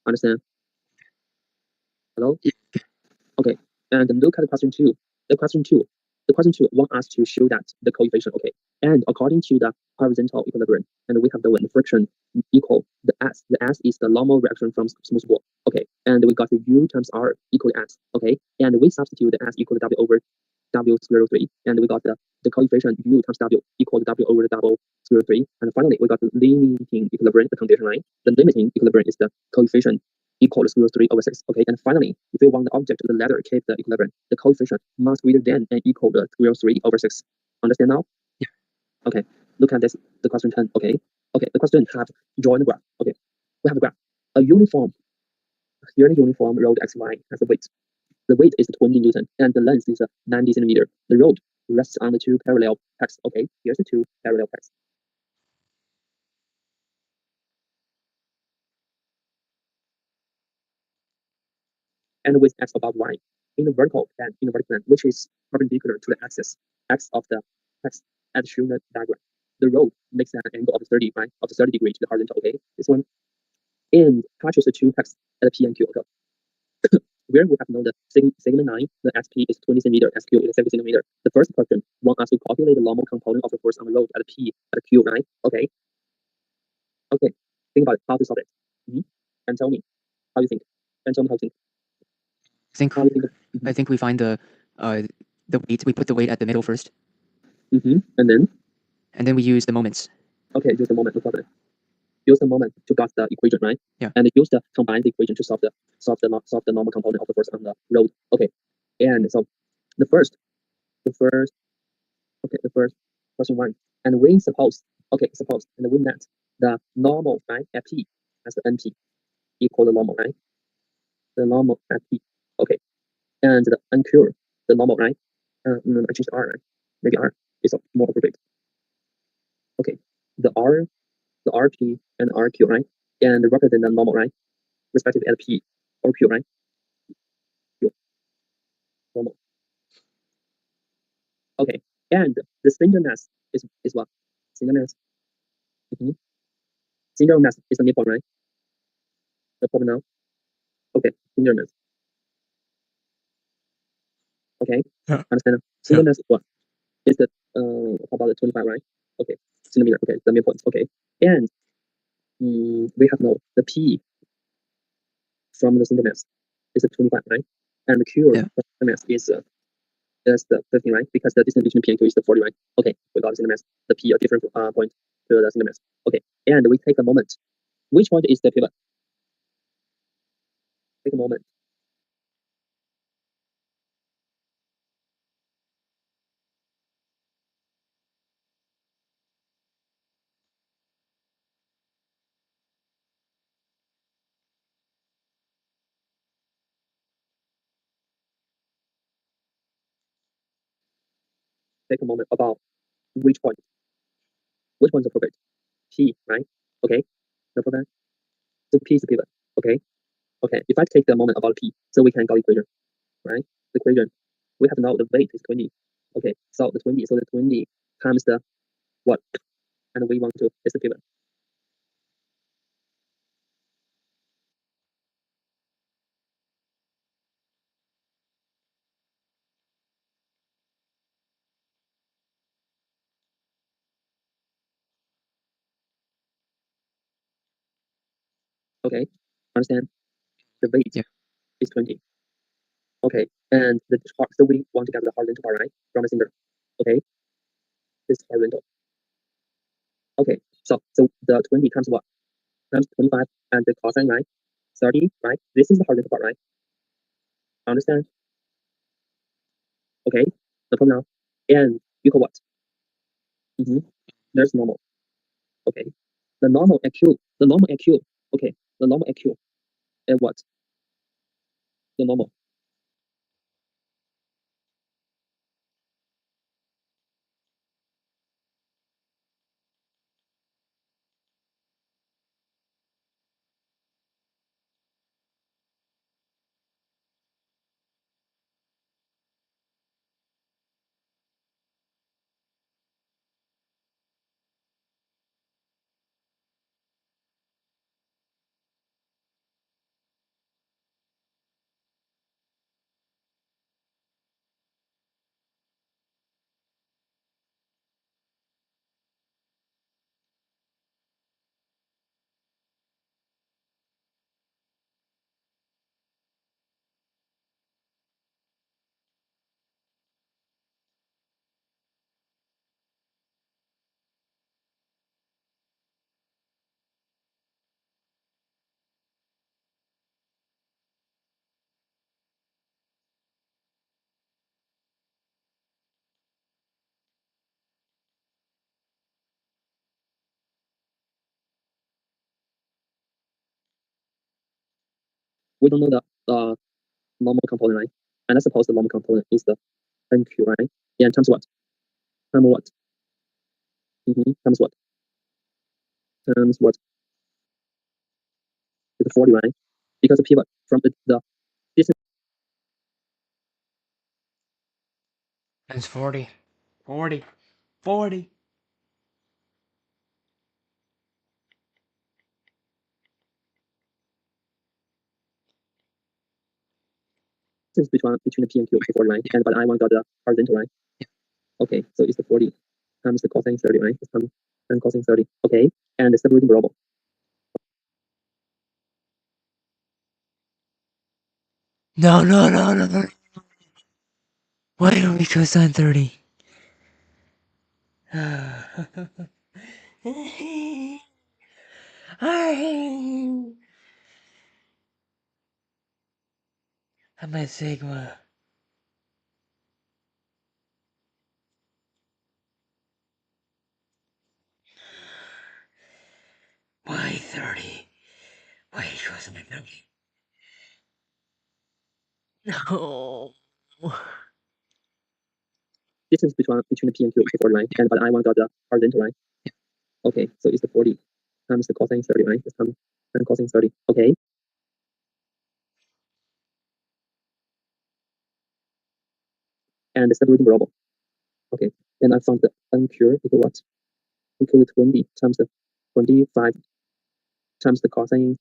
Understand? Hello? Yeah. Okay. And look at the question 2. The question two want us to show that the coefficient, okay. And according to the horizontal equilibrium, and we have the wind friction equal the S. The S is the normal reaction from smooth wall, okay. And we got the U times R equal to S, okay. And we substitute the S equal to W over W square root 3, and we got the coefficient U times W equal to W over the double square root 3. And finally, we got the limiting equilibrium, the condition, right? The limiting equilibrium is the coefficient equal to square root 3 over 6. Okay, and finally, if we want the object of the ladder keep the equilibrium, the coefficient must greater than and equal to square root 3 over 6. Understand now? Yeah. Okay, look at this, the question 10. Okay, the question have join the graph. Okay, we have a graph. A uniform, here the uniform road XY has a weight. The weight is 20 Newton and the length is 90 centimeter. The road rests on the two parallel pegs. Okay, here's the two parallel pegs. And with x above y in the vertical plane, which is perpendicular to the axis x of the x as shown in the diagram. The road makes an angle of 30, right? Of 30 degree to the horizontal, okay? This one. And touches the two pegs at P and Q, okay? Where we have known the sigma 9, the SP is 20 centimeter, SQ is 70 centimeter. The first question want us to calculate the normal component of the force on the road at P at Q, right? Okay. Okay. Think about it, how to solve it. And tell me how you think. And tell me how you think. How you think. I think we find the weight. We put the weight at the middle first, And then and then we use the moments. okay, just a moment, no problem. use the moment to get the equation, right? Yeah. And use the combine the equation to solve the normal component of the force on the road. Okay. And so the first question one. And we suppose and we met the normal, right, at P as the NP equal the normal, right? The normal at P. Okay. And the NQ, the normal, right? I changed R, right? Maybe R is more appropriate. Okay. The RP and RQ, right? And represent the normal, right? Respectively at P or Q, right? Q. Normal. Okay. And the cylinder mass is what? Cylinder mass. Cylinder mass is the midpoint, right? The problem now. Okay. Cylinder mass. Okay. Yeah. Understand? Cylinder mass is what? Is the how about the 25, right? Okay. Centimeter. Okay. The midpoint. Okay. And we have no the P from the cylinder mass is a 25, right? And the Q Yeah. from the mass is the 15, right? Because the distance between P and Q is the 40, right? Okay, without the cylinder mass, the P a different point to the cylinder mass. Okay, and we take a moment. Which point is the pivot? Take a moment. Take a moment about which point. Which point is appropriate? P, right? Okay, no problem. So P is the pivot. Okay, okay. If I take the moment about P, so we can get equation, right? The equation. We have now the weight is 20. Okay, so the 20 times the what? And we want to is the pivot. Okay, understand? The weight Yeah. is 20. Okay, and the part, so we want to get the horizontal part, right? From the cylinder. Okay, this horizontal. Okay, so the 20 times what? Times 25 and the cosine, right? 30, right? This is the horizontal part, right? Understand? Okay, no problem now. And equal what? There's normal. Okay, the normal AQ, Okay, the normal AQ and what? The normal. We don't know the normal component, right? And I suppose the normal component is the NQ, right? Yeah, times what? Times what? Times what? Times what? It's 40, right? Because the pivot from the distance Times 40. 40. 40. between the P and Q is the 40, right? And but I want the horizontal, right? Okay, so it's the 40 times the cosine 30, right? And cosine 30. Okay, and the separating variable. No, no, no, no, no. Why don't we cosine 30? I'm a Sigma. Y30. Why equals McNugget? No. Distance between the P and Q is the 40, right? And but I want to got the horizontal, right? Okay, so it's the 40 times the cosine 30, right? It's times cosine 30. Okay. And the separating variable. Okay. And I found the NQ equal what? Equal to 20 times the 25 times the cosine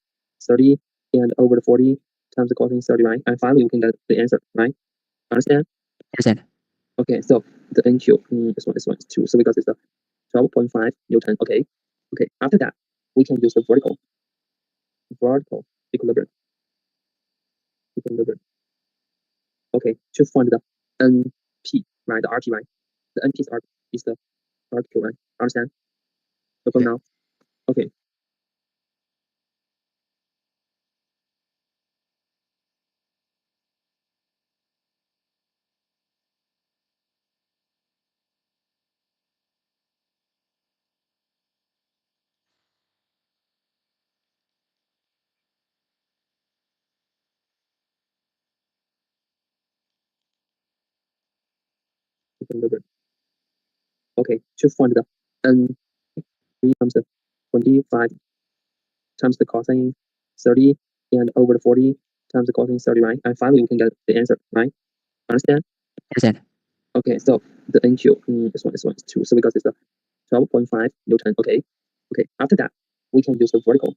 30 and over the 40 times the cosine 30, right? And finally we can get the answer, right? Understand? Understand? Okay, so the NQ, this one is 2. So we got this 12.5 Newton. Okay. Okay. After that, we can use the vertical equilibrium. Okay, to find the NP, right? The RP, right? The NP is the RQ, right? Understand? So for Okay. now, okay. Equilibrium. Okay, to find the N times the 25 times the cosine 30 and over the 40 times the cosine 30, right? And finally we can get the answer, right? Understand? Understand? Okay, so the NQ, this one is 2. So we got this 12.5 Newton. Okay. Okay. After that, we can use the vertical.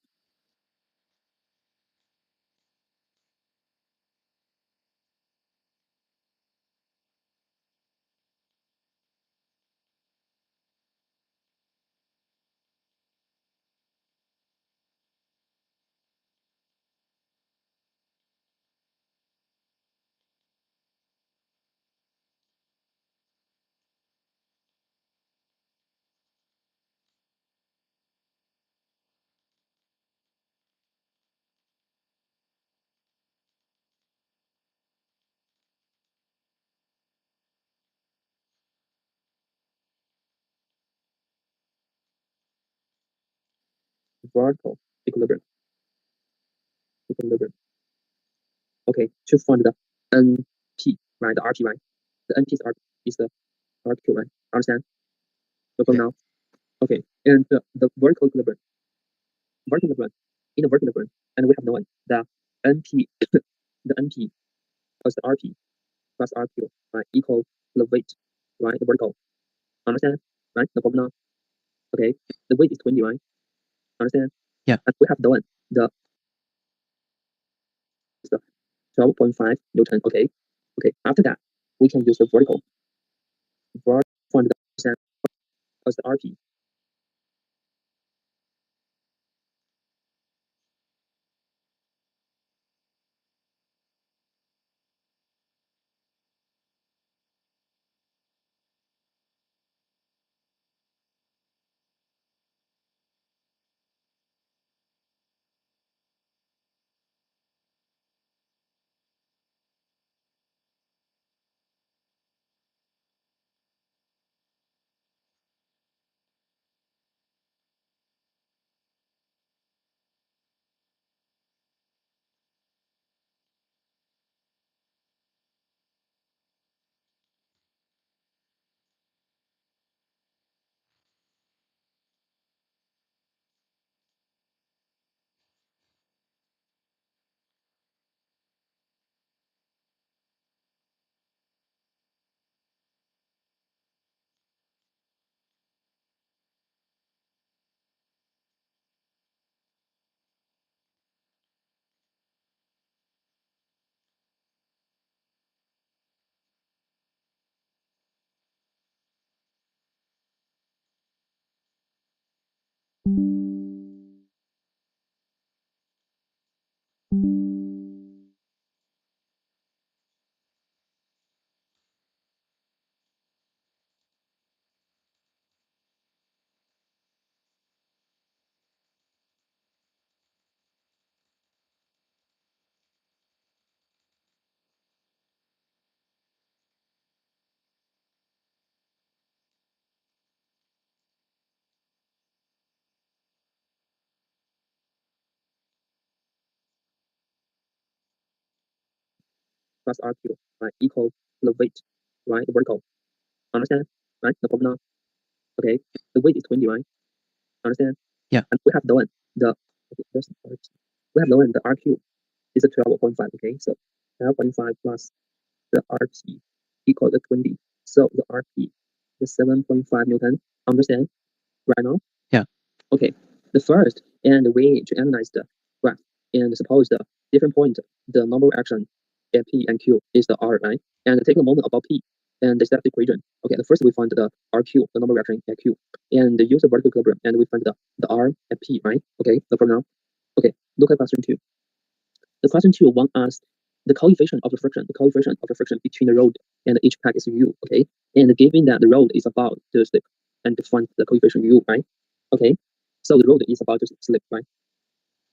Vertical equilibrium. Okay, to find the NP, right? The RP, right? The NP is the RQ, right? Understand? So for Okay. now, okay. And the vertical equilibrium, in the vertical equilibrium, and we have known the NP, the NP plus the RP plus RQ, right? Equal the weight, right? The vertical. Understand? Right? The formula. Okay. The weight is 20, right? Understand? Yeah. And we have known the 12.5 Newton. Okay. Okay. After that, we can use the vertical. Find the percent as the RP. plus RQ, right, equal the weight, right, the vertical. Understand? Right? No problem now. Okay. The weight is 20, right? Understand? Yeah. And we have known the we have known the RQ is a 12.5. Okay. So 12.5 plus the RT equal to 20. So the RT is 7.5 Newton. Understand? Right now? Yeah. Okay. The first, and we to analyze the graph and suppose the different point, the number action at P and Q is the R, right? And take a moment about P and the step equation. Okay, the first we find the RQ, the number reaction at Q, and use the vertical equilibrium, and we find the R at P, right? Okay, no problem now. Okay, look at question 2. The question 2 want us the coefficient of the friction, between the rod and each pack is U, okay? And given that the rod is about to slip, and to find the coefficient U, right? Okay, so the rod is about to slip, right?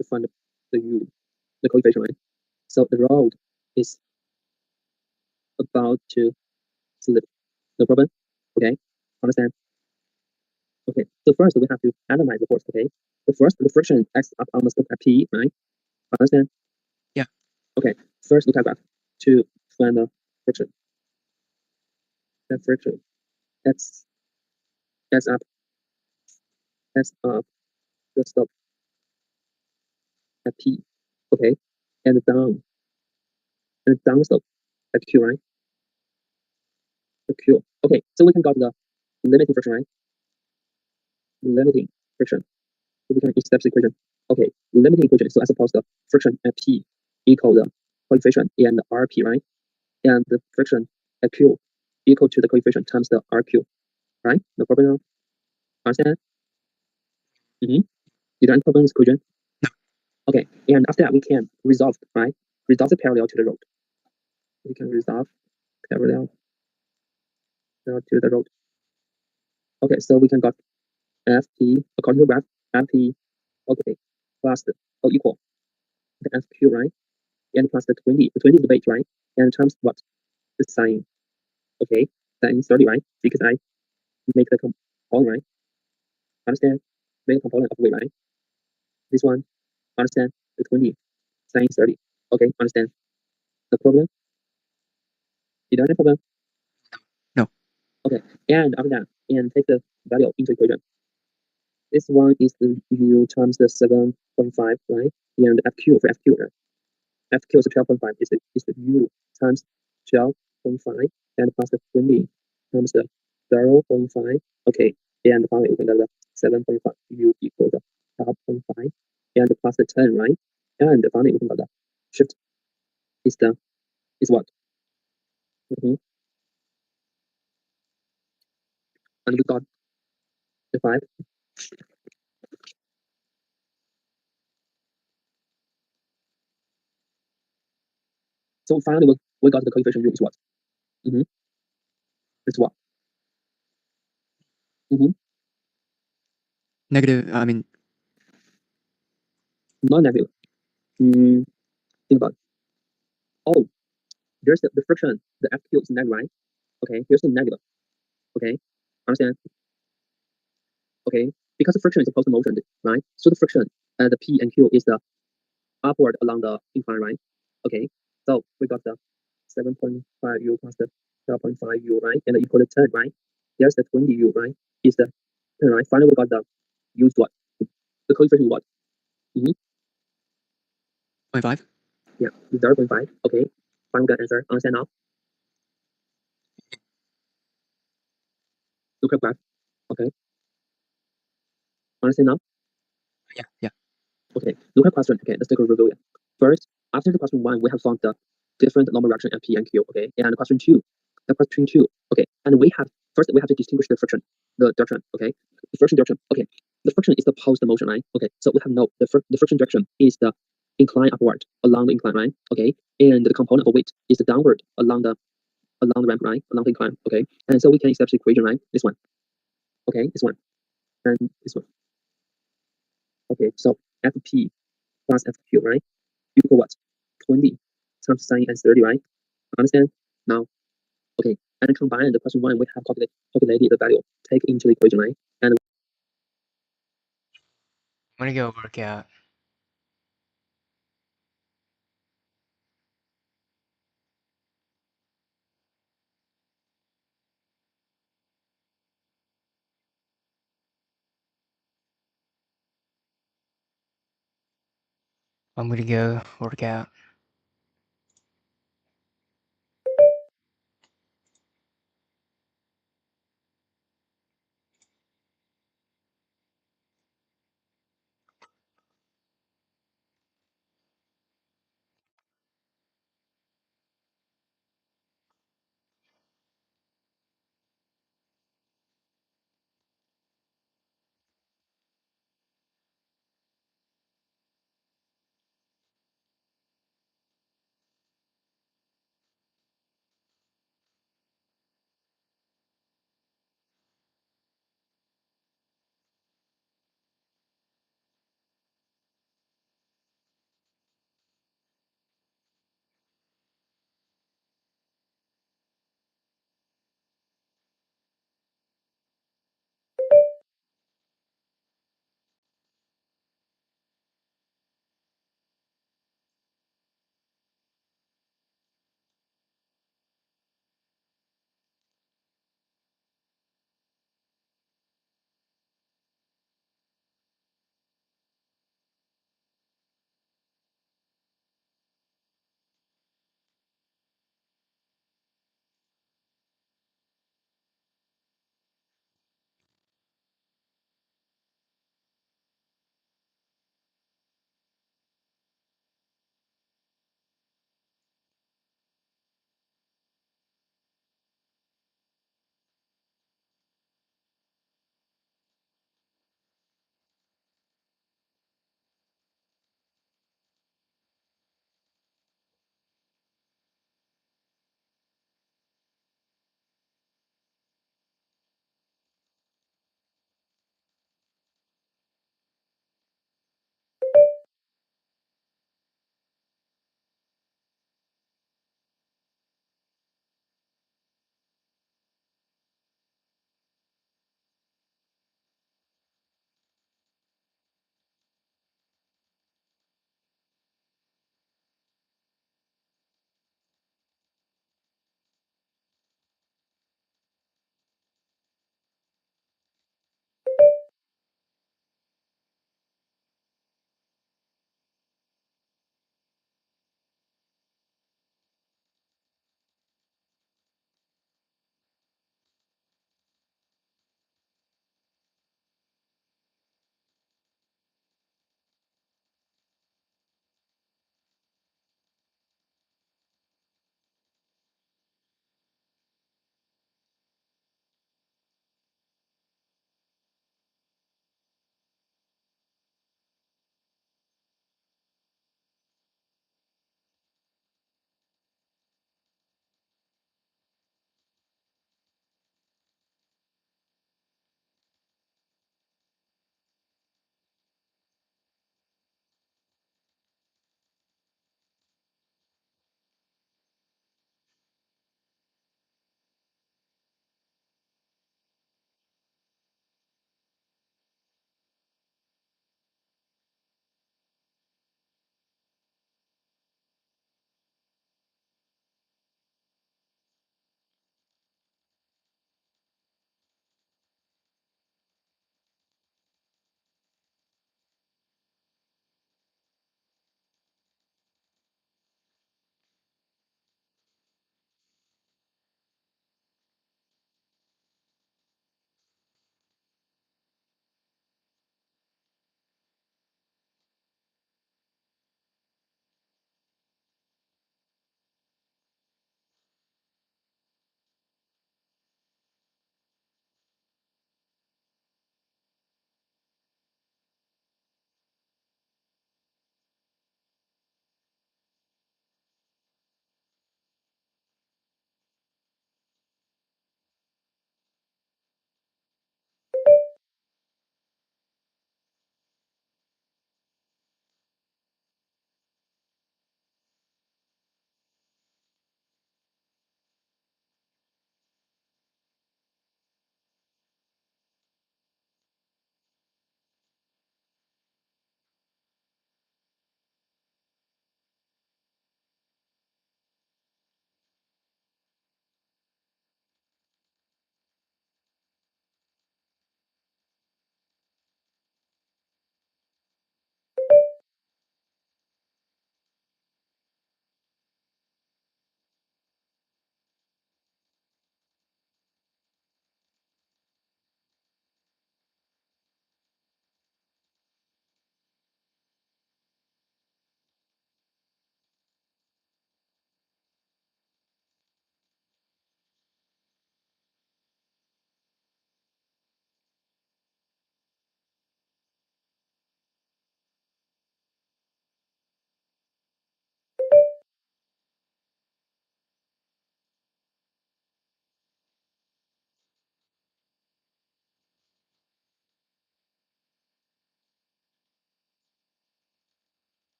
To find the U, the coefficient, right? So the rod is about to slip. No problem. Okay, understand? Okay, so first we have to analyze the force. Okay, the friction acts up on the slope at P, right? Understand? Yeah. Okay, first look at graph to find the friction. The friction acts up the slope at P. Okay, and down the slope at Q, right? At Q. Okay, so we can got the limiting friction, right? Limiting friction. So we can establish the equation. Okay, limiting equation. So I suppose the friction at P equal the coefficient and RP, right? And the friction at Q equal to the coefficient times the RQ, right? No problem now. Understand? Mm-hmm. You don't problem this equation? No. Okay, and after that we can resolve, right? Resolve the parallel to the road. We can resolve parallel to the road. Okay, so we can got FP according to graph FP, okay, plus the equal the FQ, right? And plus the 20. The 20 is the weight, right? And times what? The sine. Okay, sine 30, right? Because I make the component, right? Understand? Make a component of weight, right? This one, understand? The 20 sine 30. Okay, understand? The problem? You don't have problem? No. Okay, and after that, and take the value into equation. This one is the U times the 7.5, right? And FQ for FQ, right? FQ is 12.5, is the U times 12.5 and plus the 20 times the 0.5. Okay, and finally we can get the 7.5 U equal to 12.5 and plus the 10, right? And finally we can get the shift is what? Mm-hmm. And we got the 5. So finally we got the coefficient U is what? Mm-hmm. It's what? Mm-hmm. Negative. I mean, Non-negative. Think about it. Oh, there's the friction. The FQ is negative, right? Okay, here's the negative. Okay, understand? Okay, because the friction is opposed to motion, right? So the friction the P and Q is the upward along the incline, right? Okay, so we got the 7.5 U plus the 12.5 U, right? And equal to 10, right? There's the 20 U, right? Is the 10, right? Finally, we got the U is what? The coefficient is what? Mm-hmm. 0.5. Yeah, 0.5. Okay, final good answer. Understand now? Look at graph. Okay, understand now? Yeah. Yeah. Okay, look at question. Okay, let's take a review. Yeah. First, after the question 1, we have found the different normal reaction at P and Q. Okay, and question 2, Okay, and we have first we have to distinguish the friction, the direction. Okay, the friction direction. Okay, the friction is the opposed motion line. Okay, so we have no the friction direction is the incline upward along the incline line. Okay, and the component of weight is the downward along the ramp line along the incline. Okay, and so we can establish the equation, right? This one. Okay, this one and this one. Okay, so FP plus FQ, right? Equal what? 20 times sine and 30, right? Understand? Now, okay, and combine the question 1 we have calculated the value, take into equation, right? And I'm gonna go work out. I'm gonna go work out.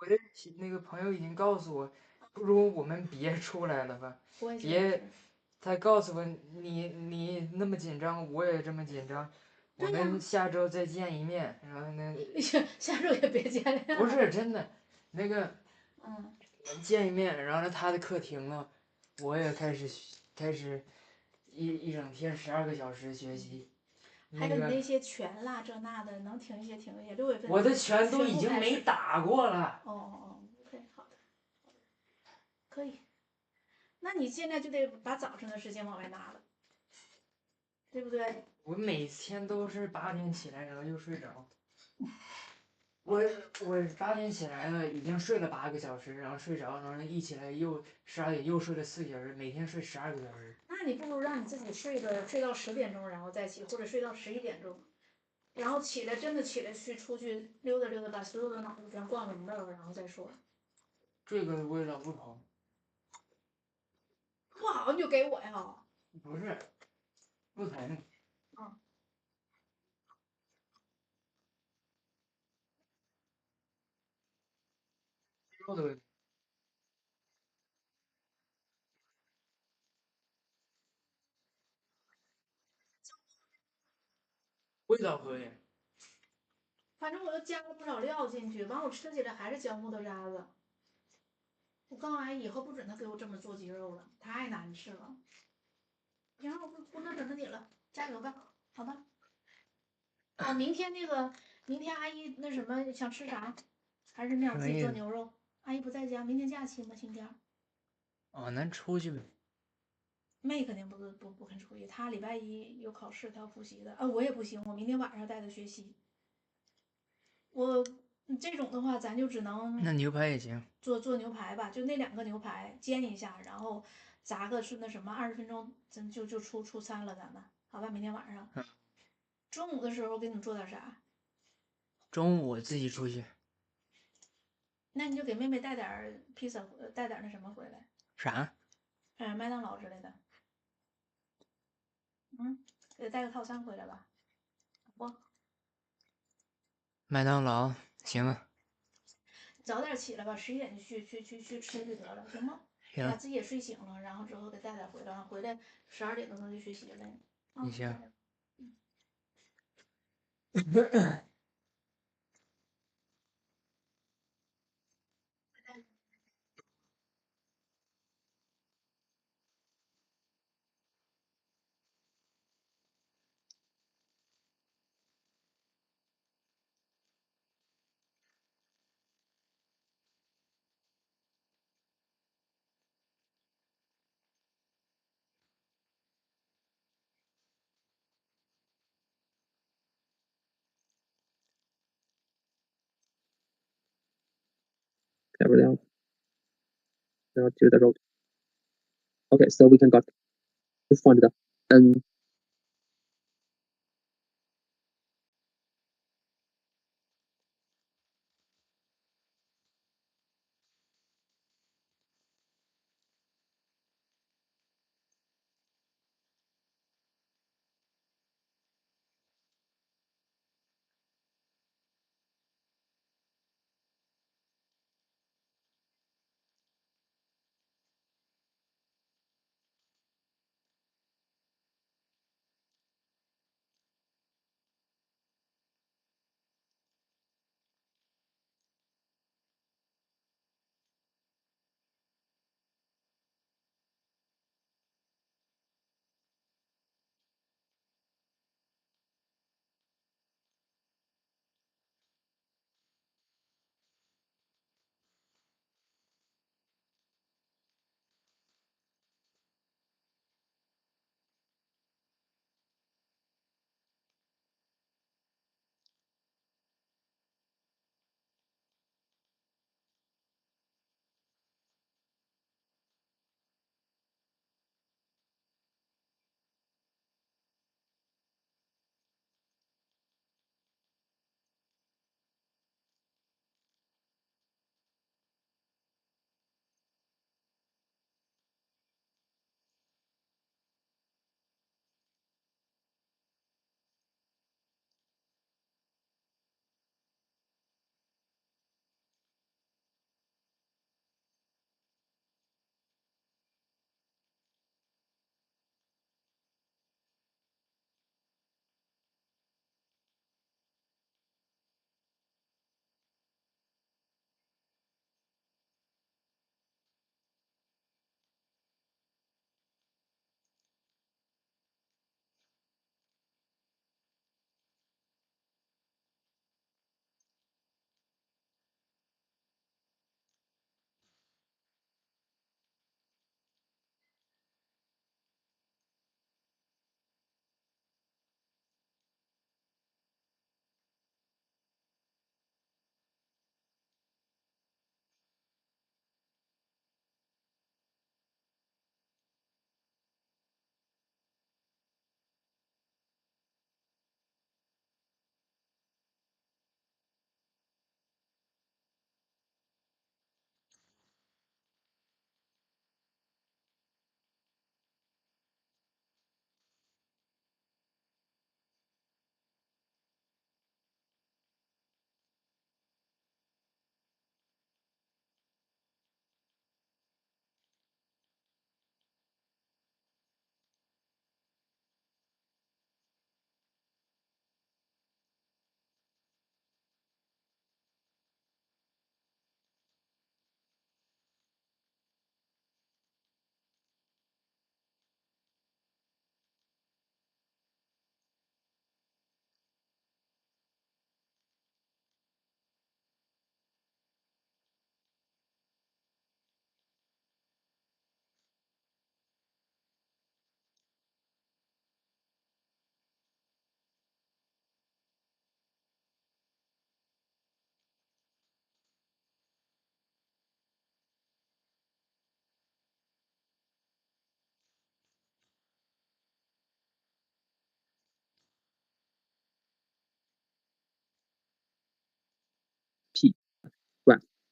我的那个朋友已经告诉我，不如我们别出来了吧，别。他告诉我你那么紧张，我也这么紧张，我们下周再见一面。然后呢，下周也别见了。不是真的，那个嗯，见一面，然后呢他的课停了，我也开始一整天12个小时学习。还有你那些拳啦这那的，能停一些停一些。6月份我的拳都已经没打过了。哦，OK，好的，可以。那你现在就得把早上的时间往外拿了，对不对？我每天都是8点起来，然后又睡着。我8点起来了，已经睡了8个小时，然后睡着，然后一起来又12点又睡了4个小时，每天睡12个小时。那你不如让你自己睡到10点钟，然后再起，或者睡到11点钟，然后起来真的起来出去溜达溜达，把所有的脑子全逛明白了，然后再说。这个味道不同。不好你就给我呀。不是，不同。嗯。肉的味道。味道可以。反正我又加了不少料进去，完我吃起来还是姜木头渣子。我告诉阿姨，以后不准他给我这么做鸡肉了，太难吃了。行，我不能等着你了，加油吧，好吧。哦，明天阿姨那什么想吃啥？还是你想自己做牛肉？阿姨不在家，明天假期吗？星期二。哦，咱出去呗。妹肯定不肯出去，她礼拜一有考试，她要复习的。啊，我也不行，我明天晚上带她学习。这种的话，咱就只能那牛排也行。做牛排吧，就那2个牛排煎一下，然后炸个是那什么20分钟，咱就出餐了，咱们好吧？明天晚上。中午的时候给你们做点啥？中午我自己出去。那你就给妹妹带点披萨，带点那什么回来。啥？麦当劳之类的。给她带个套餐回来吧。不。麦当劳行啊。早点起来吧，11点就去吃就得了，行吗？行。呀，自己也睡醒了，然后之后给带点回来，回来12点多钟就学习了。你行。Gabriel. Now to the road. Okay, so we can got to find the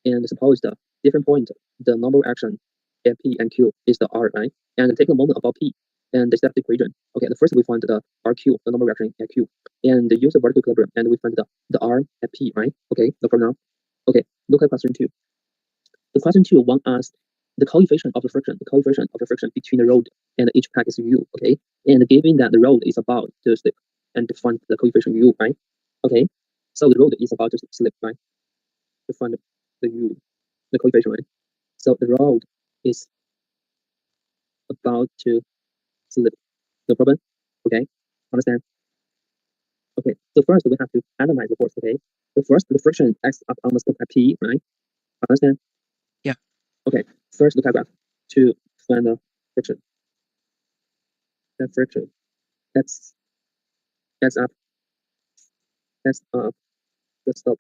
And suppose the different point, the normal action at P and Q is the R, right? And take the moment about P and set the equation. Okay, the first we find the RQ, the normal reaction at Q, and use the vertical equilibrium, and we find the R at P, right? Okay, no problem now. Okay, look at question 2. The question 2 wants us the coefficient of the friction, between the rod and each pack is U, okay? And given that the rod is about to slip, and to find the coefficient U, right? Okay, so the rod is about to slip, right? To find the U, the coefficient, right? So the rod is about to slip. No problem? Okay, understand? Okay, so first we have to analyze the force, okay? The first, the friction acts up on the slope at P, right? Understand? Yeah. Okay, first look at graph to find the friction. That friction, that's up, the slope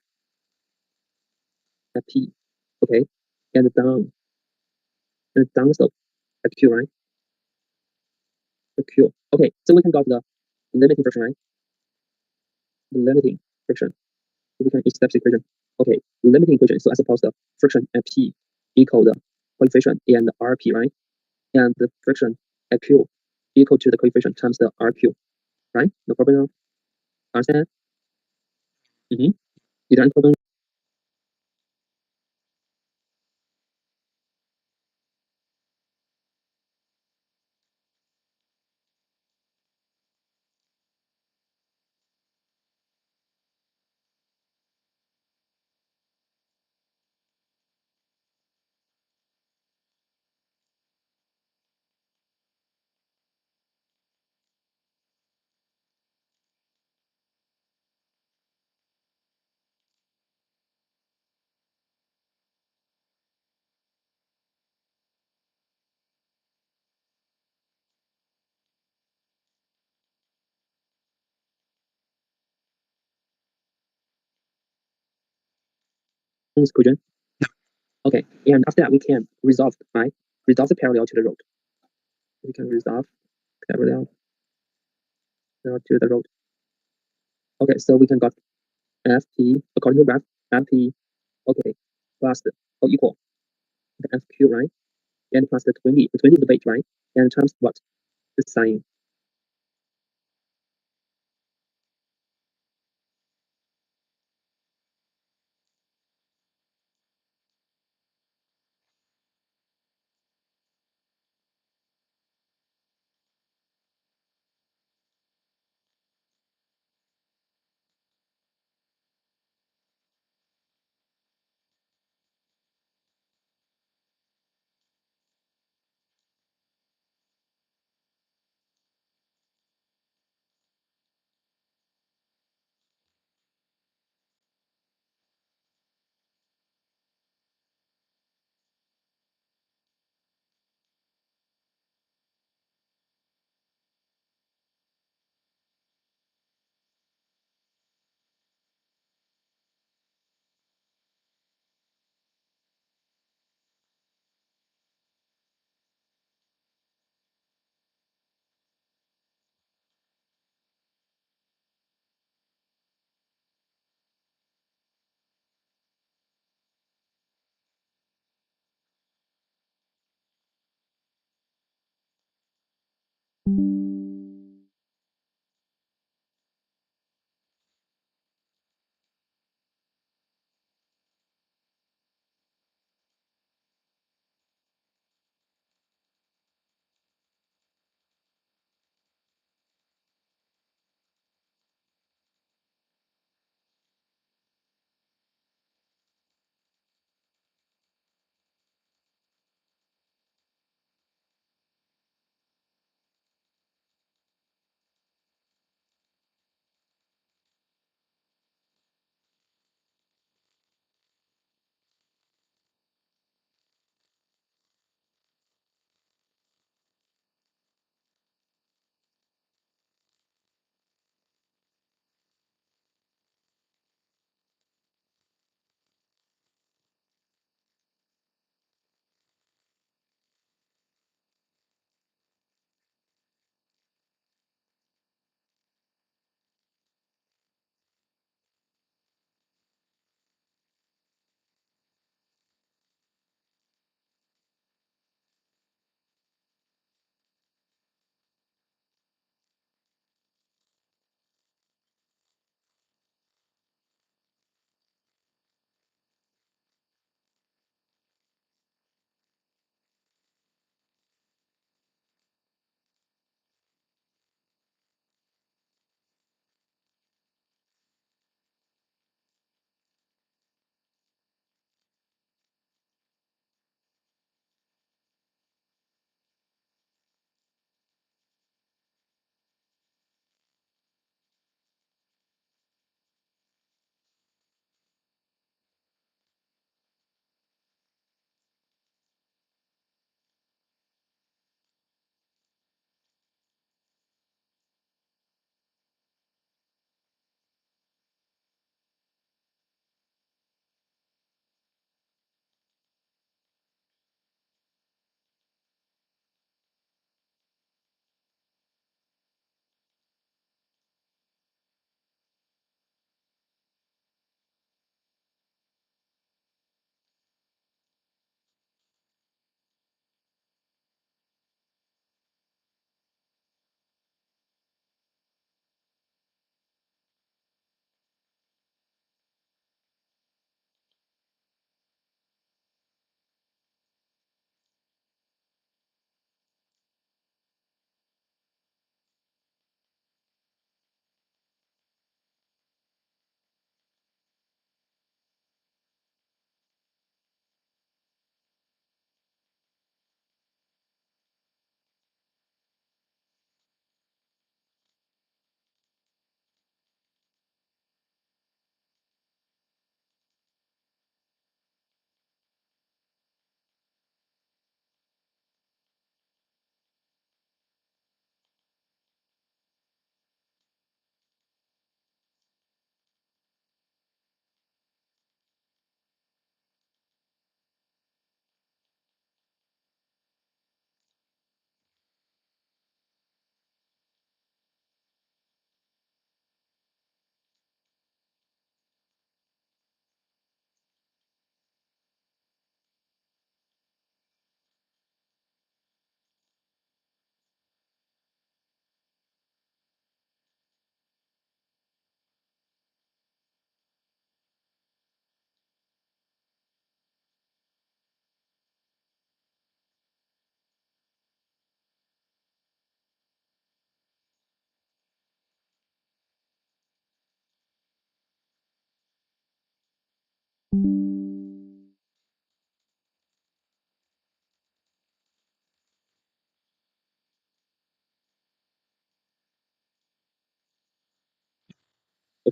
at P, okay? And down the slope at Q, right? At Q. Okay, so we can go to the limiting friction, right? The limiting friction. We can establish the equation. Okay, limiting equation. So I suppose the friction at P equal the coefficient and the RP, right? And the friction at Q equal to the coefficient times the RQ, right? No problem now. Understand? Mm-hmm. Is there any problem? This equation. Okay, and after that we can resolve, right? Resolve the parallel to the road. We can resolve parallel to the road. Okay, so we can got FP according to graph FP. Okay, plus the equal the FQ, right? And plus the 20. The 20 is the weight, right? And times what? The sine.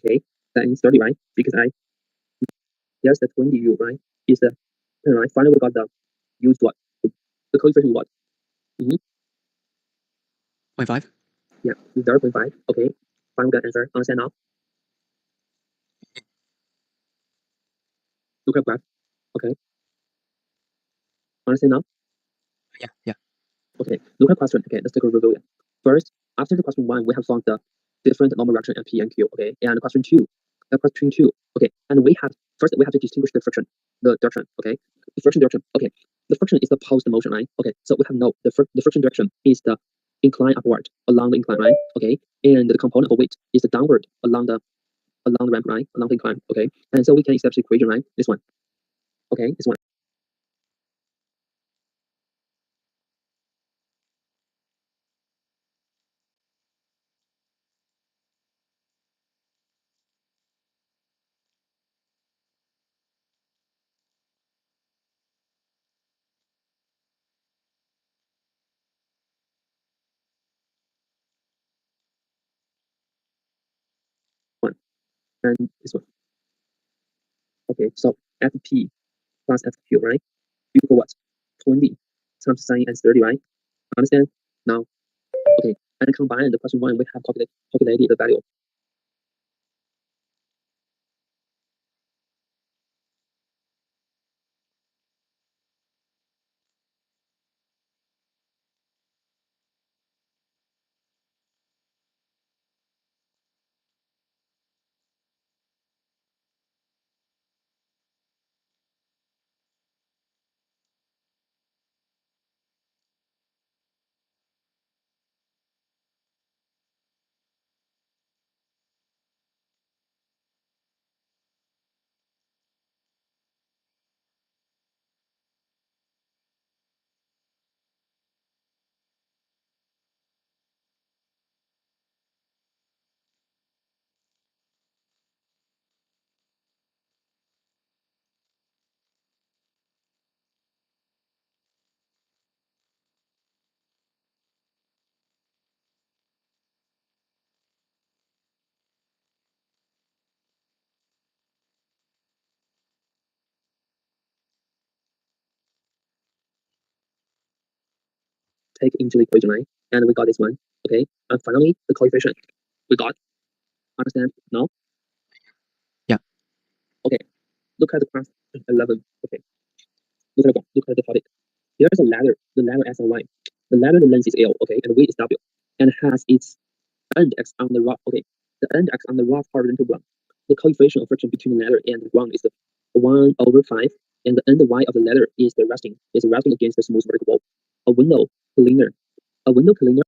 Okay, that is 30, right? Because there's the 20u, right? Is the 10, right? Finally, we got the use what? The coefficient what? 0.5. Yeah, 0.5. Okay, finally, we got answer. Understand now? Look at graph. Okay, understand now? Yeah. Okay, look at question. Okay, let's take a review. Yeah. First, after the question 1, we have found the different normal reaction at P and Q. Okay, and question 2. Okay, and we have to distinguish the friction, the direction. Okay, the friction direction. Okay, the friction is the opposed motion, right? Okay, so we have no the friction direction is the incline upward along the incline, right? Okay, and the component of weight is the downward along the ramp, right? Along the incline. Okay, and so we can establish the equation, right? This one. Okay, this one. One and this one. Okay, so FP plus FQ, right? Equal what? 20 times sin and 30, right? Understand? Now, okay, and combine the question 1, we have calculated the value. Take into the equation, right? And we got this one. Okay, and finally the coefficient we got. Understand? No? Yeah. Okay, look at the class 11. Okay, look at the topic. There's a ladder, the ladder S and Y. The ladder, the length is L, okay, and weight is W, and has its end X on the rough. Okay, the end X on the rough horizontal ground. The coefficient of friction between the ladder and the ground is the 1/5, and the end Y of the ladder is resting against the smooth vertical wall. A window cleaner. A window cleaner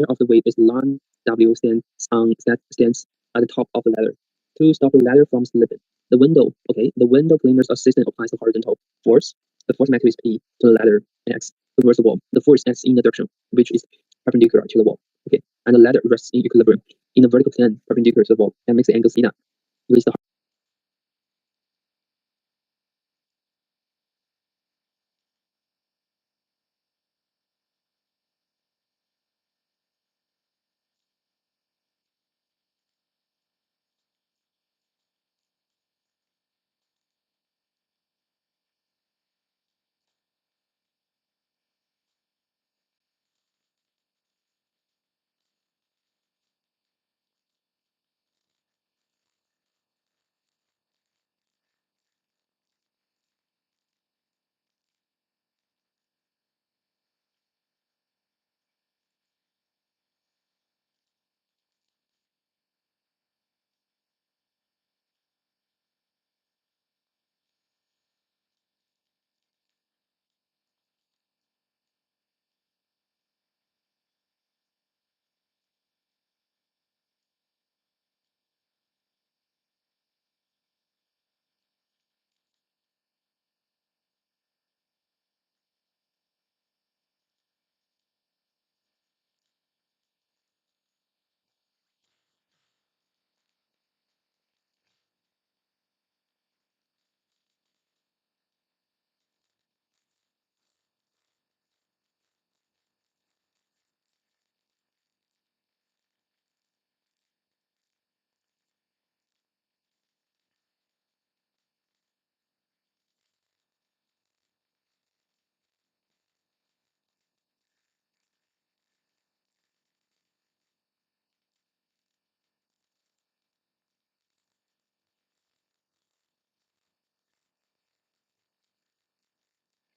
of the weight is ln W stands at the top of the ladder. To stop the ladder from slipping, the window cleaner's assistant applies the horizontal force. The force magnitude is P to the ladder X towards the wall. The force acts in the direction which is perpendicular to the wall. Okay, and the ladder rests in equilibrium in a vertical plane perpendicular to the wall and makes the angle theta with the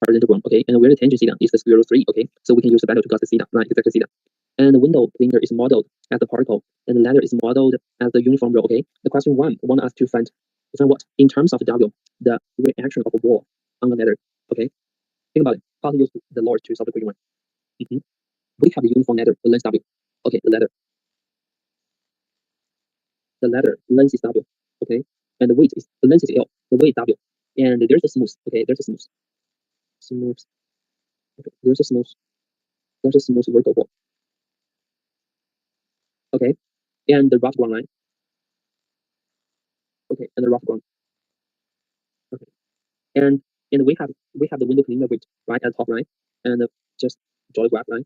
horizontal one. Okay, and where the tangent theta is the square root 3. Okay, so we can use the value to cos the theta, right? Exactly theta. And the window cleaner is modeled as the particle, and the ladder is modeled as the uniform row. Okay, the question one want us to find what in terms of W, the reaction of a wall on the ladder. Okay, think about it. How to use the laws to solve the equation one. We have the uniform ladder, the length W. Okay, the ladder length is W. Okay, and the length is L. The weight W, and there's a smooth. Okay, there's a smooth. Okay, there's a smooth vertical wall. Okay, and the rough ground line. Okay, and the rough ground. Okay, and we have the window cleaner weight right at the top line, and just draw the graph line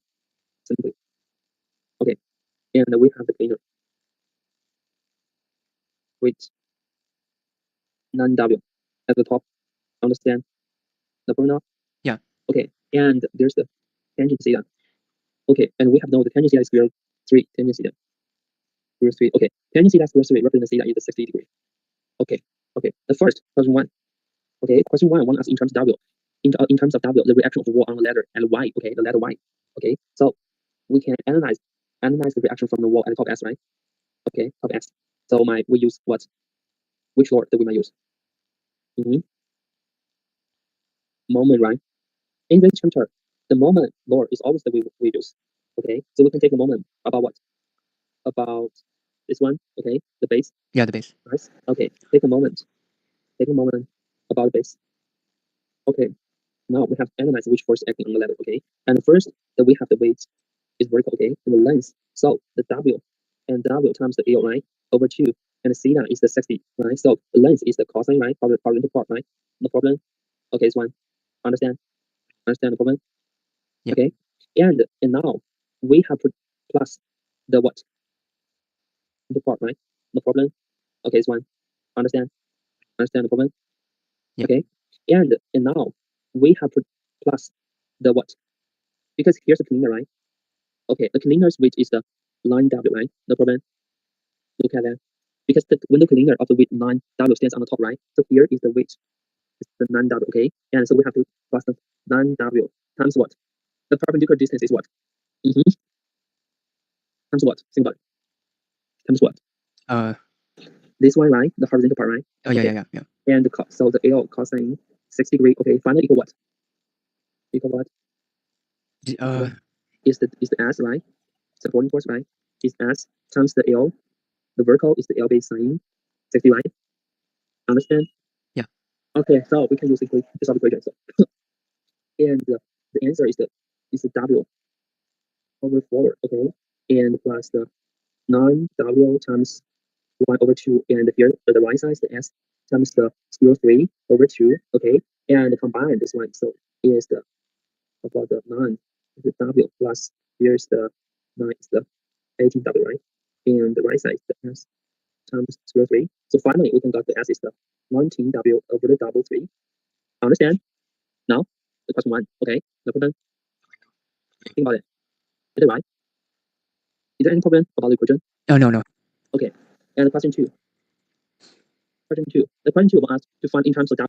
simply. Okay, and we have the cleaner weight non W at the top. Understand the formula? Yeah. Okay, and there's the tangent theta. Okay, and we have known the tangent theta is square root 3. Tangent theta square root 3. Okay, tangent theta square root 3 represents theta is the 60 degree. Okay, the first question one. Okay, question one want us in terms of W. In terms of W, the reaction of the wall on the ladder and Y. Okay, the ladder Y. Okay, so we can analyze the reaction from the wall at the top S, right? Okay, top S. So we use what? Which law do we might use? Moment, right? In this chapter, the moment law is always the we use. Okay, so we can take the moment about what? About this one. Okay, the base. Yeah, the base. Nice. Okay, take a moment. Take a moment about the base. Okay, now we have analyzed which force acting on the ladder. Okay, and first that we have the weight is vertical. Okay, and the length. So the W and W times the L, right? Over 2, and the theta is the 60, right? So the length is the cosine, right? Horizontal part, right? No problem. Okay, it's one. Understand the problem? Yeah. Okay, and now we have put plus the what? The part, right? No problem. Okay, it's one. Understand the problem? Yeah. Okay, and now we have put plus the what? Because here's the cleaner, right? Okay, the cleaner's weight is the line W, right? No problem. Look at that. Because the window cleaner of the weight 9W stands on the top, right? So here is the weight, it's the 9W, okay? And so we have to plus the 9W times what? The perpendicular distance is what? Times what? Think about it. Times what? This one, right? The horizontal part, right? Oh, yeah. And so the L cosine 60 degree, okay, finally equal what? Equal what? Is the S, right? supporting force, right, is S times the L. The vertical is the L base sine 60, right? Understand? Yeah. Okay, so we can use this equation. So, and the answer is the W over 4, okay, and plus the 9W times 1 over 2, and here the right side is the S times the square root 3 over 2, okay, and combine this one, so is the about the 9 is the W plus here's the 9 is the 18W, right? And the right side is the S times square root 3. So finally we can get the S is the 19W over the double 3. Understand? Now the question 1, okay, no problem. Think about it. Is it right? Is there any problem about the equation? No. Okay. And question 2. Question 2. The question 2 wants us to find in terms of W.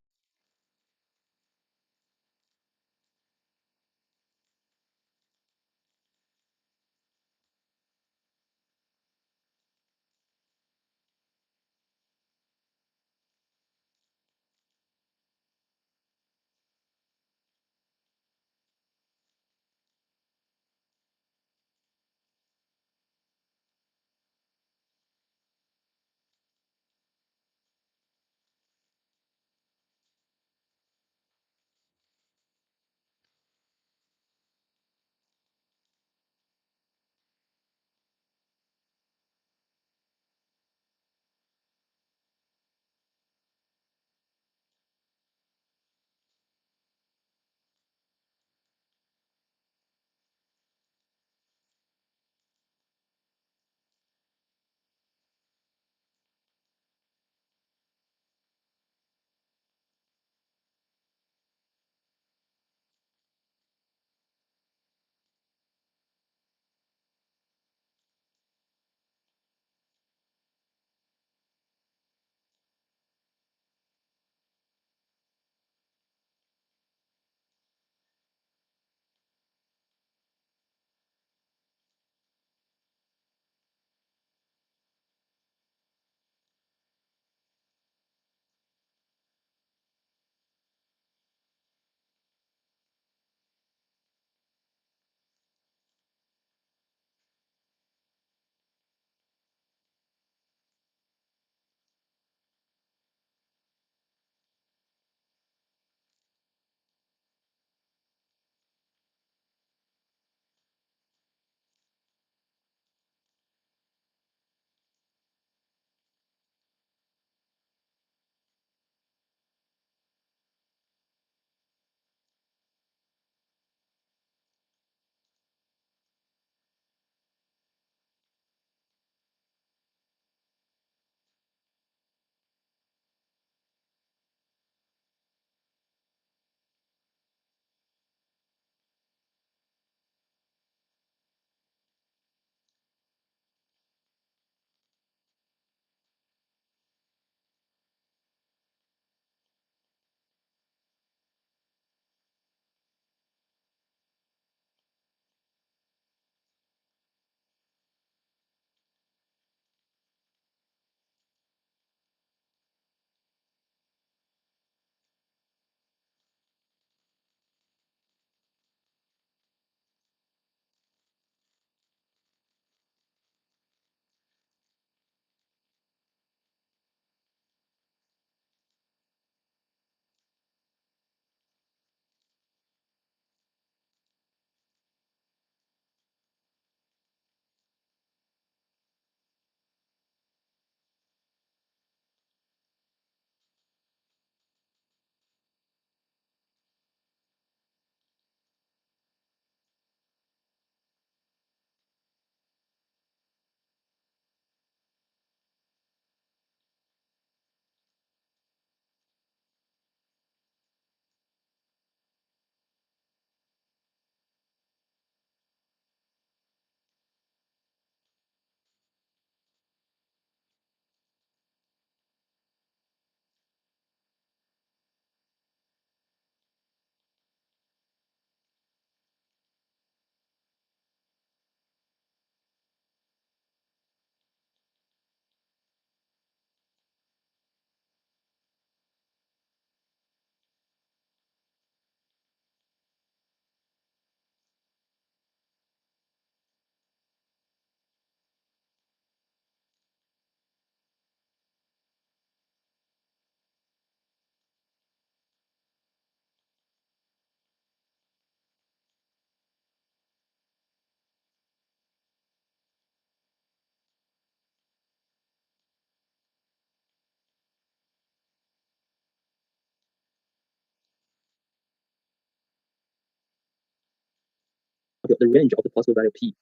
W the range of the possible value P.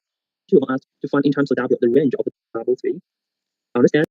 You want us to find in terms of W the range of the double 3. Understand?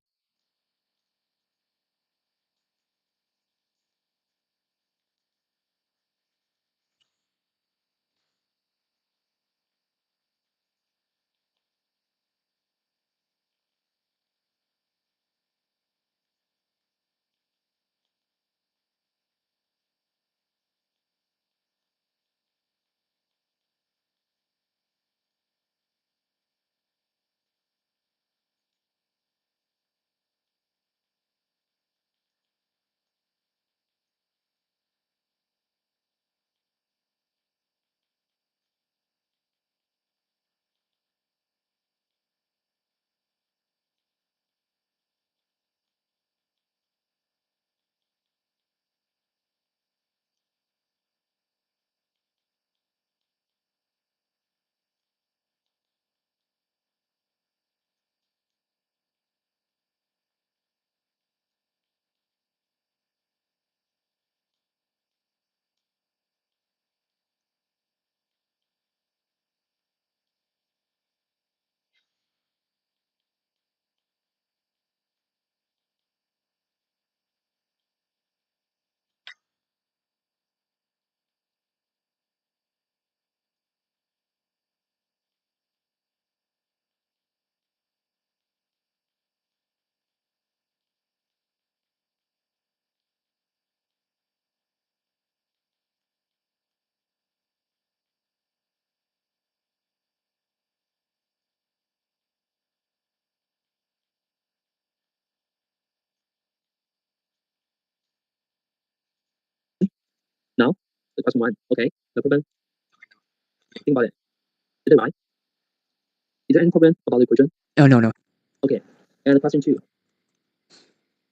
Now, the question 1. Okay, no problem. Think about it. Is it right? Is there any problem about the equation? No. Okay. And question 2.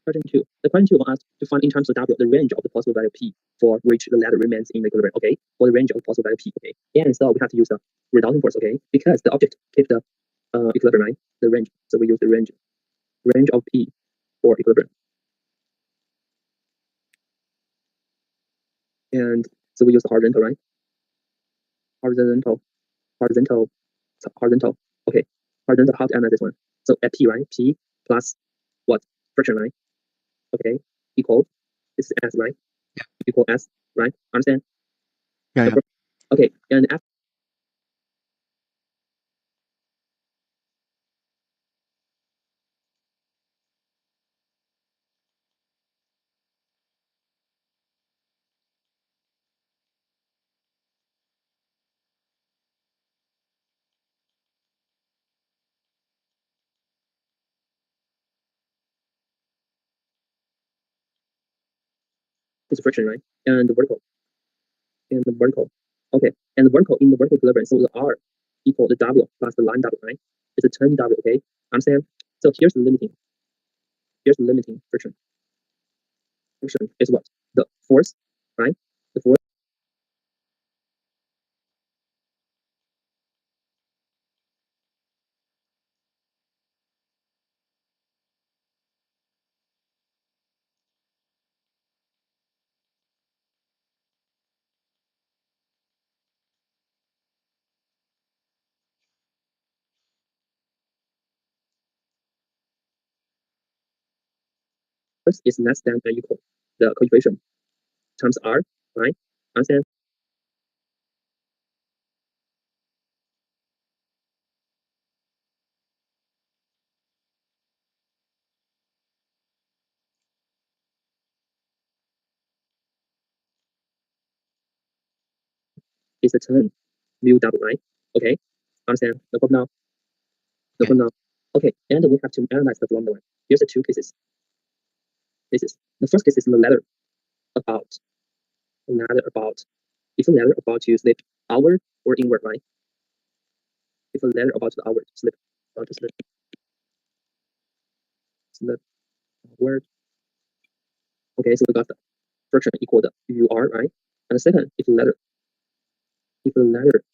Question 2. The question 2 wants us to find in terms of W the range of the possible value P for which the ladder remains in equilibrium. Okay, for the range of the possible value P. Okay, and so we have to use the redounding force. Okay, because the object keeps the equilibrium, right? The range. So we use the range of P for equilibrium. And so we use the horizontal, right? Horizontal. Okay, horizontal. How to analyze this one? So at P, right? P plus what? Friction, right? Okay, equal. This is S, right? Yeah. Equal S, right? Understand? Yeah. Okay, and F is friction, right? And the vertical. Okay, and the vertical in the vertical equilibrium. So the R equal the W plus the line W, right? It's a turn W. Okay, understand? So here's the limiting. Here's the limiting friction. Friction is what? The force, right? The force is less than or equal the coefficient times R, right? Understand? Is a turn mu W, right? Okay, understand? No problem now. No problem now. Okay, and we have to analyze the following one. Here's the two cases. The first case is the ladder about if a ladder about to slip outward or inward, right? If a ladder about to outward slip, about to slip outward. Okay, so we got the friction equal to UR, right? And the second, if the ladder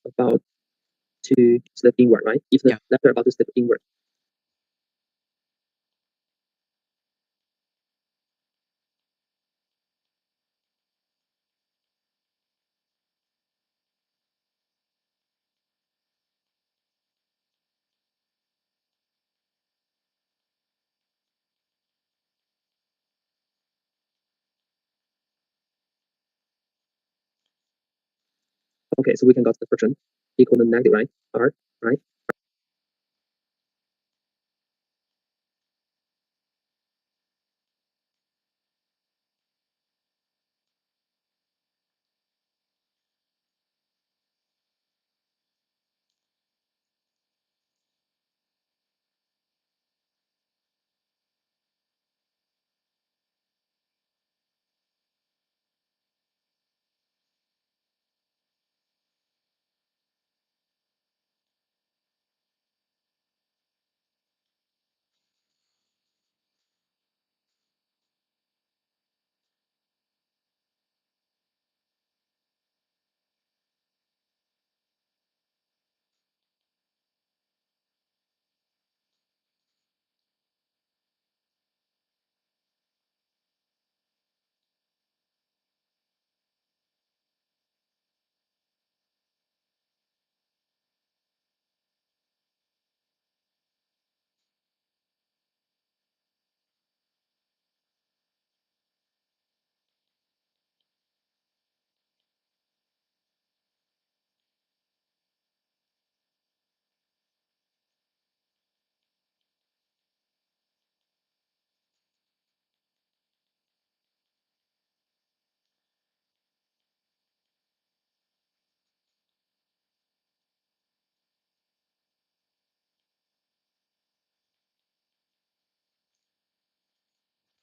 about to slip inward, right? If the ladder about to slip inward, Okay, so we can got the friction equal to negative, right? R, right?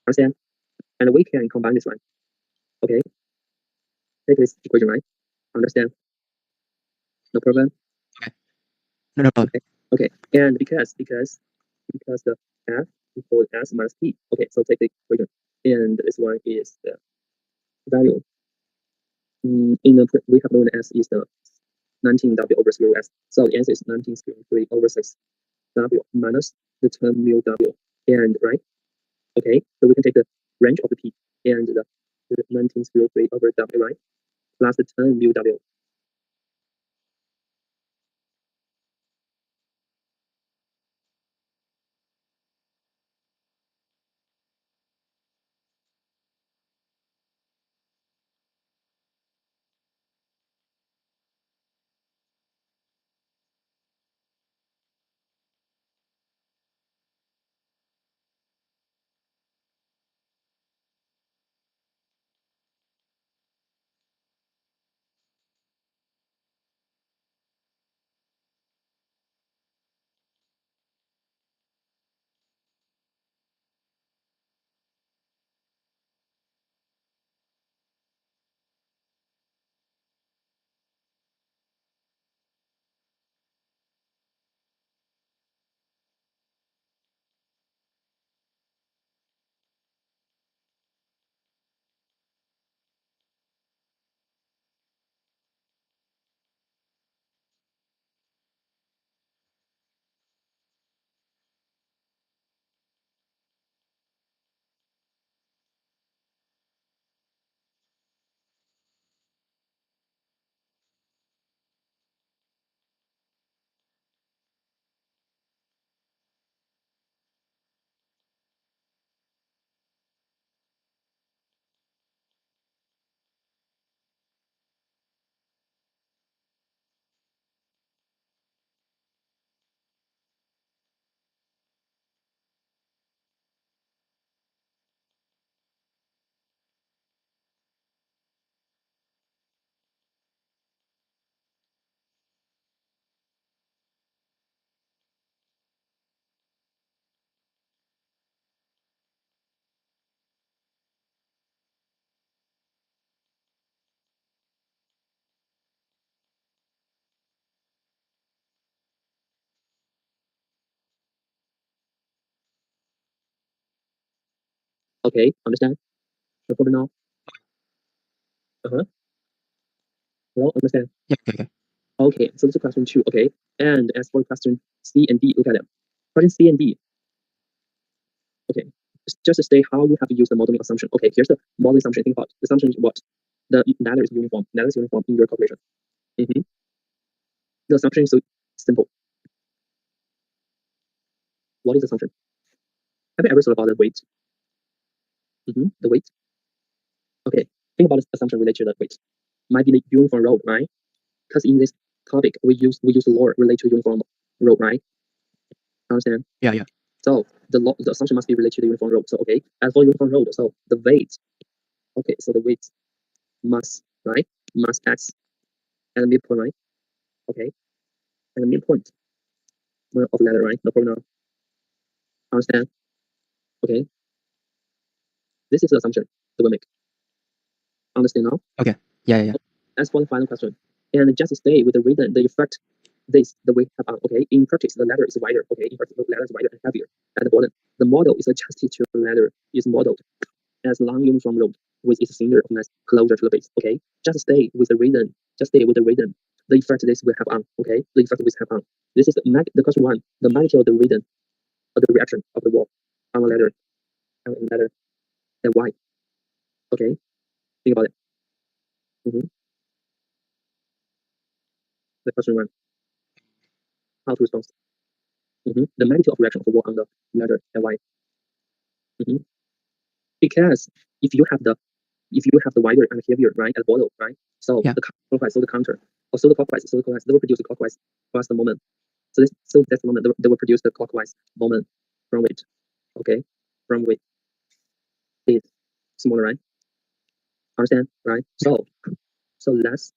Understand? And we can combine this one. Okay, take this equation, right? Understand? No problem. No problem. Okay, and because the f equal s minus p. Okay, so take the equation, and this one is the value. In the we have known s is the 19w over square root s. So the answer is 19 square root 3 over 6w minus the 10 mu w. And right? Okay, so we can take the range of the p and the 19 square root 3 over w, right? Plus the 10 mu w. Okay, understand? No problem now. Uh-huh. Well, understand. Yeah, okay. Okay, so this is question 2. Okay, and as for question C and D, look at them. Question C and D. Okay, just to state how you have to use the modeling assumption. Okay, here's the modeling assumption. Think about the assumption is what? The ladder is uniform. Ladder is uniform in your calculation. The assumption is so simple. What is the assumption? Have you ever thought about the weight? The weight. Okay, think about the assumption related to the weight. Might be the uniform road, right? because in this topic we use the law related to uniform road, right? Understand? Yeah. So the assumption must be related to the uniform road. So okay, as for uniform road, so the weight, okay, so the weight mass, right? Mass x and the midpoint, right? Okay, and the midpoint of ladder, right? No problem now. Understand? Okay, this is the assumption that we make. Understand now? Okay. Yeah. As for the final question, and just stay with the reason, the effect the way have on. Okay, in practice the ladder is wider. Okay, in practice the ladder is wider and heavier at the bottom. The model is adjusted to the ladder is modeled as long uniform road with its center of mass closer to the base. Okay, just stay with the reason. Just stay with the reason. The effect this will have on. Okay, the effect this have on. This is the question one. The magnitude of the reason of the reaction of the wall on the ladder and why. Okay, think about it. The question one. How to respond? The magnitude of reaction of the wall on the ladder and why. Because if you have the wider and heavier, right, at the bottom, right? So Yeah. the clockwise, so the counter, or so the clockwise, they will produce the clockwise plus the moment. So that's the moment they will produce the clockwise moment from which, okay, from which is smaller, right? Understand, right? So let's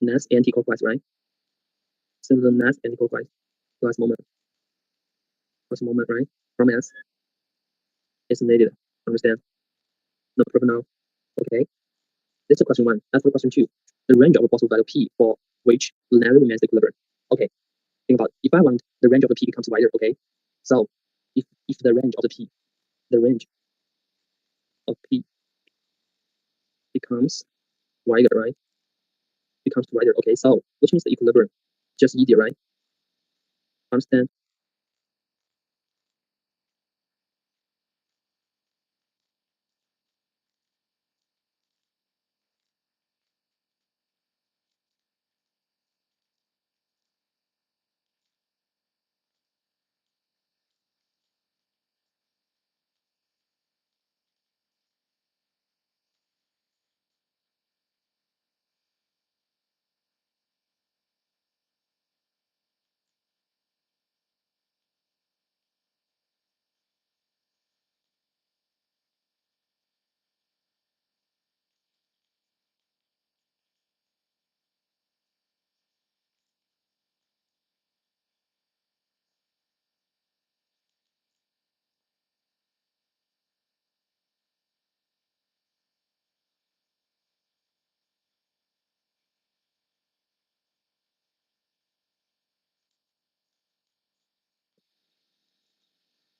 next anti-clockwise, right? So the next anti-clockwise plus moment, right? From S is needed. Understand? No problem now. Okay. This is question one. As for question two, the range of a possible value p for which ladder remains equilibrium. Okay, think about it. If I want the range of the p becomes wider, okay, so if the range of p becomes wider, right? Becomes wider, okay, so which means the equilibrium just easier, right? Understand?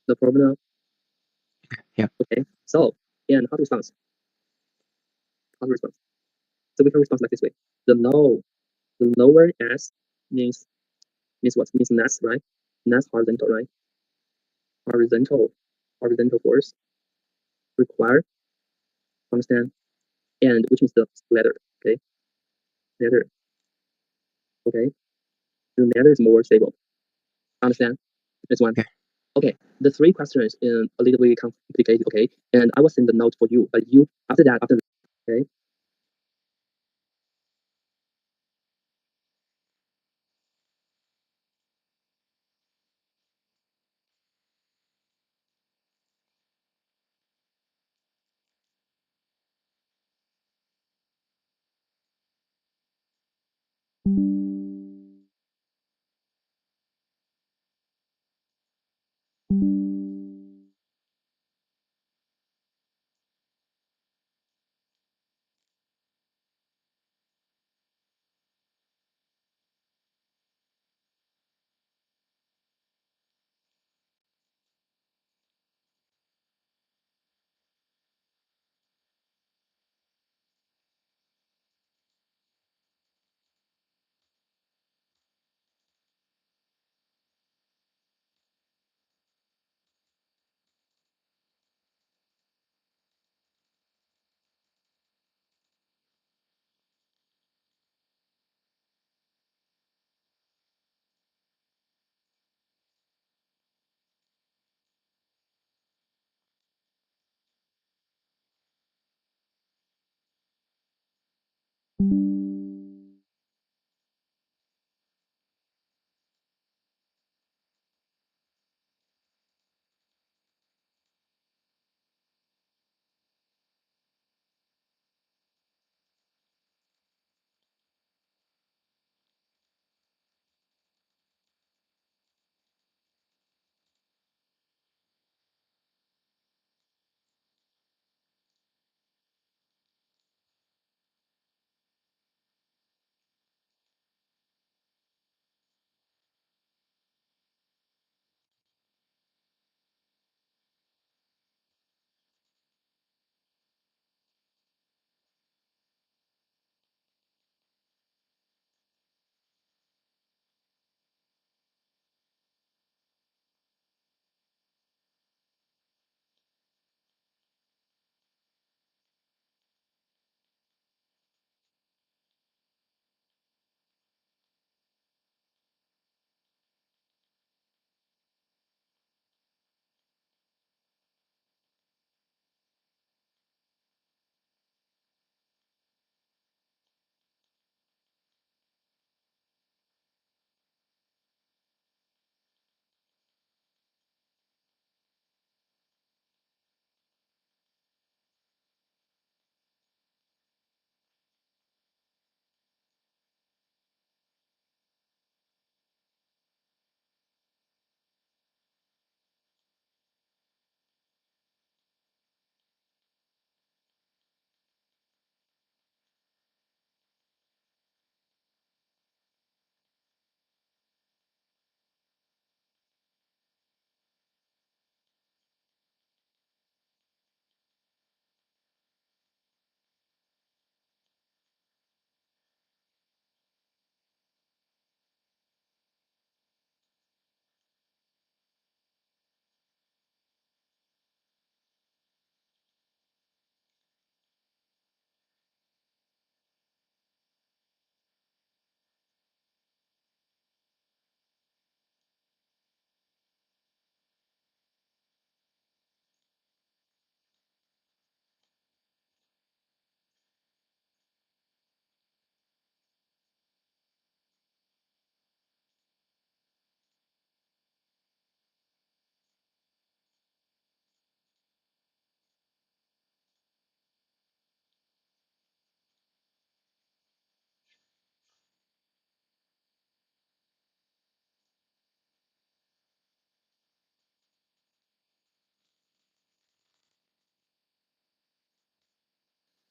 The problem now? Yeah. Okay, so and how to respond? How to respond? So we can respond like this way. The lower s means what? Means mass, right? Mass horizontal, right? Horizontal force required. Understand? And which means the ladder. Okay, ladder. Okay, the ladder is more stable. Understand? This one. Okay. Okay. The three questions is a little bit complicated. Okay. And I will send the note for you, but you after that. Okay.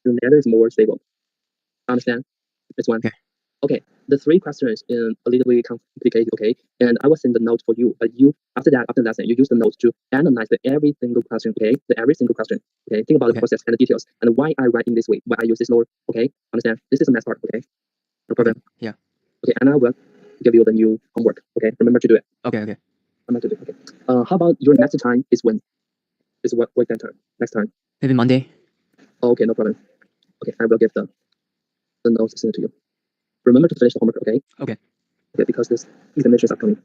The matter is more stable. Understand? This one. Okay. Okay. The three questions is a little bit complicated. Okay. And I will send the note for you, but you after the lesson, you use the notes to analyze every single question. Okay. Every single question. Okay. Think about the Okay. process and the details and why I write in this way, why I use this law. Okay. Understand? This is a math part. Okay. No problem. Yeah. Okay. And I will give you the new homework. Okay. Remember to do it. Okay. Remember to do it. Okay. How about your next time is when? Is what that time? Next time? Maybe Monday. Okay. No problem. Okay. I will give the notes sent to you. Remember to finish the homework. Okay. Okay. Okay. Because this examinations are coming.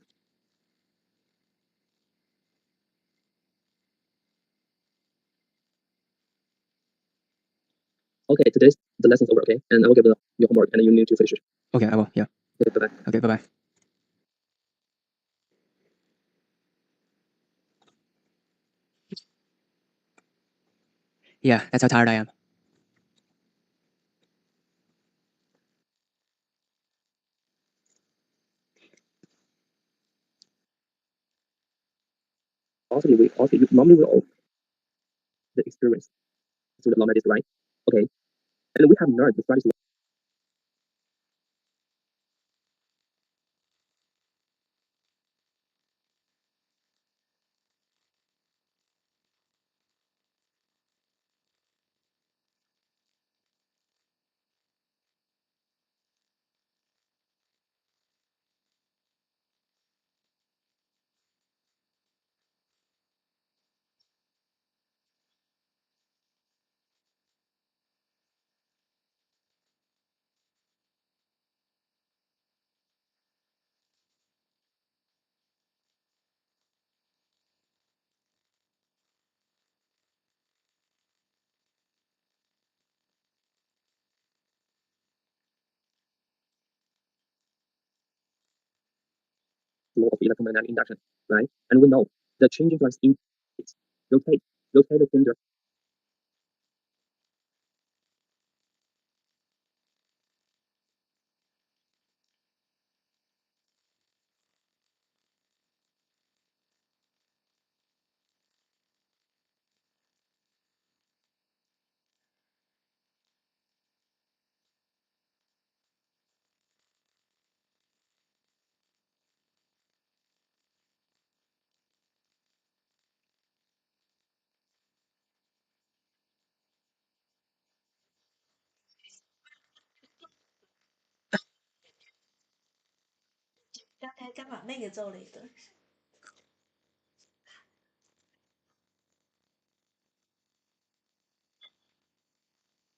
Okay, today's the lesson's over. Okay, and I will give your homework, and you need to finish it. Okay, I will. Yeah. Okay, bye bye. Okay, bye bye. Yeah, that's how tired I am. Also, you normally will the experience through the long medicine, right? Okay, and we have learned the studies law of electromagnetic induction, right? And we know the changing flux in rotate, rotate the cylinder.刚才刚把那个揍了一顿。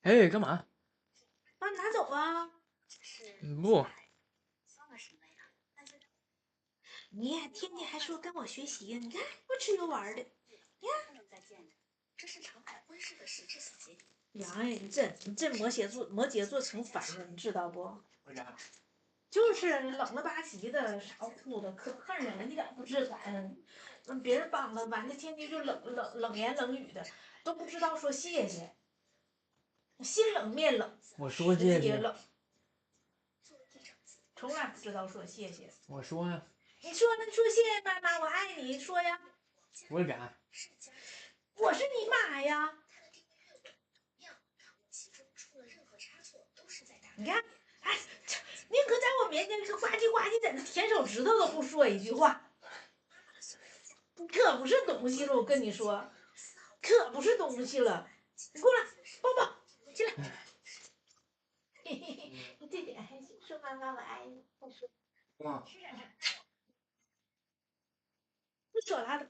哎，干嘛？把你拿走啊！不，你呀，天天还说跟我学习，你看又吃又玩的。杨呀，你这摩羯座成烦了，你知道不？为啥？就是冷了吧唧的，啥哭的，可恨人了，一点不自然。别人帮了，完了天天就冷言冷语的，都不知道说谢谢，心冷面冷，我说自谢谢。己也冷，从来不知道说谢谢。我说呀。你说呢？你说谢谢妈妈，我爱你，说呀。我敢。我是你妈呀！你看，哎，宁可在我面前呱唧呱唧在那舔手指头都不说一句话，可不是东西了。我跟你说，可不是东西了。你过来抱抱，进来。你这点还行，说妈妈我爱你，我说。哇。不说了。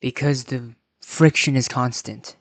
Because the friction is constant.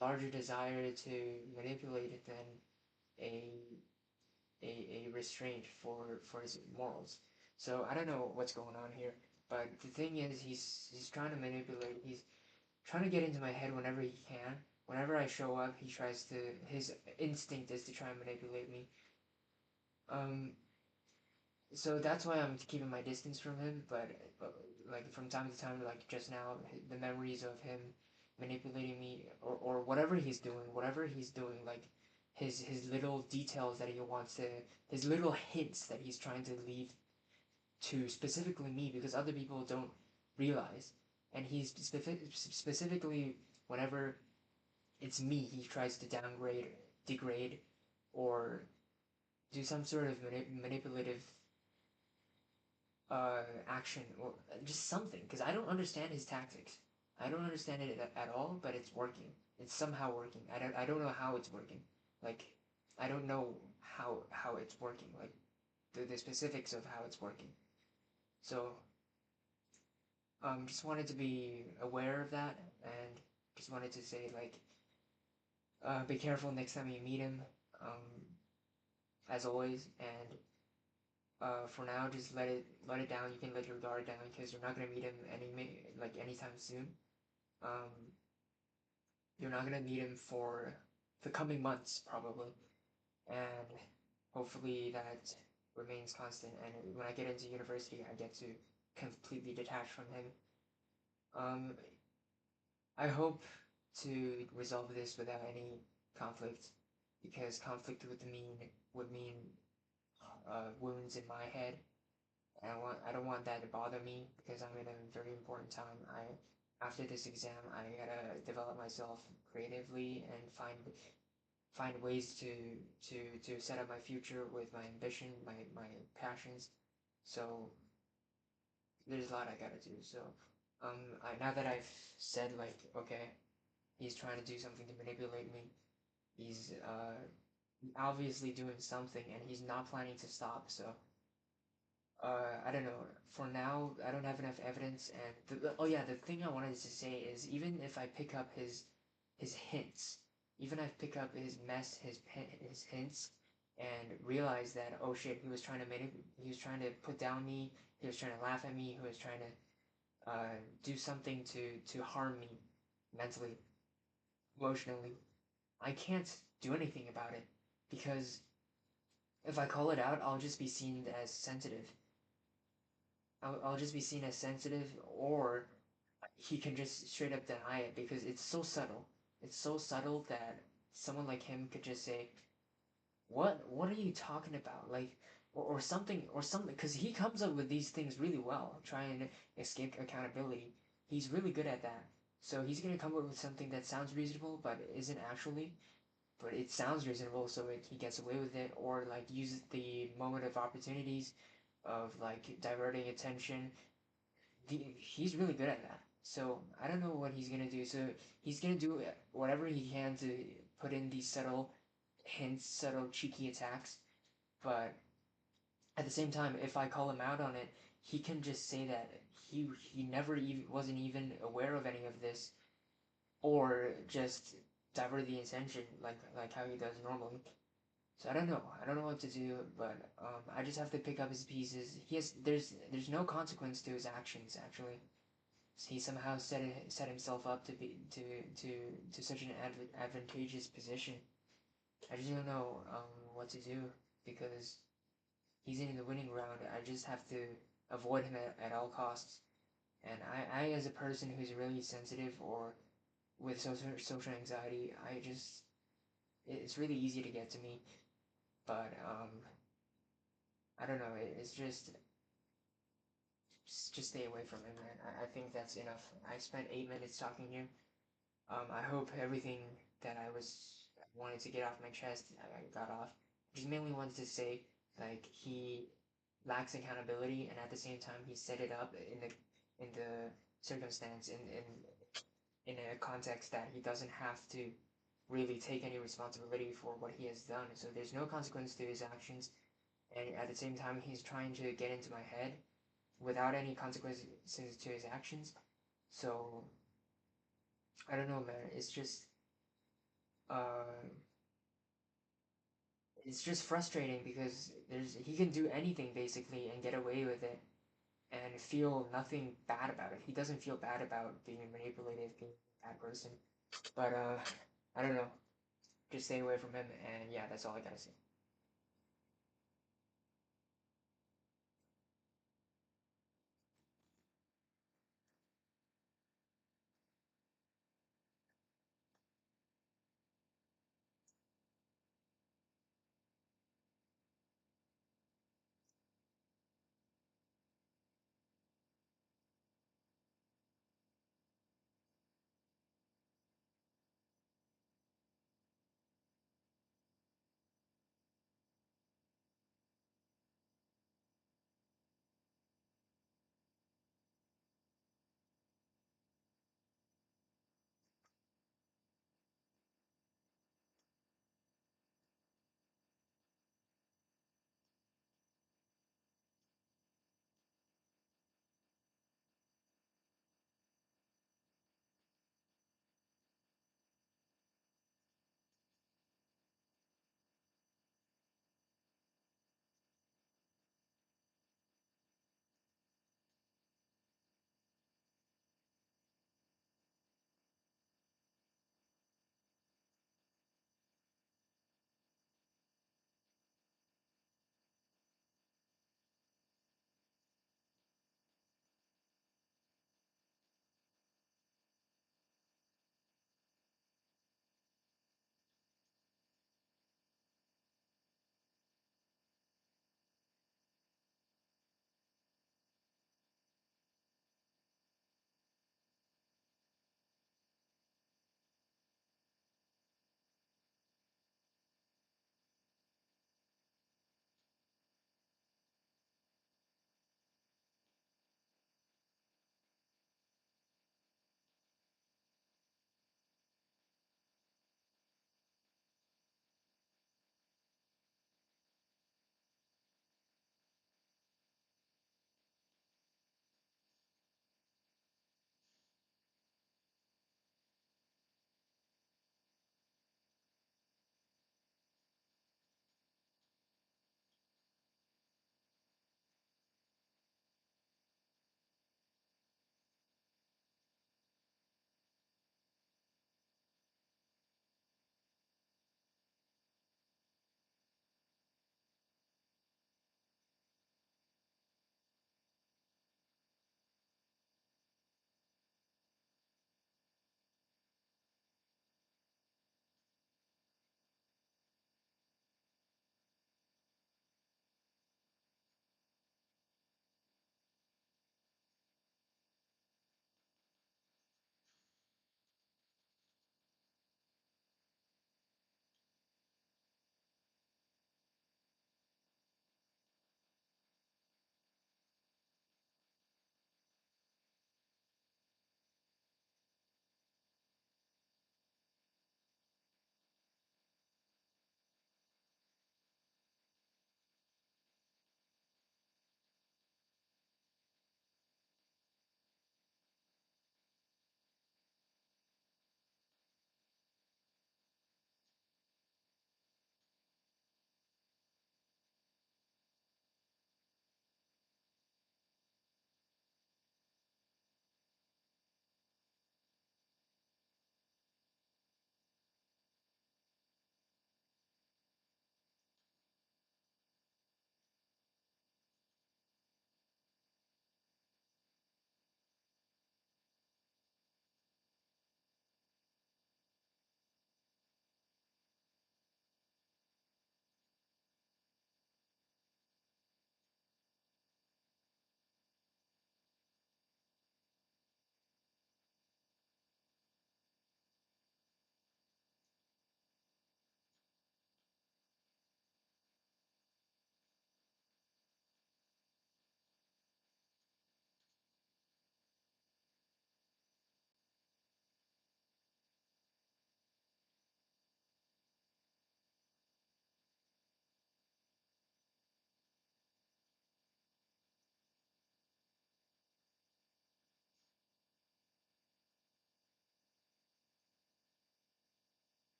larger desire to manipulate it than a restraint for his morals. So I don't know what's going on here, but the thing is, he's trying to manipulate. He's trying to get into my head whenever he can. Whenever I show up, he tries to. His instinct is to try and manipulate me. So that's why I'm keeping my distance from him. But like from time to time, like just now, the memories of him manipulating me or whatever he's doing, like his little details that he wants to, his little hints that he's trying to leave to specifically me because other people don't realize, and he's specifically whenever it's me, he tries to downgrade, degrade, or do some sort of manipulative action or just something because I don't understand his tactics. I don't understand it at all, but it's working. It's somehow working. I don't know how it's working. Like I don't know how it's working. Like the specifics of how it's working. So just wanted to be aware of that and just wanted to say like be careful next time you meet him. As always, and for now, just let it down. You can let your guard down because you're not gonna meet him anytime soon. You're not gonna meet him for the coming months probably, and hopefully that remains constant. And when I get into university, I get to completely detach from him. I hope to resolve this without any conflict, because conflict would mean wounds in my head. I don't want that to bother me because I'm in a very important time. After this exam, I gotta develop myself creatively and find ways to set up my future with my ambition, my passions. So there's a lot I gotta do. So now that I've said like okay, he's trying to do something to manipulate me. He's obviously doing something, and he's not planning to stop. So I don't know. For now, I don't have enough evidence, and oh yeah, the thing I wanted to say is even if I pick up his hints, even if I pick up his hints, and realize that oh shit, he was trying to put down me, he was trying to laugh at me, he was trying to do something to harm me, mentally, emotionally. I can't do anything about it because if I call it out, I'll just be seen as sensitive. I'll just be seen as sensitive, or he can just straight up deny it because it's so subtle. It's so subtle that someone like him could just say, What are you talking about?" Like, or something, because he comes up with these things really well, trying to escape accountability. He's really good at that. So he's gonna come up with something that sounds reasonable, but isn't actually. But it sounds reasonable, so he gets away with it, or like uses the moment of opportunities of like diverting attention. He's really good at that. So I don't know what he's gonna do. So he's gonna do whatever he can to put in these subtle hints, subtle cheeky attacks. But at the same time, if I call him out on it, he can just say that he never even wasn't even aware of any of this, or just divert the attention like how he does normally. So I don't know. I don't know what to do, but I just have to pick up his pieces. There's no consequence to his actions actually. He somehow set himself up to be to such an advantageous position. I just don't know what to do because he's in the winning round. I just have to avoid him at all costs. And I as a person who's really sensitive or with social anxiety, it's really easy to get to me. But I don't know. It's just stay away from him, man. I think that's enough. I spent 8 minutes talking here. I hope everything that I wanted to get off my chest, I got off. Just mainly wanted to say, like, he lacks accountability, and at the same time, he set it up in the circumstance, in a context that he doesn't have to really take any responsibility for what he has done. So there's no consequence to his actions, and at the same time, he's trying to get into my head without any consequences to his actions. So I don't know, man. Uh, it's just frustrating because he can do anything basically and get away with it and feel nothing bad about it. He doesn't feel bad about being manipulative, being a bad person. But I don't know. Just stay away from him, and yeah, that's all I gotta say.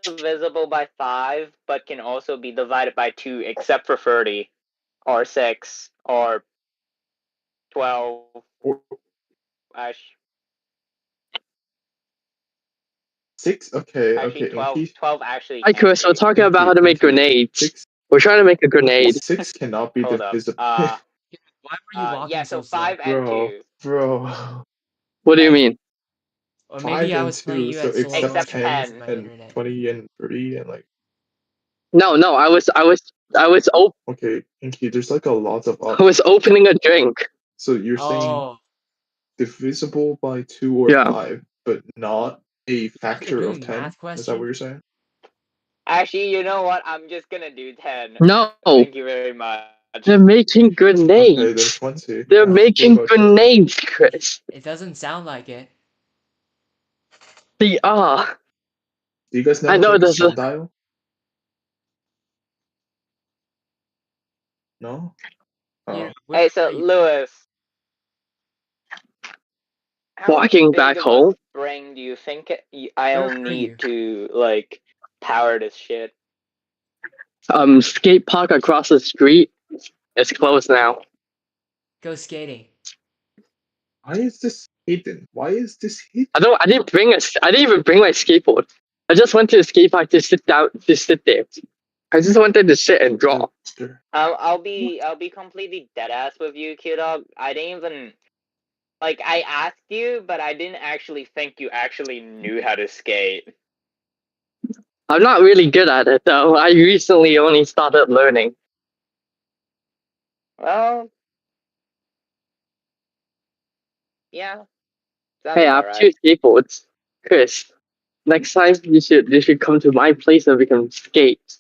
divisible by 5, but can also be divided by 2, except for 30, or 6, or 12. Six? Okay, Actually, okay. 12 actually Hi, can Chris. We're be. talking about how to make grenades. Six. We're trying to make a grenade. Six cannot be Hold up. divisible. Why were you walking Yeah, so so slow? 5 and Bro, 2. bro. What do you mean? Or maybe 5 I and was playing 2, you so at slow except Except motion 10 because of 10. my and internet. 20 and 3 and like. No, I was Okay, Inky, there's like a lot of I was opening a drink. So you're saying Oh, divisible by 2 or Yeah. 5, but not a factor of doing 10? math Is that what question? you're saying? Actually, you know what? I'm just gonna do 10. No, Thank you very much. they're making Okay, then grenades. 20. They're Yeah, making what about 20? grenades, Chris. It doesn't sound like it. They are. Do you guys know I how to know make a there's a. sundial? No? Yeah. Oh. Hey, so Are you? Lewis, how Walking big back of a home. spring do you think Where I'll are need you? to, like, power this shit? Skate park across the street. It's closed now. Go skating. Why is this hidden? Why is this hidden? I didn't even bring my skateboard. I just went to the skate park to sit down, to sit there. I just wanted to sit and draw. I'll be completely dead ass with you, Q-Dog. I didn't even, like, I asked you, but I didn't actually think you actually knew how to skate. I'm not really good at it though. I recently only started learning. Well, yeah, sounds Hey, I about have right. 2 skateboards. Chris, next time you should come to my place and we can skate.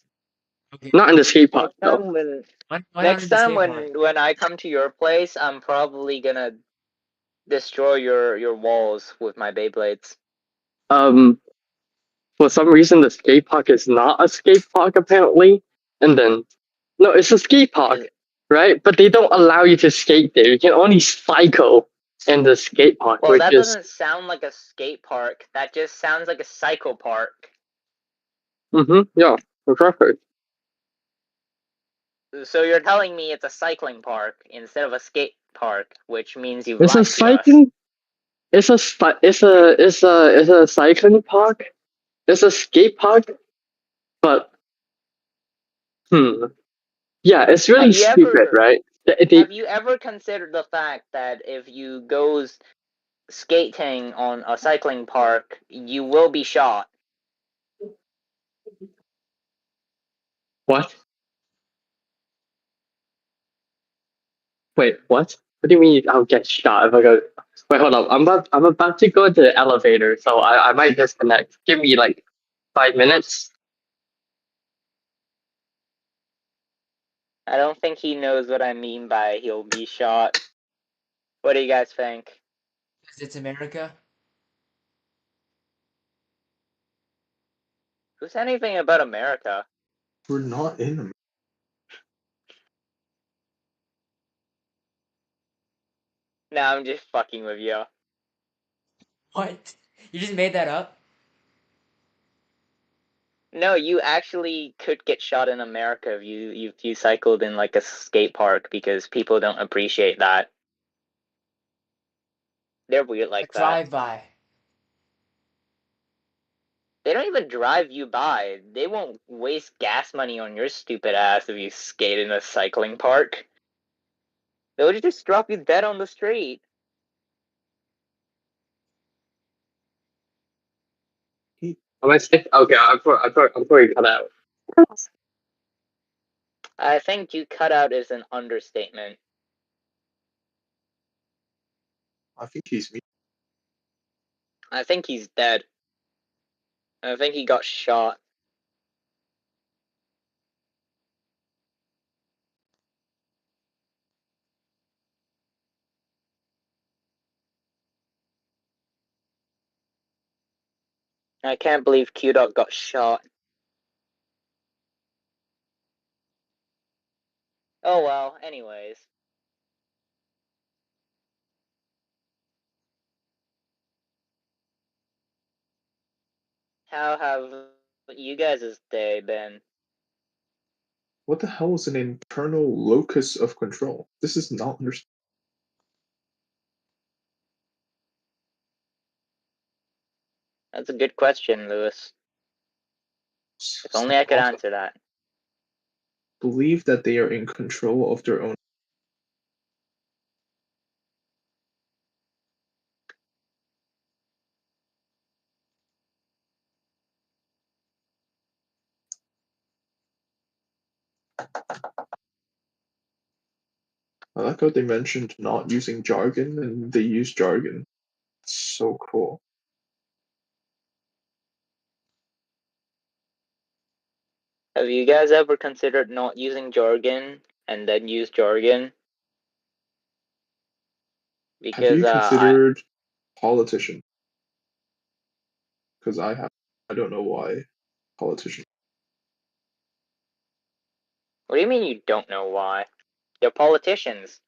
Okay. Not in the skate park Next time though. when Why not next in the time skate park? when I come to your place, I'm probably gonna destroy your walls with my Beyblades. Um, for some reason the skate park is not a skate park apparently, and then no, it's a skate park, right? But they don't allow you to skate there. You can only cycle in the skate park, Well, which that is doesn't sound like a skate park. That just sounds like a cycle park. yeah, perfect. So you're telling me it's a cycling park instead of a skate park, which means you've It's a lied to us. cycling. It's a cycling park. It's a skate park, but yeah, it's really stupid, right? Have you ever considered the fact that if you go skating on a cycling park, you will be shot? What? Wait, what? What do you mean I'll get shot if I go? Wait, hold up. I'm about to go into the elevator, so I might disconnect. Give me like 5 minutes. I don't think he knows what I mean by he'll be shot. What do you guys think? Because it's America. Who said anything about America? We're not in them. No, I'm just fucking with you. What? You just made that up? No, you actually could get shot in America if you cycled in like a skate park because people don't appreciate that. They're weird A like that. drive-by. They don't even drive you by. They won't waste gas money on your stupid ass if you skate in a cycling park. They'll just drop you dead on the street. Am I sick? Okay, I'm probably cut out. I think you cut out is an understatement. I think he's me. I think he's dead. I think he got shot. I can't believe Q-Dot got shot. Oh well, anyways. How have But you guys' day, Ben. What the hell is an internal locus of control? This is not understood. That's a good question, Lewis. If only I could answer that. Believe that they are in control of their own. I like how they mentioned not using jargon, and they use jargon. It's so cool. Have you guys ever considered not using jargon and then use jargon? Because Have you considered politician? Because I have. I don't know why politician. What do you mean you don't know why? They're politicians.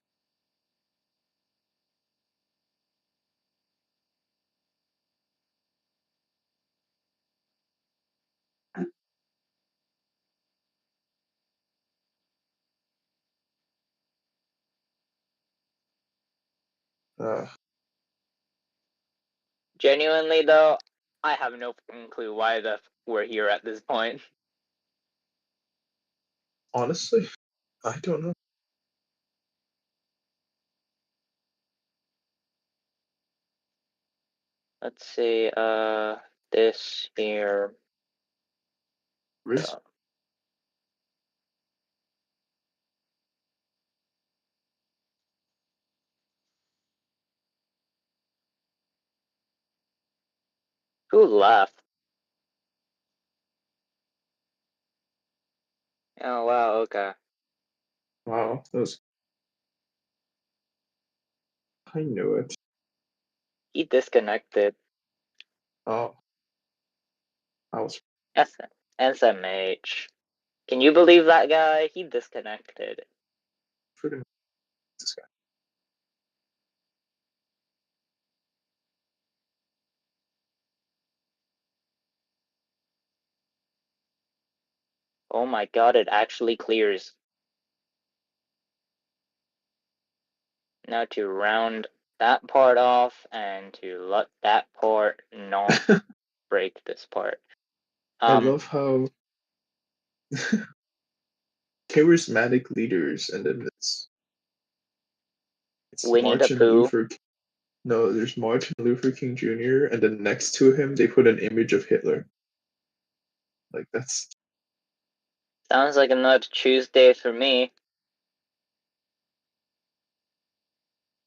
Genuinely though, I have no fucking clue why we're here at this point. Honestly, I don't know. Let's see, this here. Riz? Who left? Oh wow, okay. Wow, that was. I knew it. He disconnected. Oh. I was. SMH. Can you believe that guy? He disconnected. Pretty much this guy. Oh my god, it actually clears. Now to round that part off and to let that part not break this part. I love how charismatic leaders, and then it's Winnie the Martin Pooh. Luther. No, there's Martin Luther King Jr. and then next to him they put an image of Hitler. Like that's. Sounds like another Tuesday for me.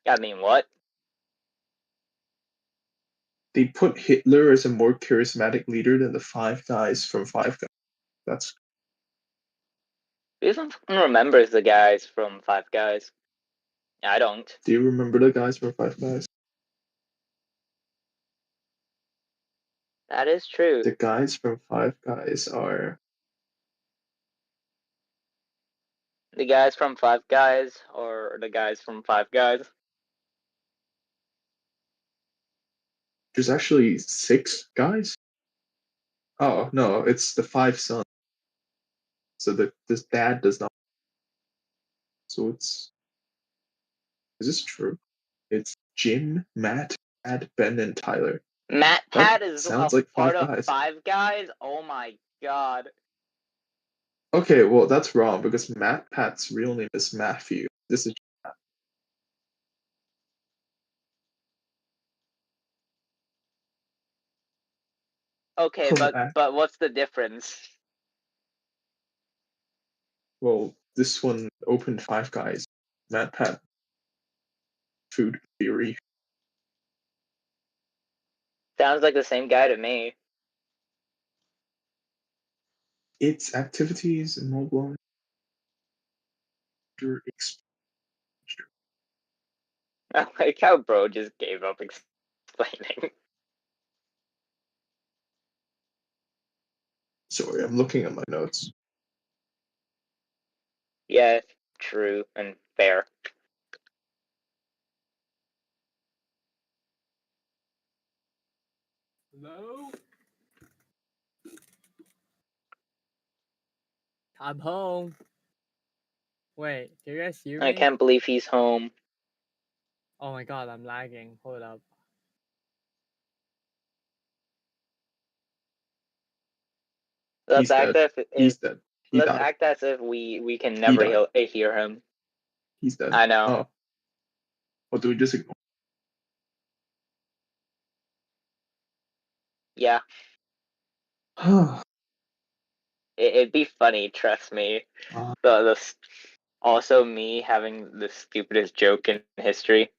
I mean, what? They put Hitler as a more charismatic leader than the five guys from Five Guys. That's. Who even remembers the guys from Five Guys? I don't. Do you remember the guys from Five Guys? That is true. The guys from Five Guys are. The guys from Five Guys or the guys from Five Guys? There's actually six guys. Oh no, it's the five sons. So this dad does not. So it's. Is this true? It's Jim, Matt, Pat, Ben, and Tyler. Matt Pat is sounds a like part Five of Guys. Five Guys? Oh my god. Okay, well that's wrong because Matt Pat's real name is Matthew. This is. Okay, but what's the difference? Well, this one opened Five Guys. Matt Pat. Food theory. Sounds like the same guy to me. Its activities and mobile. I like how bro just gave up explaining. Sorry, I'm looking at my notes. Yeah, true and fair. Hello? I'm home. Wait, can you guys hear me? I can't believe he's home. Oh my god, I'm lagging. Hold up. He's dead. He's dead. He Let's died. act as if we can never hear him. He's dead. I know. Oh. What do we just ignore? Yeah. It'd be funny, trust me. Also me having the stupidest joke in history.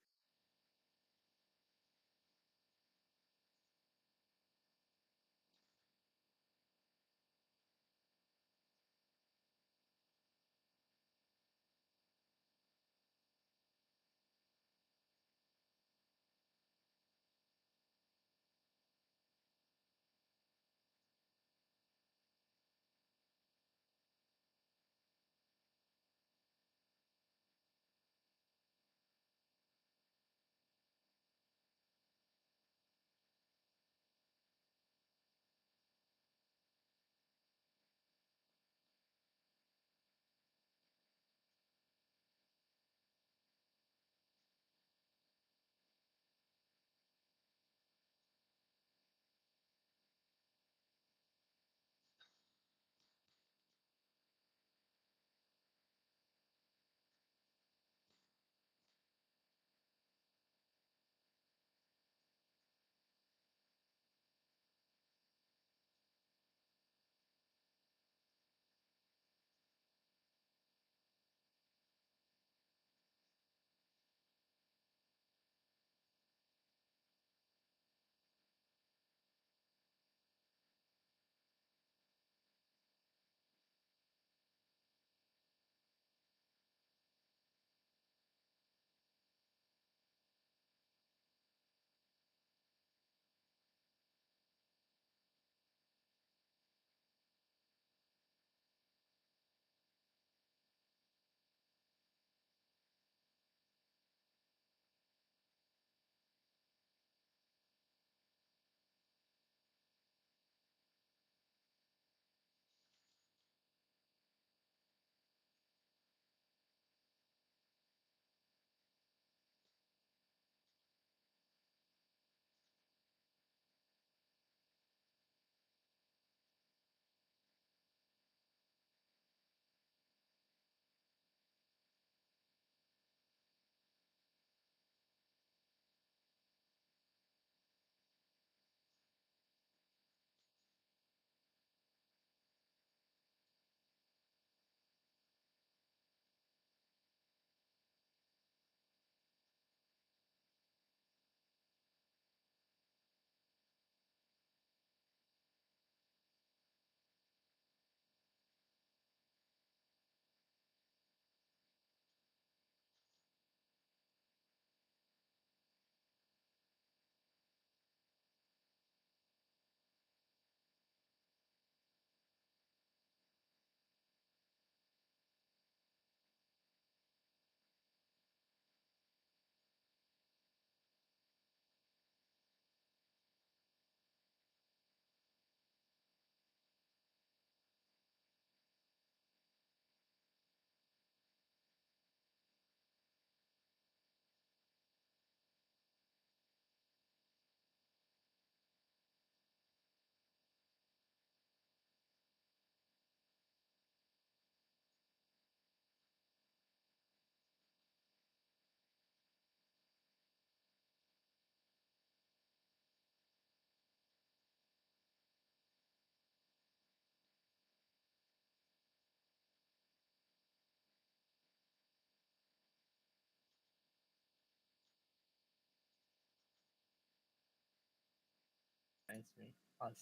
It's me. Us.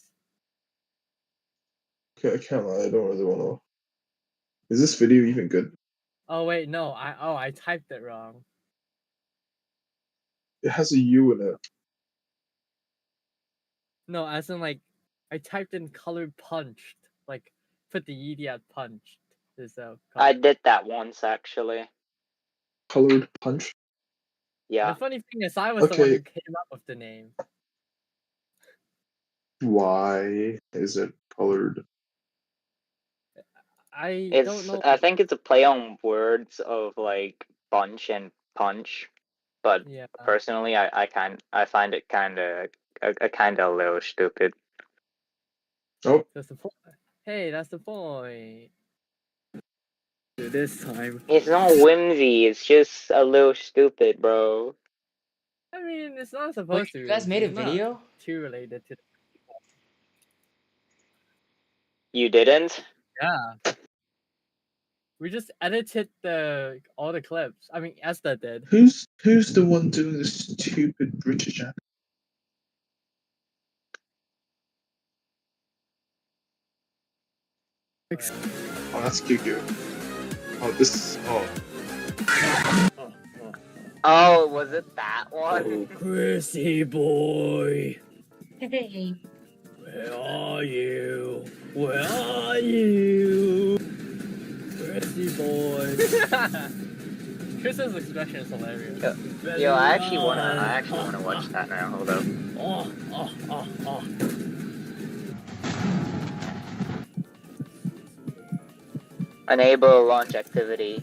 Okay, I can't lie. I don't really want to. Is this video even good? Oh wait, no. I typed it wrong. It has a U in it. No, as in like, I typed in colored punched. Like, put the ed at punched. I did that once actually. Colored punch? Yeah. The funny thing is, I was the one who came up with the name. Why is it colored? I don't know. I think it's a play on words of like bunch and punch, but Yeah. personally, I find it kind of a little stupid. Oh, That's the point. Hey, that's the point. This time. It's not whimsy. It's just a little stupid, bro. I mean, it's not Wait, supposed to you be. guys made a It's not video? too related to. You didn't? Yeah. We just edited all the clips. I mean, Esther did. who's the one doing this stupid British accent? Oh, that's Gugu. Oh, this. Oh. Oh, was it that one? Chrissy boy, Hey. where are you? Where are you? Chrissy boy. Chris's expression is hilarious. Yo, I actually wanna watch that now. Hold up. Oh. Enable launch activity.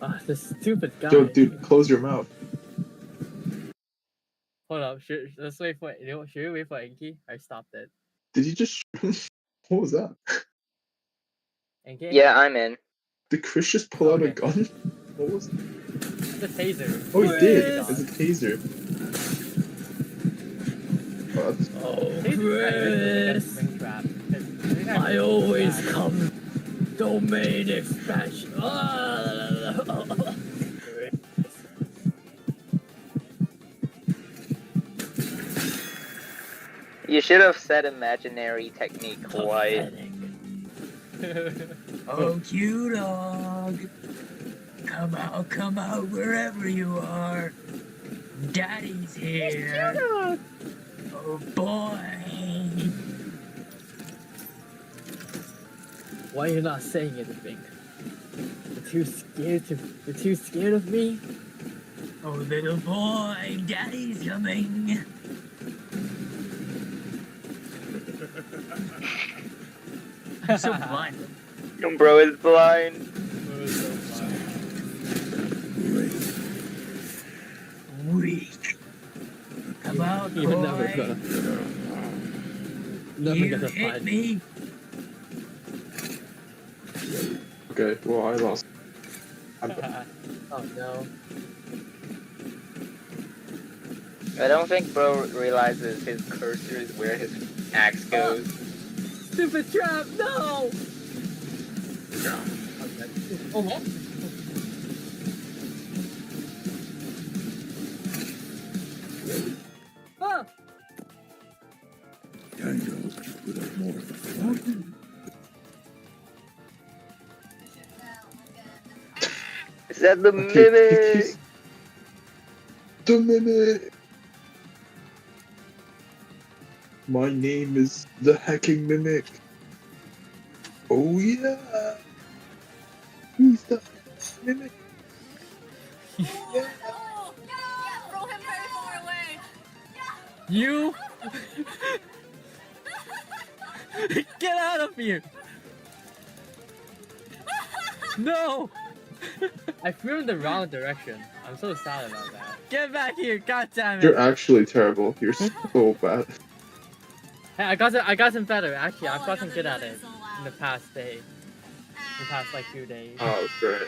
Ah, this stupid guy. Yo, dude, close your mouth. Hold up, let's wait for should we wait for Enki? I stopped it. Did you just? What was that? Enki? Yeah, I'm in. Did Chris just pull out a Okay. gun? What was? The taser. Oh, he did. Chris! It's a taser. Oh, that's... Chris! I always come. Domain expansion. You should have said imaginary technique white. Oh, cute dog. Come out wherever you are. Daddy's here. Oh boy. Why are you not saying anything? You're too scared of me? Oh, little boy, Daddy's coming. I'm so blind. Your bro is blind. Weak. Come out, boy. You're never gonna You find hit me. Okay, well, I lost. I'm... Oh no. I don't think bro realizes his cursor is where his axe goes. Stupid trap, no! Oh, what? Ah! Is that the Okay, mimic? The mimic! My name is the hacking mimic. Oh yeah! Who's the mimic? Yeah! Throw him very far away. You! Get out of here! No! I flew in the wrong direction. I'm so sad about that. Get back here, god damn it! You're actually terrible. You're so bad. Hey, I gotten better. Actually, I've gotten good at it in the past day. The past like few days. Oh, great.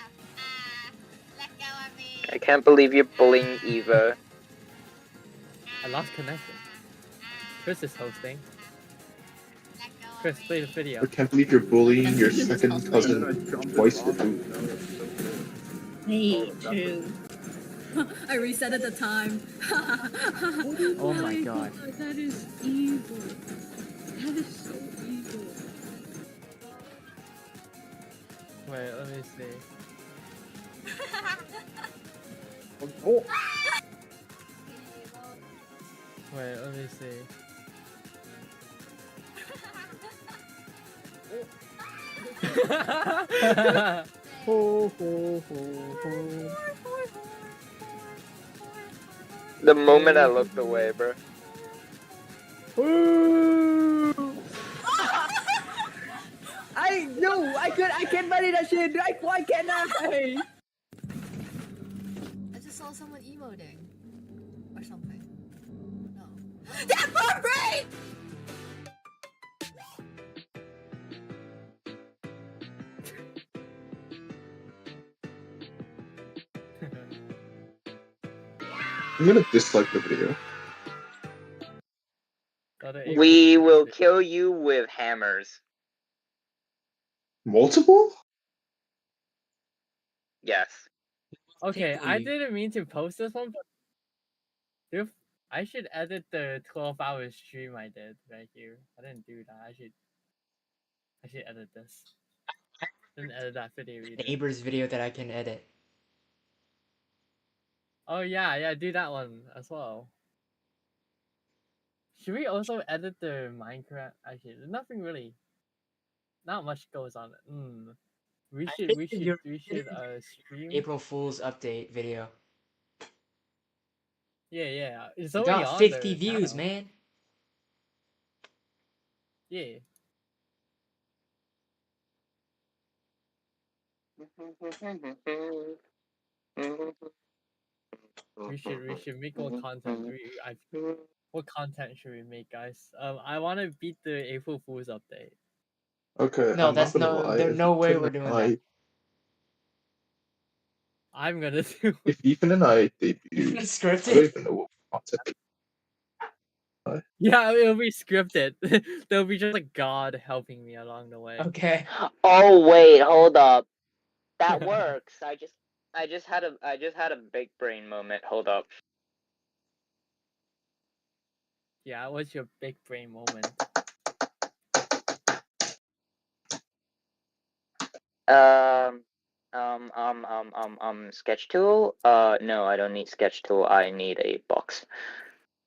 I can't believe you're bullying Eva. I lost connection. Chris is hosting. Chris, play the video. I can't believe you're bullying your second cousin twice removed. Me too. I reset at the time. Oh my god. That is evil. That is so evil. Wait, let me see. Wait, let me see. Ho, ho, ho, ho. The moment I looked away, bro. I No, I can't buy that shit. Why can't I? I just saw someone emoting. Or something. No. That's for free! I'm gonna dislike the video. We will kill you with hammers. Multiple? Yes. Okay, I didn't mean to post this one, but if I should edit the 12-hour stream I did right here. I didn't do that. I should edit this. Didn't edit that video either. Neighbor's video that I can edit. Oh yeah, do that one as well. Should we also edit the Minecraft? Actually, there's nothing really. Not much goes on it. We should stream April Fool's update video. Yeah. It's We already got on 50 the views, channel. man. Yeah. We should make more content. What content should we make, guys? I want to beat the April Fool's update. Okay, No, I'm not that's gonna no. lie. There's If no way Ethan we're and doing that. I'm gonna do. If Ethan and I debut, I Scripted? don't even know what content. Yeah, it'll be scripted. There'll be just a god helping me along the way. Okay. Oh wait, hold up. That works. I just had a big brain moment. Hold up. Yeah, what's your big brain moment? Sketch tool? No, I don't need sketch tool. I need a box.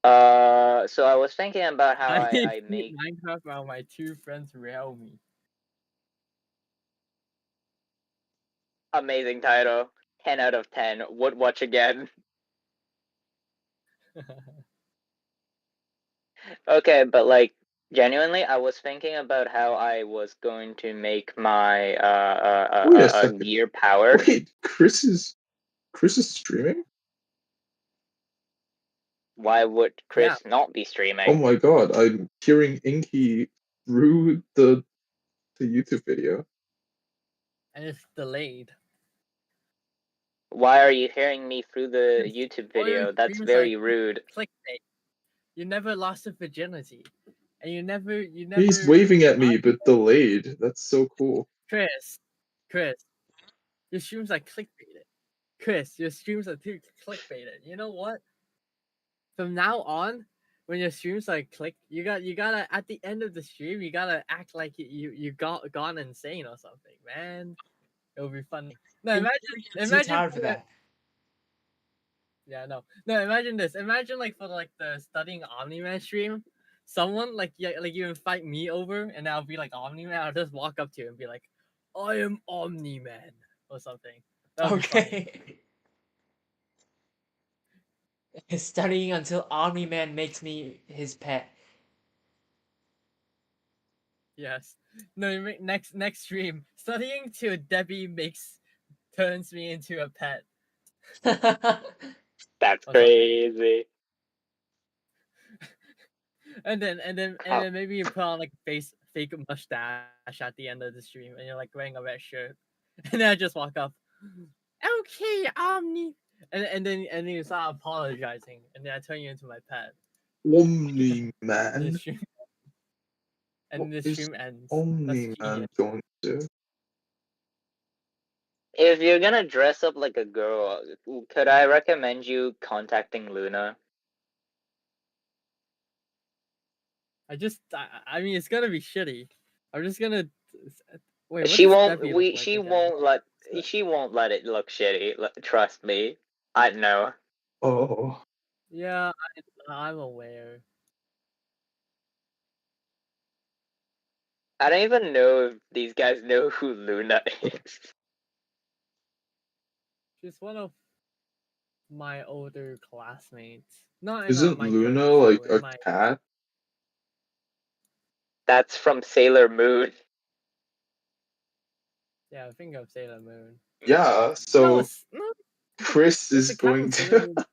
So I was thinking about how I make Minecraft while my two friends rail me. amazing title. 10 out of 10. Would watch again. Okay, but like genuinely, I was thinking about how I was going to make my Wait a second. gear power. Wait, Chris is streaming? Why would Chris not be streaming? Oh my god, I'm hearing Inky through the YouTube video. And it's delayed. Why are you hearing me through the YouTube video? That's streams very like rude. Clickbait. You never lost a virginity, and you never. He's waving at me, but delayed. That's so cool. Chris, your streams are clickbaited. Chris, your streams are too clickbaited. You know what? From now on, when your streams are you gotta at the end of the stream, you gotta act like you gone insane or something, man. It'll be funny. No, imagine too tired for that. Yeah, no, imagine this. Imagine like for the studying Omni-Man stream, someone like you invite me over, and I'll be like Omni-Man. I'll just walk up to you and be like, "I am Omni-Man" or something. That'll be funny. Studying until Omni-Man makes me his pet. Yes. No, next stream. Studying till Debbie turns me into a pet. That's crazy. And then maybe you put on like fake mustache at the end of the stream, and you're like wearing a red shirt, and then I just walk up. Okay, Omni, and then you start apologizing, and then I turn you into my pet. Omni-Man. And the stream ends. Omni-Man going to? If you're gonna dress up like a girl, could I recommend you contacting Luna? I mean, it's gonna be shitty. I'm just gonna. Wait, She won't. She won't let it look shitty. Trust me. I know. Oh. Yeah, I'm aware. I don't even know if these guys know who Luna is. She's one of my older classmates. Not Isn't Luna like a cat? That's from Sailor Moon. Yeah, think of Sailor Moon. Yeah, No, so no. Chris It's is a kind going of Sailor Moon. to.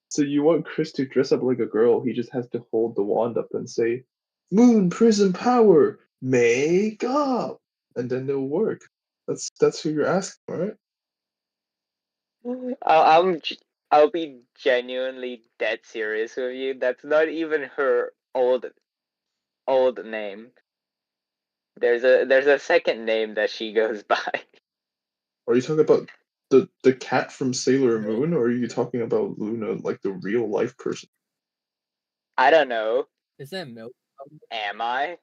So you want Chris to dress up like a girl? He just has to hold the wand up and say, "Moon Prism Power, make up," and then it'll work. That's who you're asking, right? I'll be genuinely dead serious with you. That's not even her old name. There's a second name that she goes by. Are you talking about the cat from Sailor Moon, or are you talking about Luna, like the real life person? I don't know. Is that milk? Am I?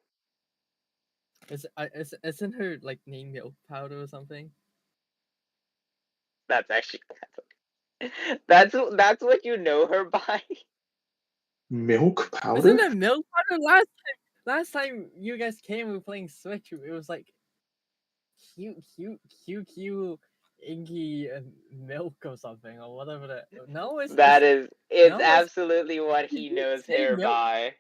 Isn't her like name milk powder or something? That's actually that's what you know her by. Milk Isn't powder? that milk powder? Last time you guys came, we were playing Switch. It was like cute inky milk or something or whatever. No, it's It's no, absolutely what she he didn't knows say her milk. by.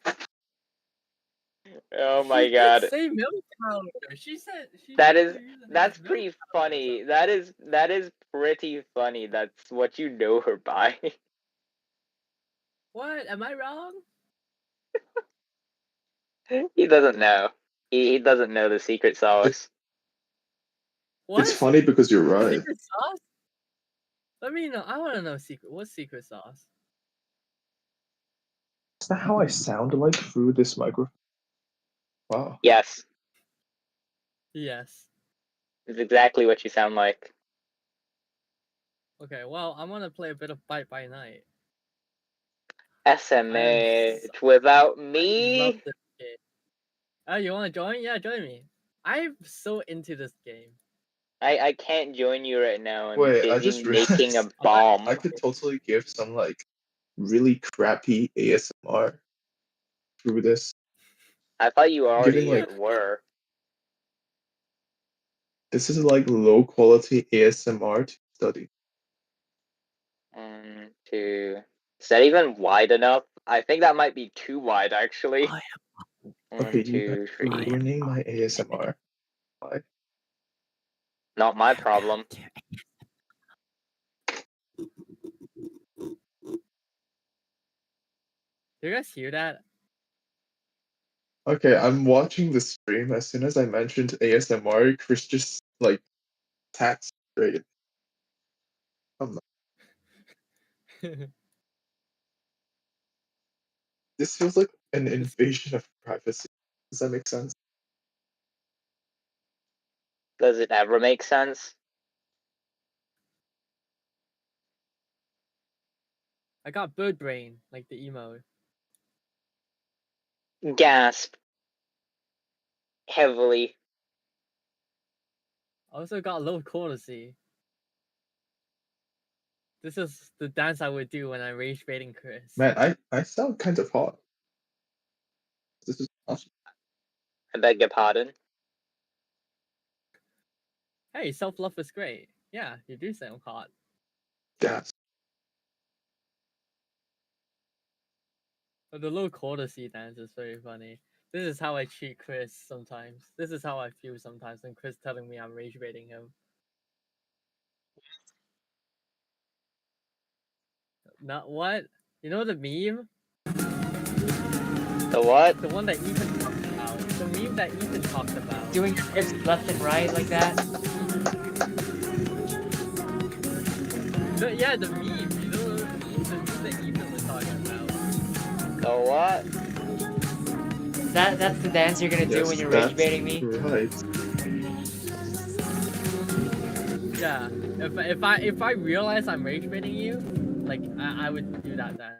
Oh She my did god. say milk powder. She said That her is username is that's milk pretty powder. funny. That is pretty funny. That's what you know her by. What? Am I wrong? He doesn't know. He doesn't know the secret sauce. What? It's funny because you're right. Secret sauce? Let me know. I want to know what's secret sauce. Is that how I sound like through this microphone? Wow. Yes, Yes. it's exactly what you sound like. Okay. Well, I'm gonna play a bit of Bite by Night. SMH without I love me. this game. Oh, you want to join? Yeah, join me. I'm so into this game. I can't join you right now. I'm Wait, I busy just making a realized bomb. I could totally give some like really crappy ASMR through this. I thought you Giving already like were. this is like low quality ASMR to study. Two. Is that even wide enough? I think that might be too wide, actually. Okay, 1, you guys 2, are 3. ruining my ASMR. Why? Not my problem. Do you guys hear that? Okay, I'm watching the stream. As soon as I mentioned ASMR, Chris just like taps straight. I'm not. This feels like an invasion of privacy. Does that make sense? Does it ever make sense? I got bird brain, like the emo. Gasp. Heavily. I also got low courtesy. This is the dance I would do when I'm rage baiting Chris. Man, I sound kind of hot. This is awesome. I beg your pardon. Hey, self love is great. Yeah, you do sound hot. Gas. But the low courtesy dance is very funny. This is how I treat Chris sometimes. This is how I feel sometimes when Chris telling me I'm rage baiting him. Not what? You know the meme? The what? The one that Ethan talked about. The meme that Ethan talked about. Doing hips left and right like that. Yeah, the meme. You know the meme that Ethan was talking about. The what? That's the dance you're gonna do when you're rage baiting me. Right. Yeah. If I realize I'm rage baiting you, like I would do that dance.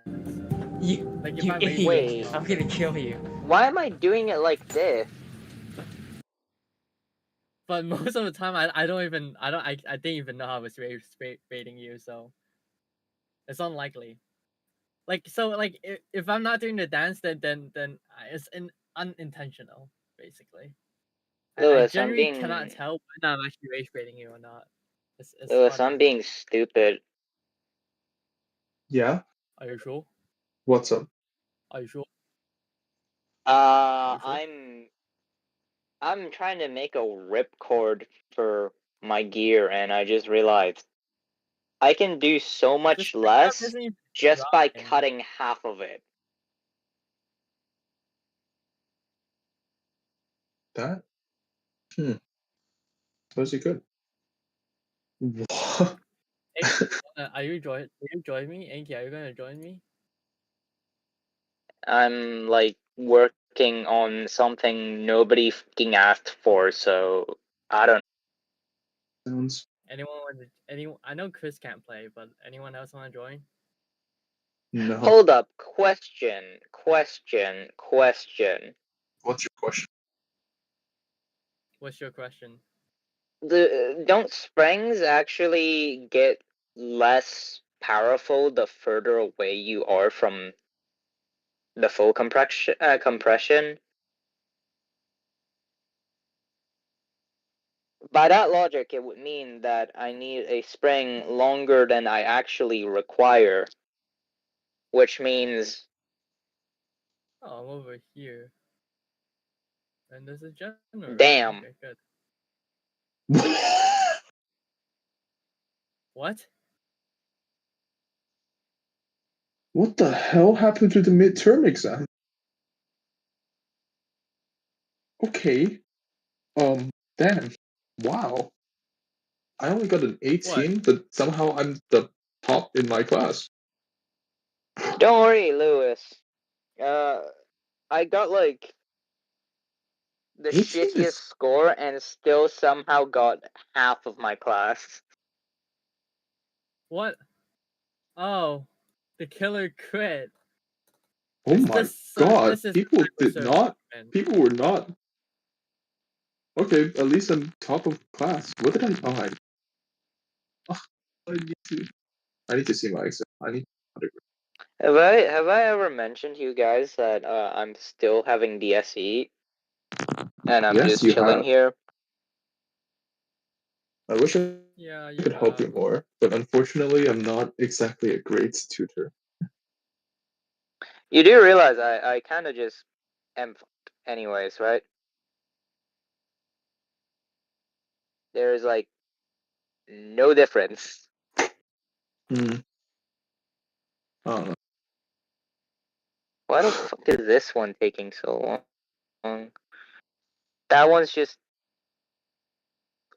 Like if You I'm rage idiot! baiting I'm gonna kill you. Why am I doing it like this? But most of the time, I didn't even know I was rage baiting you, so it's unlikely. Like so, like if I'm not doing the dance, then it's unintentional, basically. I Lewis, I'm generally cannot being tell when I'm actually rage baiting you or not. It's Lewis, funny. I'm being stupid. Yeah? Are you sure? What's up? Are you sure? Are you sure? I'm trying to make a ripcord for my gear, and I just realized I can do so much less just by cutting half of it. That? Suppose you could. What? Are you join me? Anki, are you gonna join me? I'm like working on something nobody fucking asked for, so I don't. Sounds. Anyone want to? Anyone? I know Chris can't play, but anyone else want to join? No. Hold up. Question. What's your question? What's your question? Don't springs actually get less powerful the further away you are from the full compression? By that logic, it would mean that I need a spring longer than I actually require, which means. Oh, I'm over here. And there's a generator. Damn. Okay, good. What? What the hell happened to the midterm exam? Okay. Damn. Wow. I only got an 18, but somehow I'm the top in my class. Don't worry, Lewis. I got like the 18 shittiest is... score and still somehow got half of my class. What? Oh, the killer crit. Oh my god, This is people did hyper not... surfing. People were not... Okay, at least I'm top of class. What did I... Oh, I need to see my exam. I need... Have I ever mentioned to you guys that I'm still having DSE and I'm Yes, just you chilling have. here? I wish I you could help you more, but unfortunately, I'm not exactly a grades tutor. You do realize I kind of just am fucked anyways, right? There's like no difference. Uh, Why the fuck is this one taking so long? That one's just.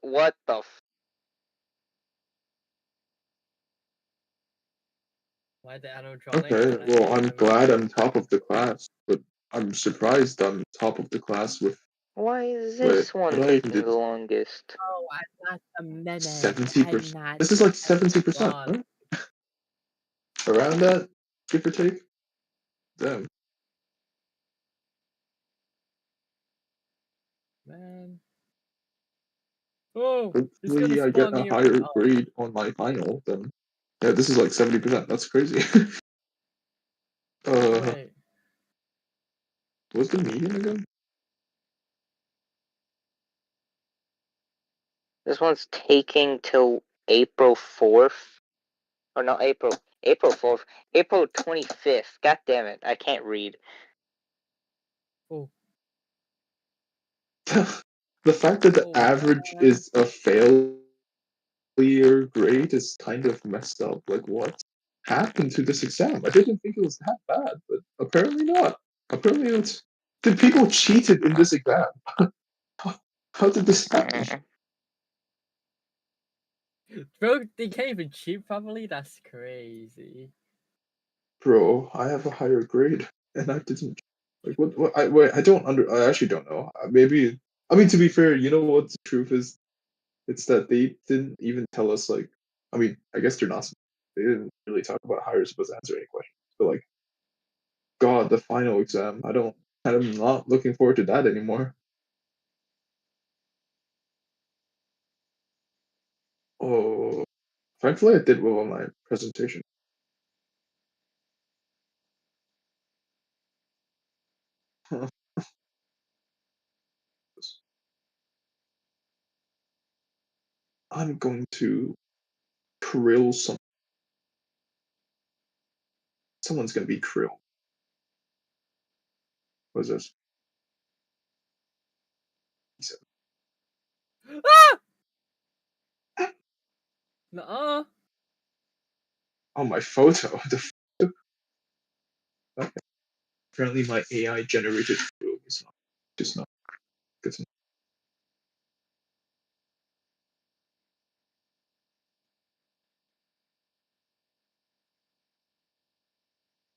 What the f. Why the animatronic? Okay, well, I'm glad I'm top of the class, but I'm surprised I'm top of the class with... Why is Wait, this one what do I even taking do? the longest? Oh, I'm not a minute. 70%. This is like 70%, right? Around that, give or take? Damn. Man. Oh, Hopefully I get a higher grade on my final, then... Yeah, this is like 70%, that's crazy. Wait. What's the median again? This one's taking till April 4th. Or not April 4th. April 25th. God damn it. I can't read. Oh. The fact that the average is a failure grade is kind of messed up. Like, what happened to this exam? I didn't think it was that bad, but apparently not. Apparently it's... Did people cheated in this exam? How did this happen? Bro, they can't even cheat properly? That's crazy. Bro, I have a higher grade, and I didn't... Like, what I don't I actually don't know. Maybe... I mean, to be fair, you know what the truth is? It's that they didn't even tell us, like... I mean, I guess they're not... They didn't really talk about how you're supposed to answer any questions. But, like, God, the final exam. I'm not looking forward to that anymore. Oh, thankfully I did well on my presentation. Huh. I'm going to krill some. Someone's gonna be krill. What is this? Ah! Nuh-uh. Oh, my photo. The photo. Okay. Apparently, my AI generated photo is not just not good enough.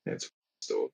Yeah, it's still